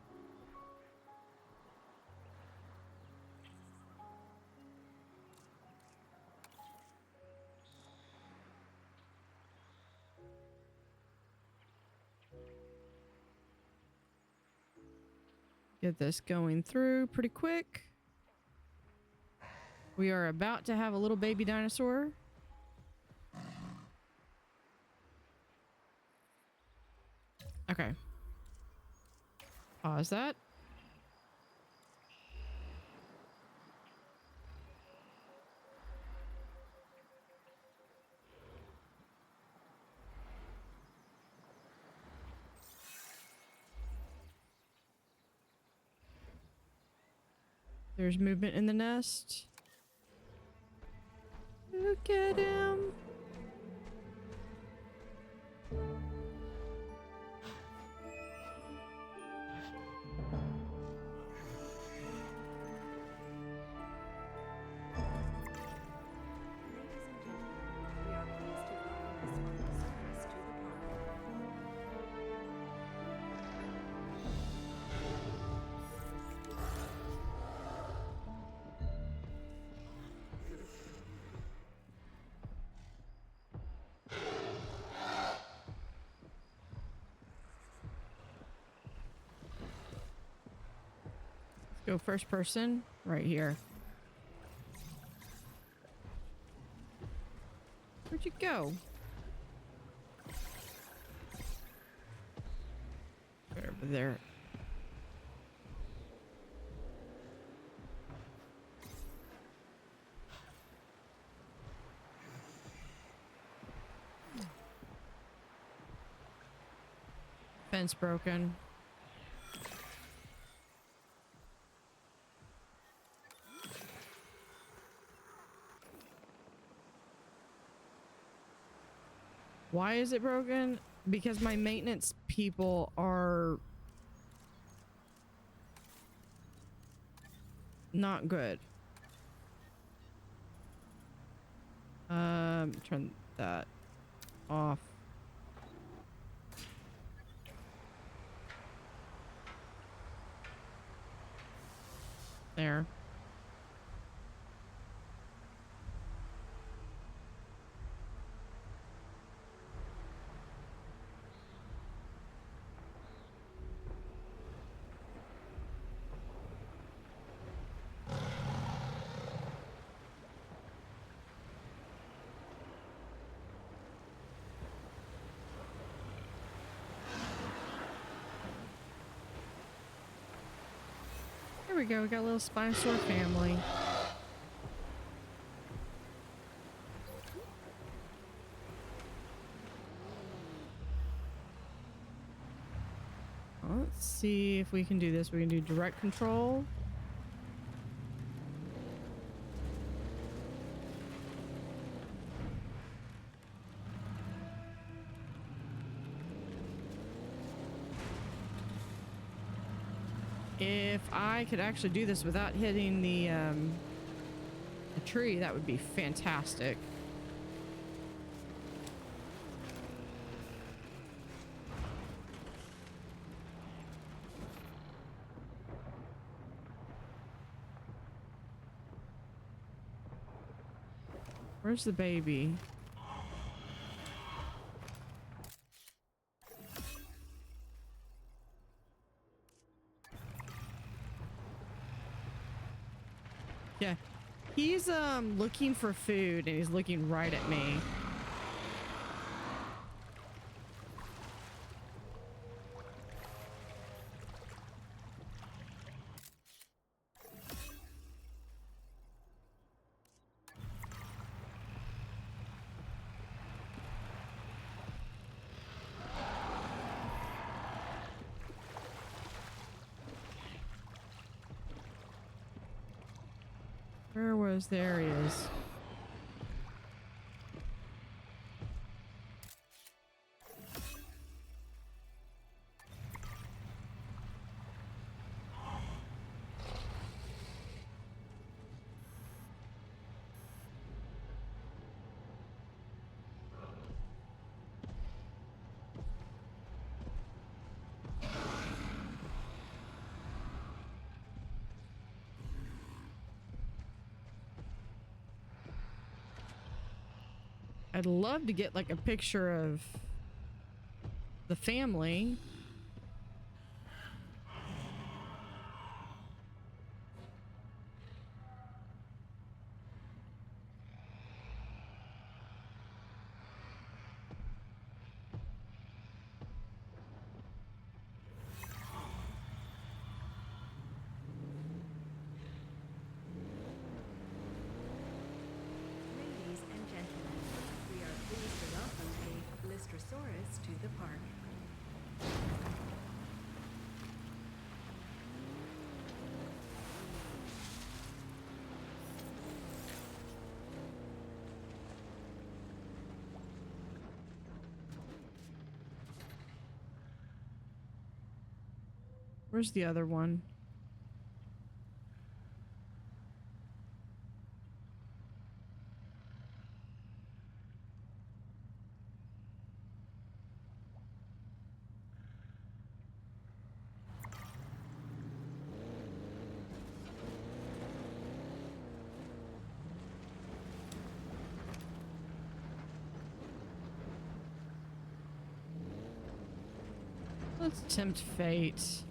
Get this going through pretty quick. We are about to have a little baby dinosaur. Okay. Pause that. There's movement in the nest. Look at him. Go first person right here. Where'd you go? Right over there. Fence broken. Why is it broken? Because my maintenance people are not good. Turn that off. There. There we go. We got a little Spinosaur family. Let's see if we can do this. We can do direct control. If I could actually do this without hitting the tree, that would be fantastic. Where's the baby? Yeah. He's looking for food and he's looking right at me. Where was there he is. I'd love to get like a picture of the family. Ladies and gentlemen, we are pleased to welcome a Lystrosaurus to the park. Where's the other one? Let's tempt fate.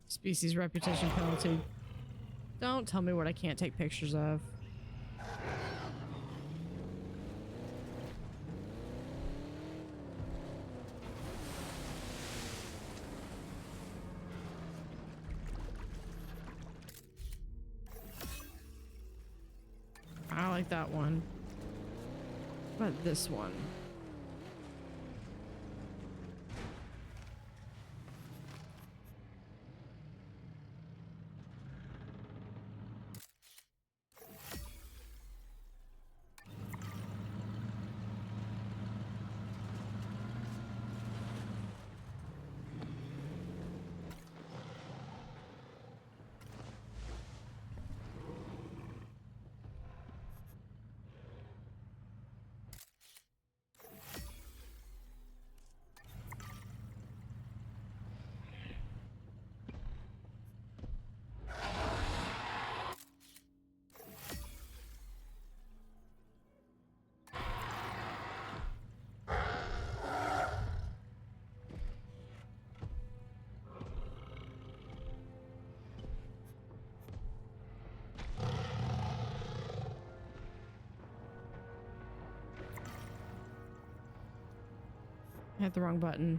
Species reputation penalty. Don't tell me what I can't take pictures of. I like that one. What about this one? I hit the wrong button.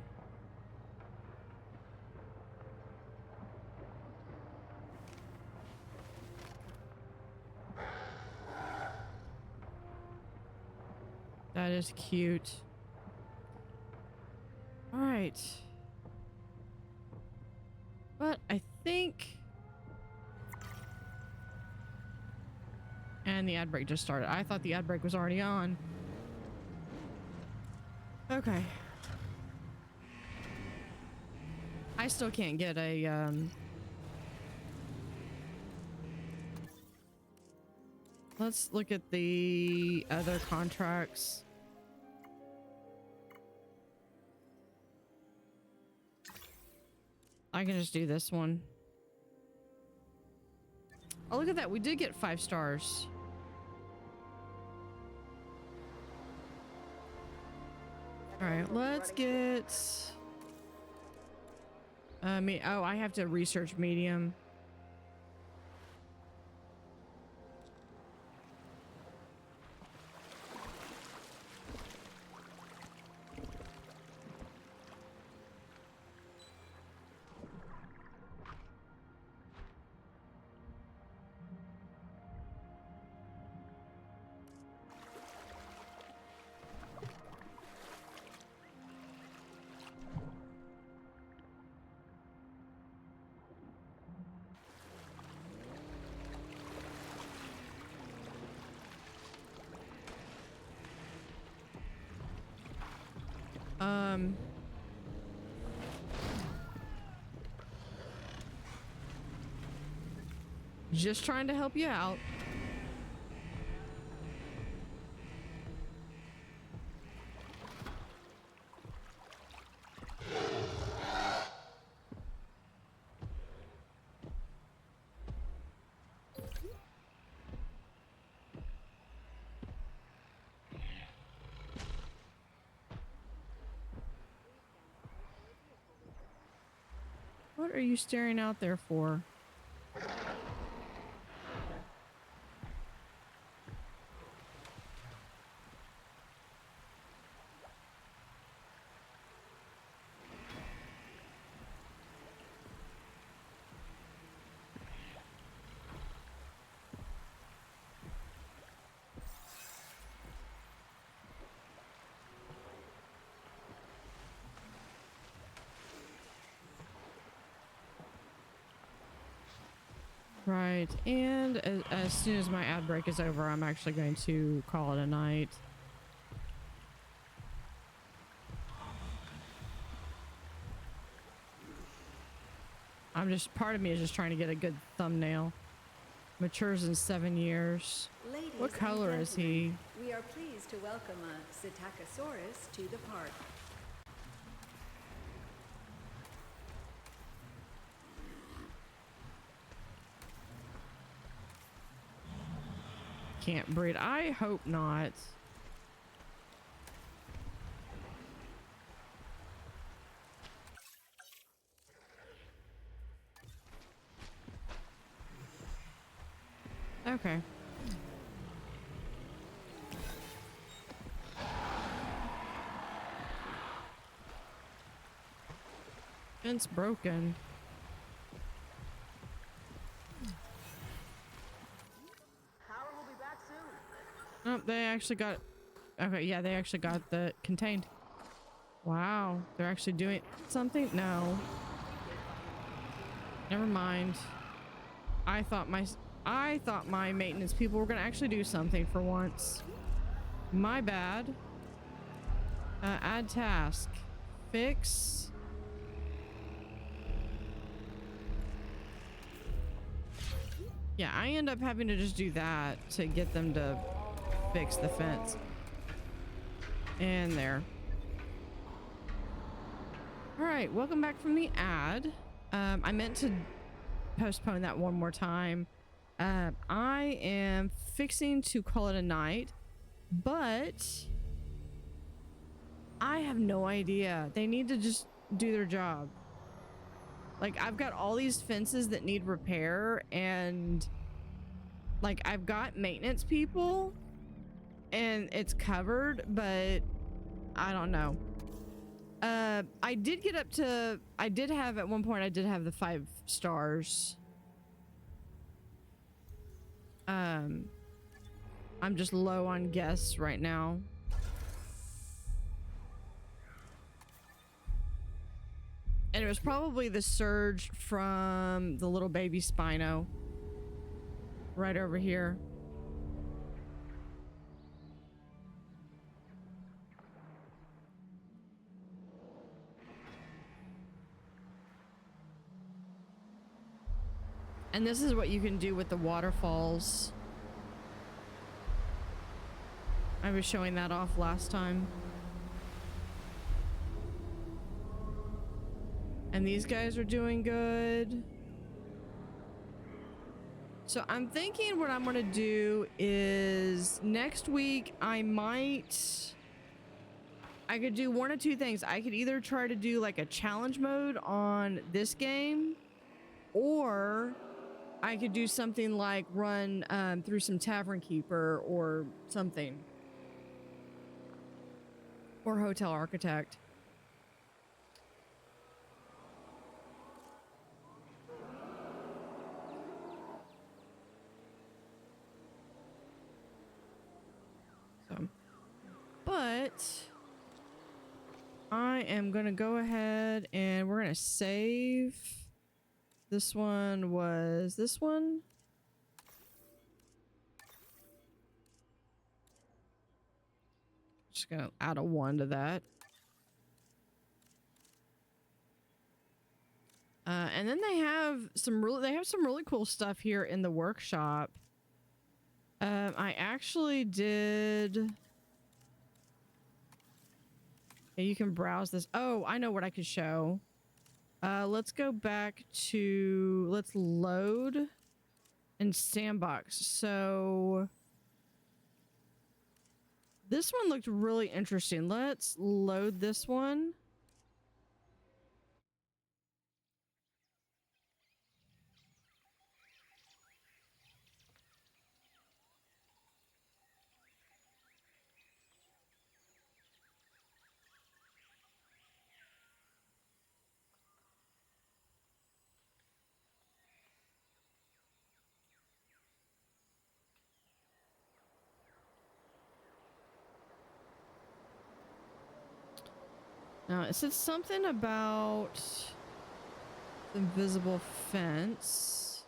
That is cute. All right. But I think... And the ad break just started. I thought the ad break was already on. Okay. I still can't get a let's look at the other contracts. I can just do this one. Oh, look at that. We did get 5 stars. All right, let's get oh, I have to research medium. Just trying to help you out. What are you staring out there for? Right, and as soon as my ad break is over, I'm actually going to call it a night. Part of me is just trying to get a good thumbnail. Matures in 7 years. Ladies What color and is he? gentlemen, we are pleased to welcome a Psittacosaurus to the park. Can't breed. I hope not. Okay. Fence broken. Oh, they actually got... Okay, yeah, they actually got the contained. Wow, they're actually doing something? No. Never mind. I thought my maintenance people were gonna actually do something for once. My bad. Add task. Fix. Yeah, I end up having to just do that to get them to fix the fence. And there. All right, welcome back from the ad. I meant to postpone that one more time. I am fixing to call it a night, but I have no idea. They need to just do their job. Like, I've got all these fences that need repair, and like, I've got maintenance people and it's covered, but I don't know. I did get up to, at one point I did have the 5 stars. I'm just low on guests right now. And it was probably the surge from the little baby Spino right over here. And this is what you can do with the waterfalls. I was showing that off last time. And these guys are doing good. So I'm thinking what I'm gonna do is next week I could do one of two things. I could either try to do like a challenge mode on this game, or I could do something like run through some Tavern Keeper or something. Or Hotel Architect. So, but I am gonna go ahead and we're gonna save. This one was this one. Just gonna add a 1 to that. And then they have some really cool stuff here in the workshop. I actually did. Yeah, you can browse this. Oh, I know what I could show. Let's go back to, let's load in Sandbox. So this one looked really interesting. Let's load this one. Now, it said something about invisible fence.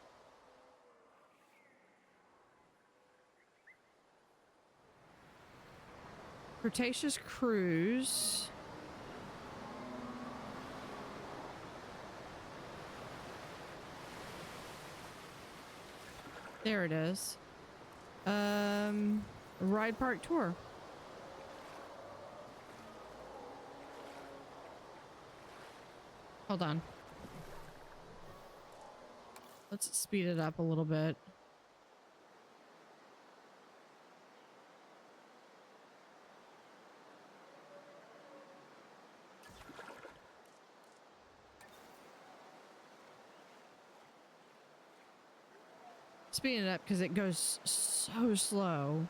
Cretaceous cruise. There it is. Ride park tour. Hold on. Let's speed it up a little bit. Speeding it up because it goes so slow.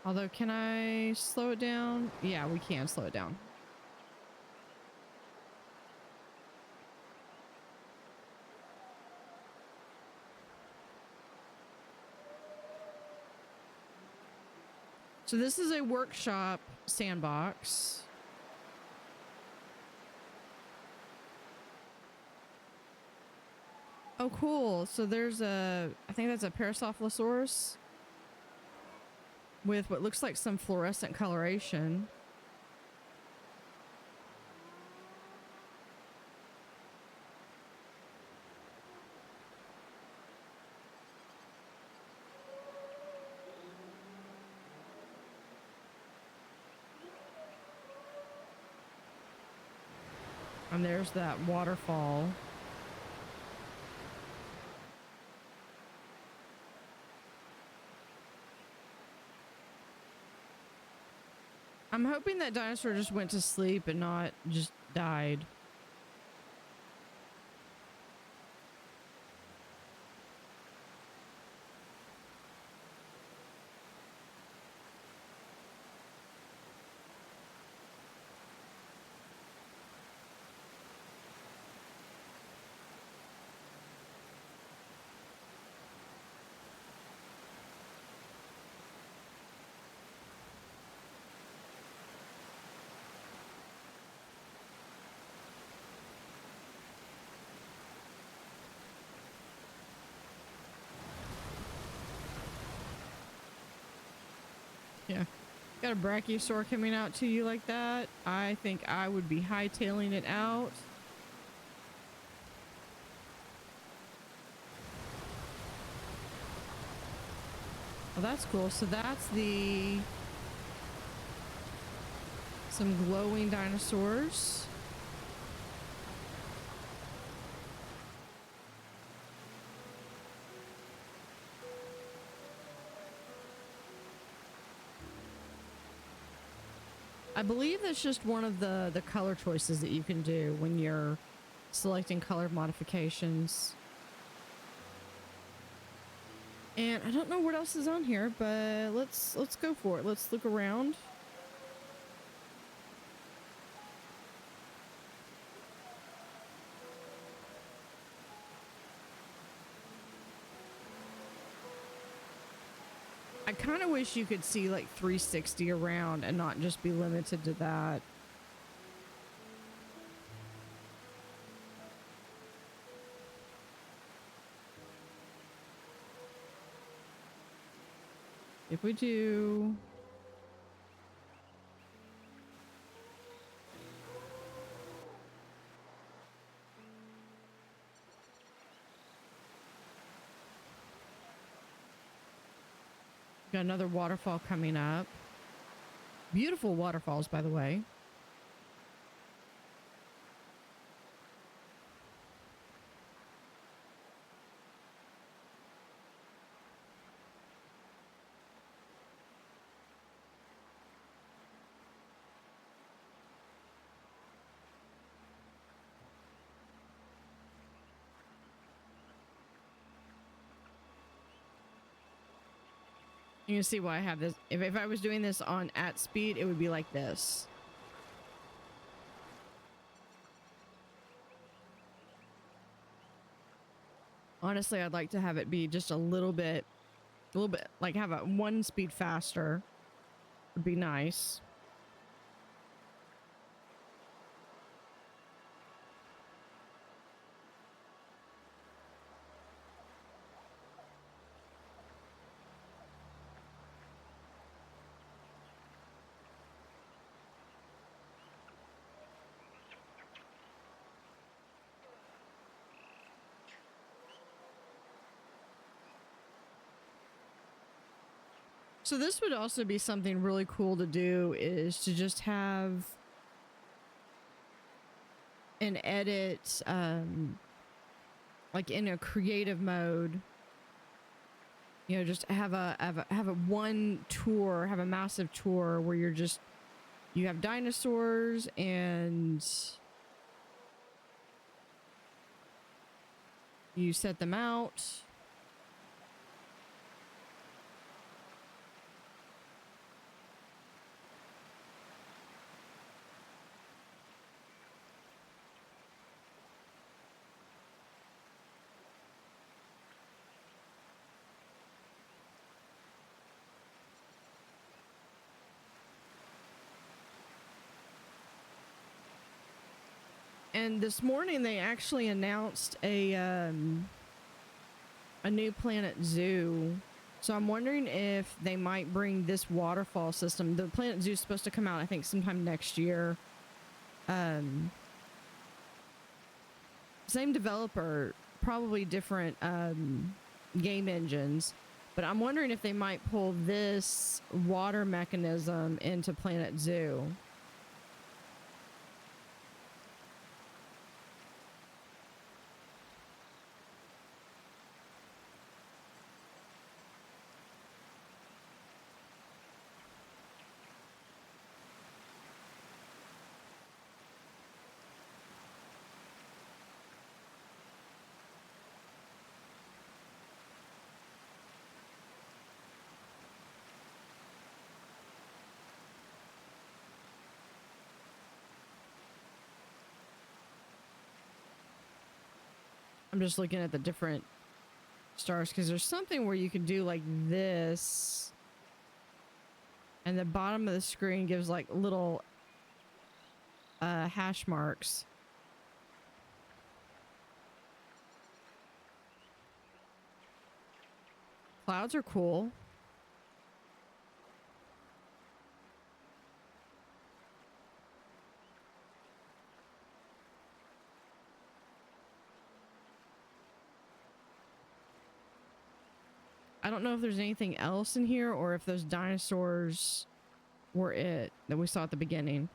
Although, can I slow it down? Yeah, we can slow it down. So this is a workshop sandbox. Oh, cool. So there's a, I think that's a Parasophalosaurus with what looks like some fluorescent coloration. And there's that waterfall. I'm hoping that dinosaur just went to sleep and not just died. Yeah. Got a brachiosaur coming out to you like that. I think I would be hightailing it out. Oh, that's cool. So that's the... some glowing dinosaurs. I believe that's just one of the color choices that you can do when you're selecting color modifications. And I don't know what else is on here, but let's go for it. Let's look around. I kind of wish you could see like 360 around and not just be limited to that. If we do... Got another waterfall coming up. Beautiful waterfalls, by the way. You can see why I have this. If I was doing this on at speed, it would be like this. Honestly, I'd like to have it be just a little bit like have a 1 speed faster. Would be nice. So this would also be something really cool to do, is to just have an edit, like in a creative mode. You know, just have a one tour, have a massive tour where you have dinosaurs and you set them out. And this morning they actually announced a new Planet Zoo. So I'm wondering if they might bring this waterfall system. The Planet Zoo is supposed to come out, I think, sometime next year. Same developer, probably different game engines. But I'm wondering if they might pull this water mechanism into Planet Zoo. I'm just looking at the different stars because there's something where you can do like this, and the bottom of the screen gives like little hash marks. Clouds are cool. I don't know if there's anything else in here or if those dinosaurs were it that we saw at the beginning.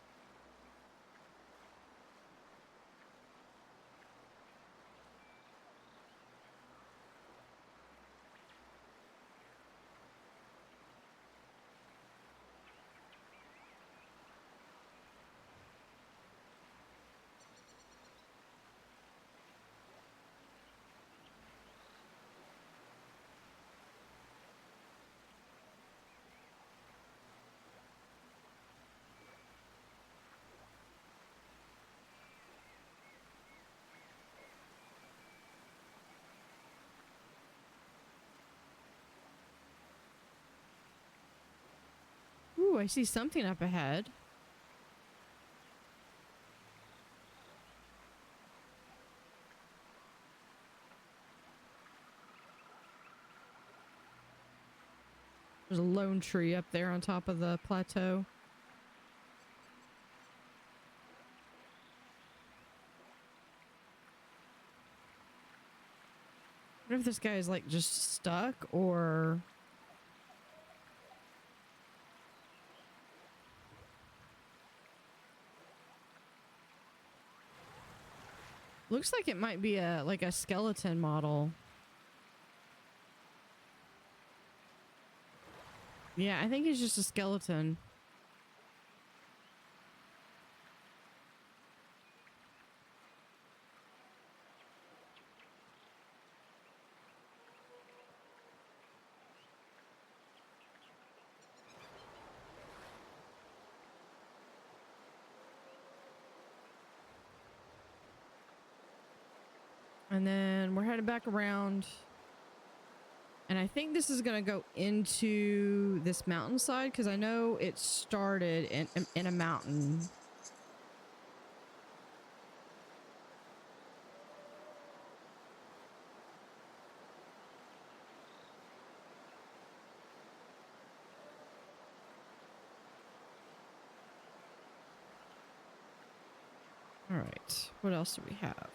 Ooh, I see something up ahead. There's a lone tree up there on top of the plateau. I wonder if this guy is like just stuck or... Looks like it might be a like a skeleton model. Yeah, I think he's just a skeleton. And then we're headed back around. And I think this is going to go into this mountainside because I know it started in a mountain. All right. What else do we have?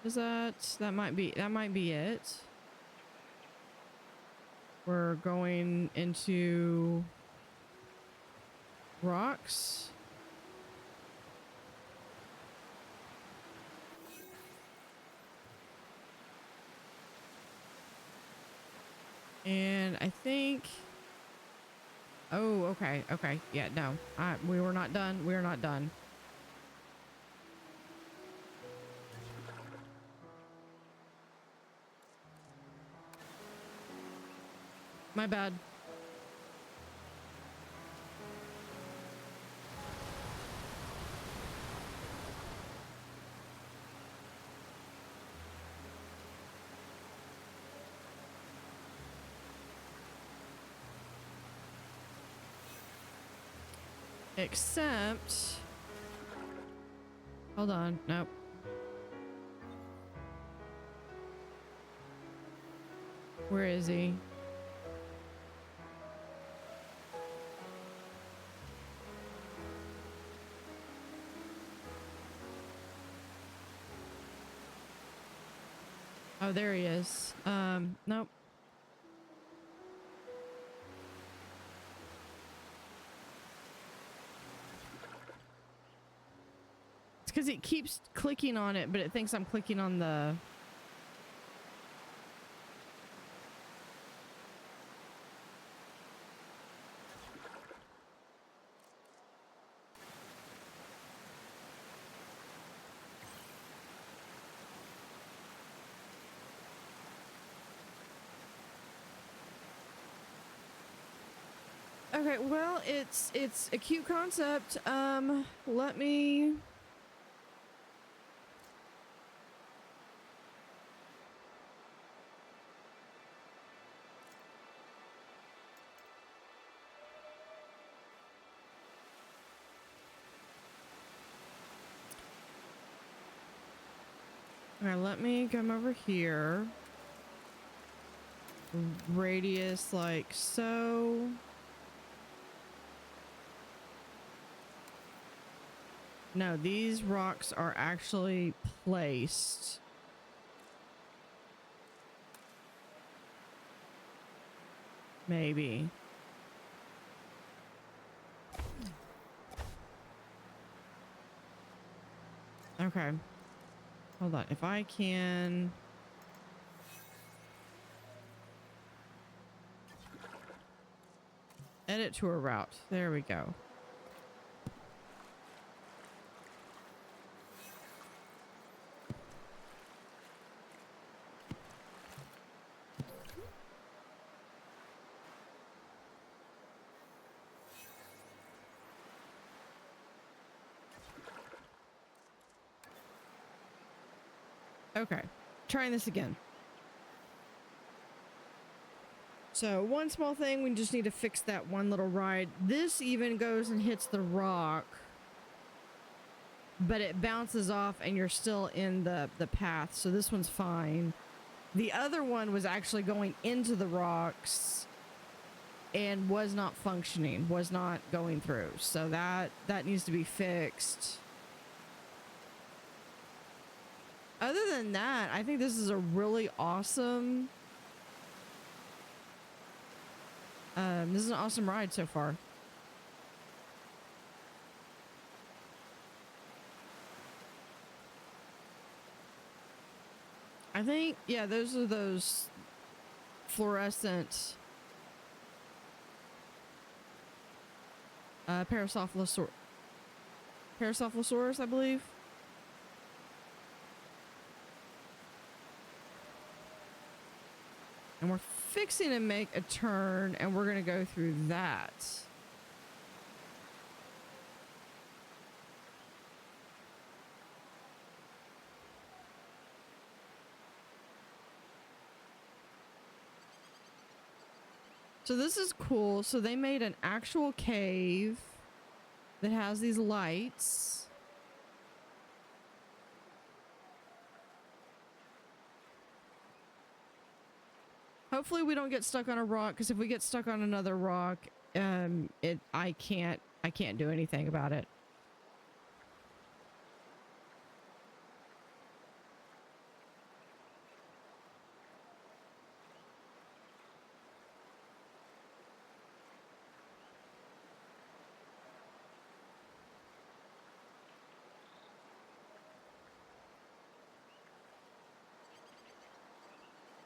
Is that might be it. We're going into rocks. And I think, oh, okay. Yeah, no, we were not done. We're not done. My bad. Except, hold on, nope. Where is he? Oh, there he is. Nope. It's because it keeps clicking on it, but it thinks I'm clicking on the... Okay, well, it's a cute concept. Let me... Okay, let me come over here. Radius like so. No, these rocks are actually placed Maybe. Okay. Hold on. If I can... edit to a route. There we go. Okay, trying this again. So one small thing, we just need to fix that one little ride. This even goes and hits the rock, but it bounces off and you're still in the path. So this one's fine. The other one was actually going into the rocks and was not functioning, was not going through. So that needs to be fixed. Other than that, I think this is a really awesome... this is an awesome ride so far. I think, yeah, those are those fluorescent Paracephalosaurus, I believe. And we're fixing to make a turn, and we're going to go through that. So this is cool. So they made an actual cave that has these lights. Hopefully we don't get stuck on a rock, because if we get stuck on another rock, I can't do anything about it.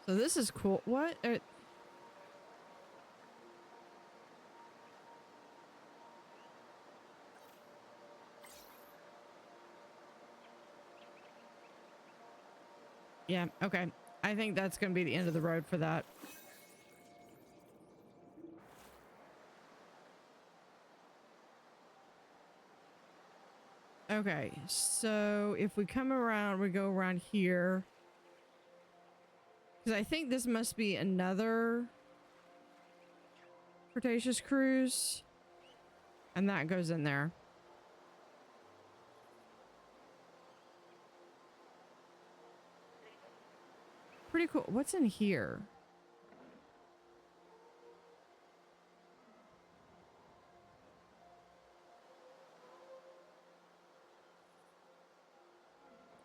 So this is cool. What? Yeah, okay. I think that's going to be the end of the road for that. Okay, so if we come around, we go around here. Because I think this must be another Cretaceous cruise. And that goes in there. Pretty cool. What's in here?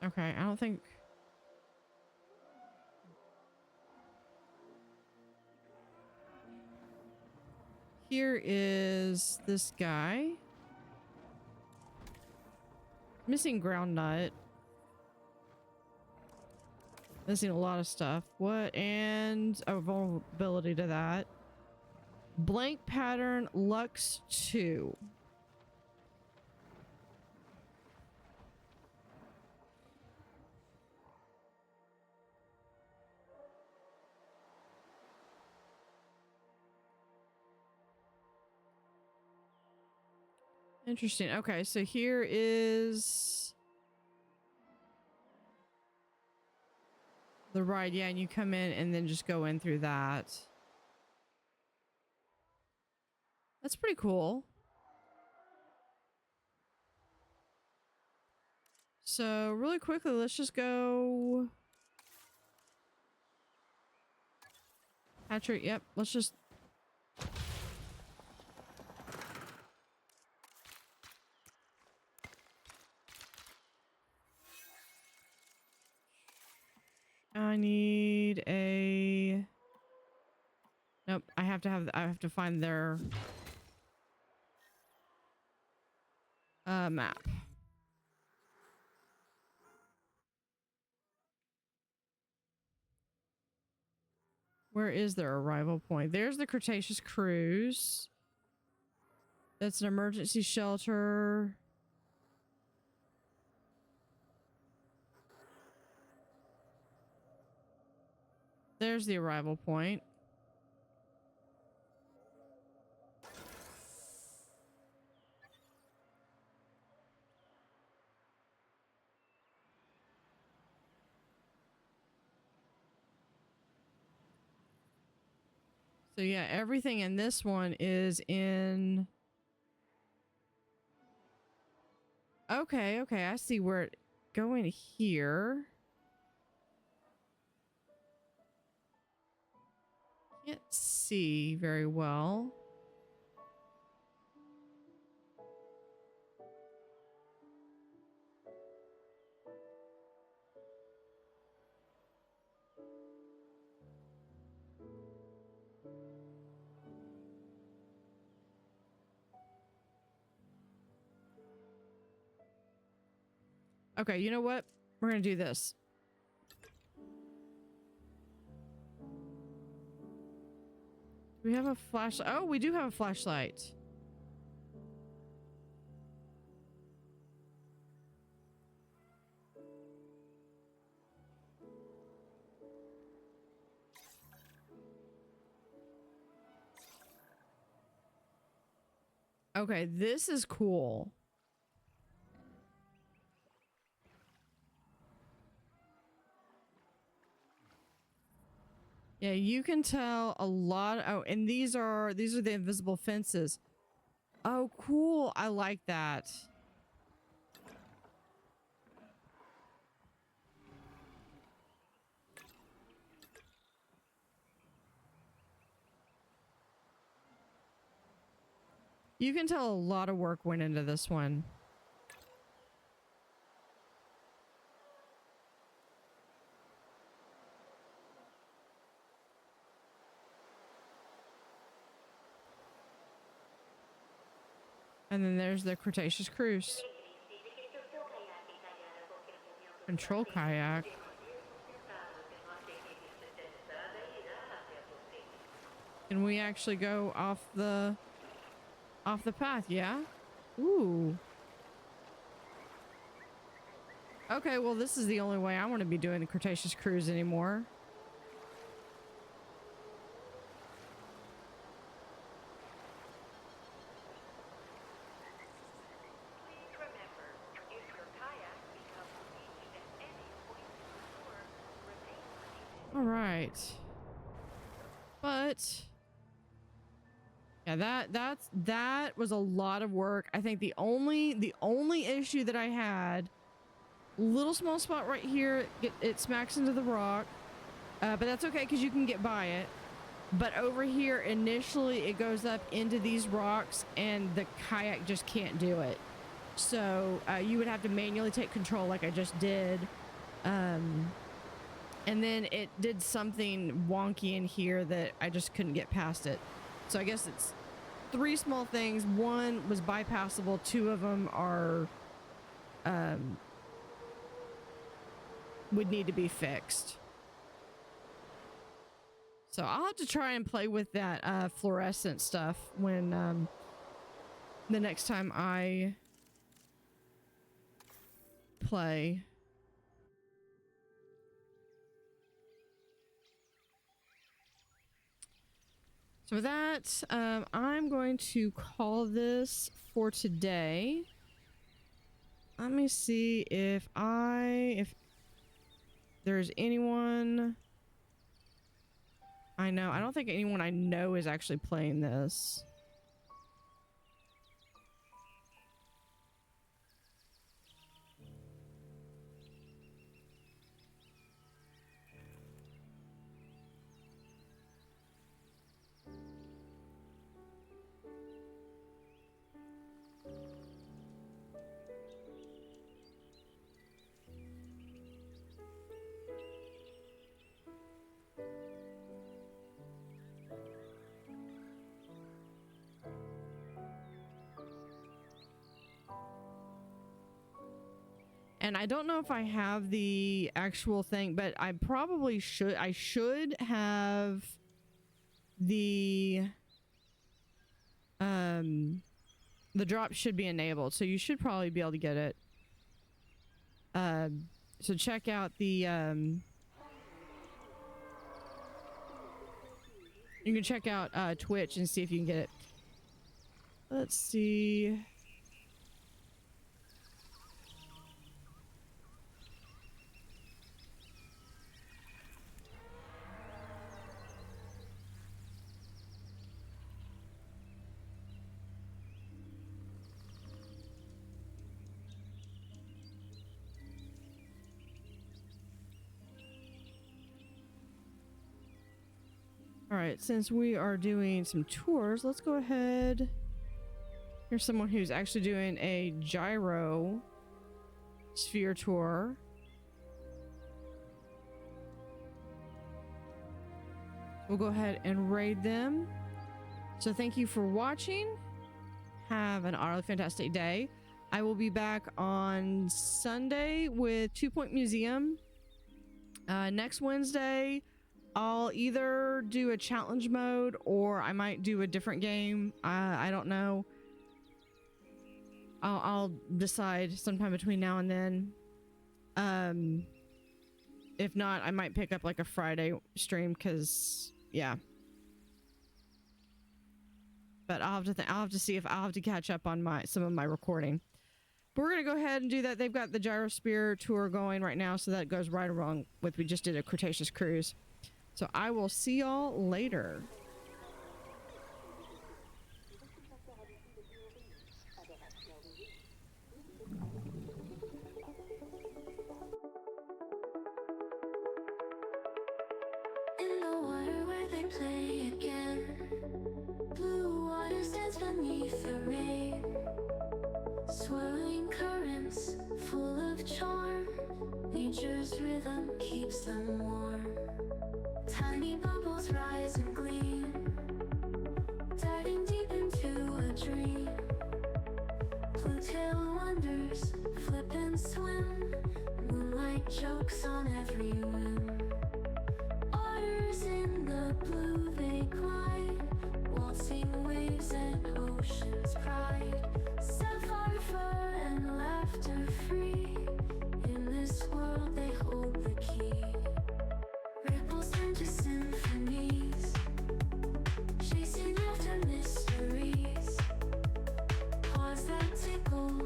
Okay, I don't think... Here is this guy. Missing ground nut. Missing a lot of stuff. What? And a vulnerability to that. Blank pattern Lux 2. Interesting. Okay, so here is the ride. Yeah, and you come in and then just go in through that. That's pretty cool. So really quickly, let's just go. Hatchery. Yep. Let's just. I need a Nope, I have to find their map. Where is their arrival point? There's the Cretaceous cruise. That's an emergency shelter. There's the arrival point. So yeah, everything in this one is in... Okay, okay, I see where it going here. Can't see very well. Okay, you know what? We're gonna do this. Do we have a flashlight? Oh, we do have a flashlight. Okay, this is cool. Yeah, you can tell a lot. Oh, and these are the invisible fences. Oh, cool. I like that. You can tell a lot of work went into this one. And then there's the Cretaceous cruise. Control kayak. Can we actually go off the path? Yeah. Ooh. Okay, well, this is the only way I want to be doing the Cretaceous cruise anymore. All right. But yeah, that was a lot of work. I think the only issue that I had, little small spot right here, it smacks into the rock, but that's okay because you can get by it. But over here, initially it goes up into these rocks and the kayak just can't do it. So you would have to manually take control like I just did. And then it did something wonky in here that I just couldn't get past it. So I guess it's 3 small things. 1 was bypassable. 2 of them are, would need to be fixed. So I'll have to try and play with that fluorescent stuff when the next time I play. So with that, I'm going to call this for today. Let me see if there's anyone I know. I don't think anyone I know is actually playing this. And I don't know if I have the actual thing, but I probably should. I should have the drop should be enabled, so you should probably be able to get it. So check out the you can check out Twitch and see if you can get it. Let's see. All right, since we are doing some tours, let's go ahead. Here's someone who's actually doing a gyro sphere tour. We'll go ahead and raid them. So thank you for watching. Have an utterly fantastic day. I will be back on Sunday with 2 Point Museum. Next Wednesday, I'll either do a challenge mode or I might do a different game. I don't know. I'll decide sometime between now and then. If not, I might pick up like a Friday stream because, yeah. But I'll have to see if I'll have to catch up on some of my recording. But we're gonna go ahead and do that. They've got the Gyrosphere tour going right now, so that goes right along with we just did a Cretaceous cruise. So I will see y'all later. In the water where they play again, blue water stands beneath the rain, swirling currents full of charm. Nature's rhythm keeps them warm. Tiny bubbles rise and gleam, diving deep into a dream. Blue tail wonders flip and swim, moonlight jokes on every whim. Otters in the blue they glide, waltzing waves and ocean's pride. Sapphire fur and laughter free, in this world they hold the key. Ripples turn to symphonies, chasing after mysteries. Paws that tickle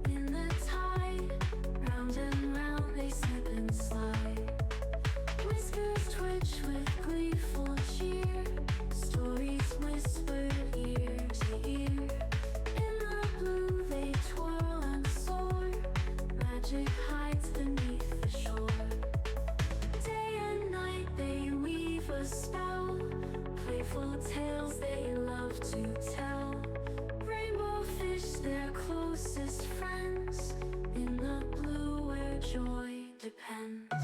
in the tide, round and round they slip and slide. Whiskers twitch with gleeful cheer, stories whispered ear to ear. In the blue they twirl and soar, magic hides beneath the shore. Day and night they weave a spell, playful tales they love to tell. Rainbow fish their closest friends, in the blue where joy depends.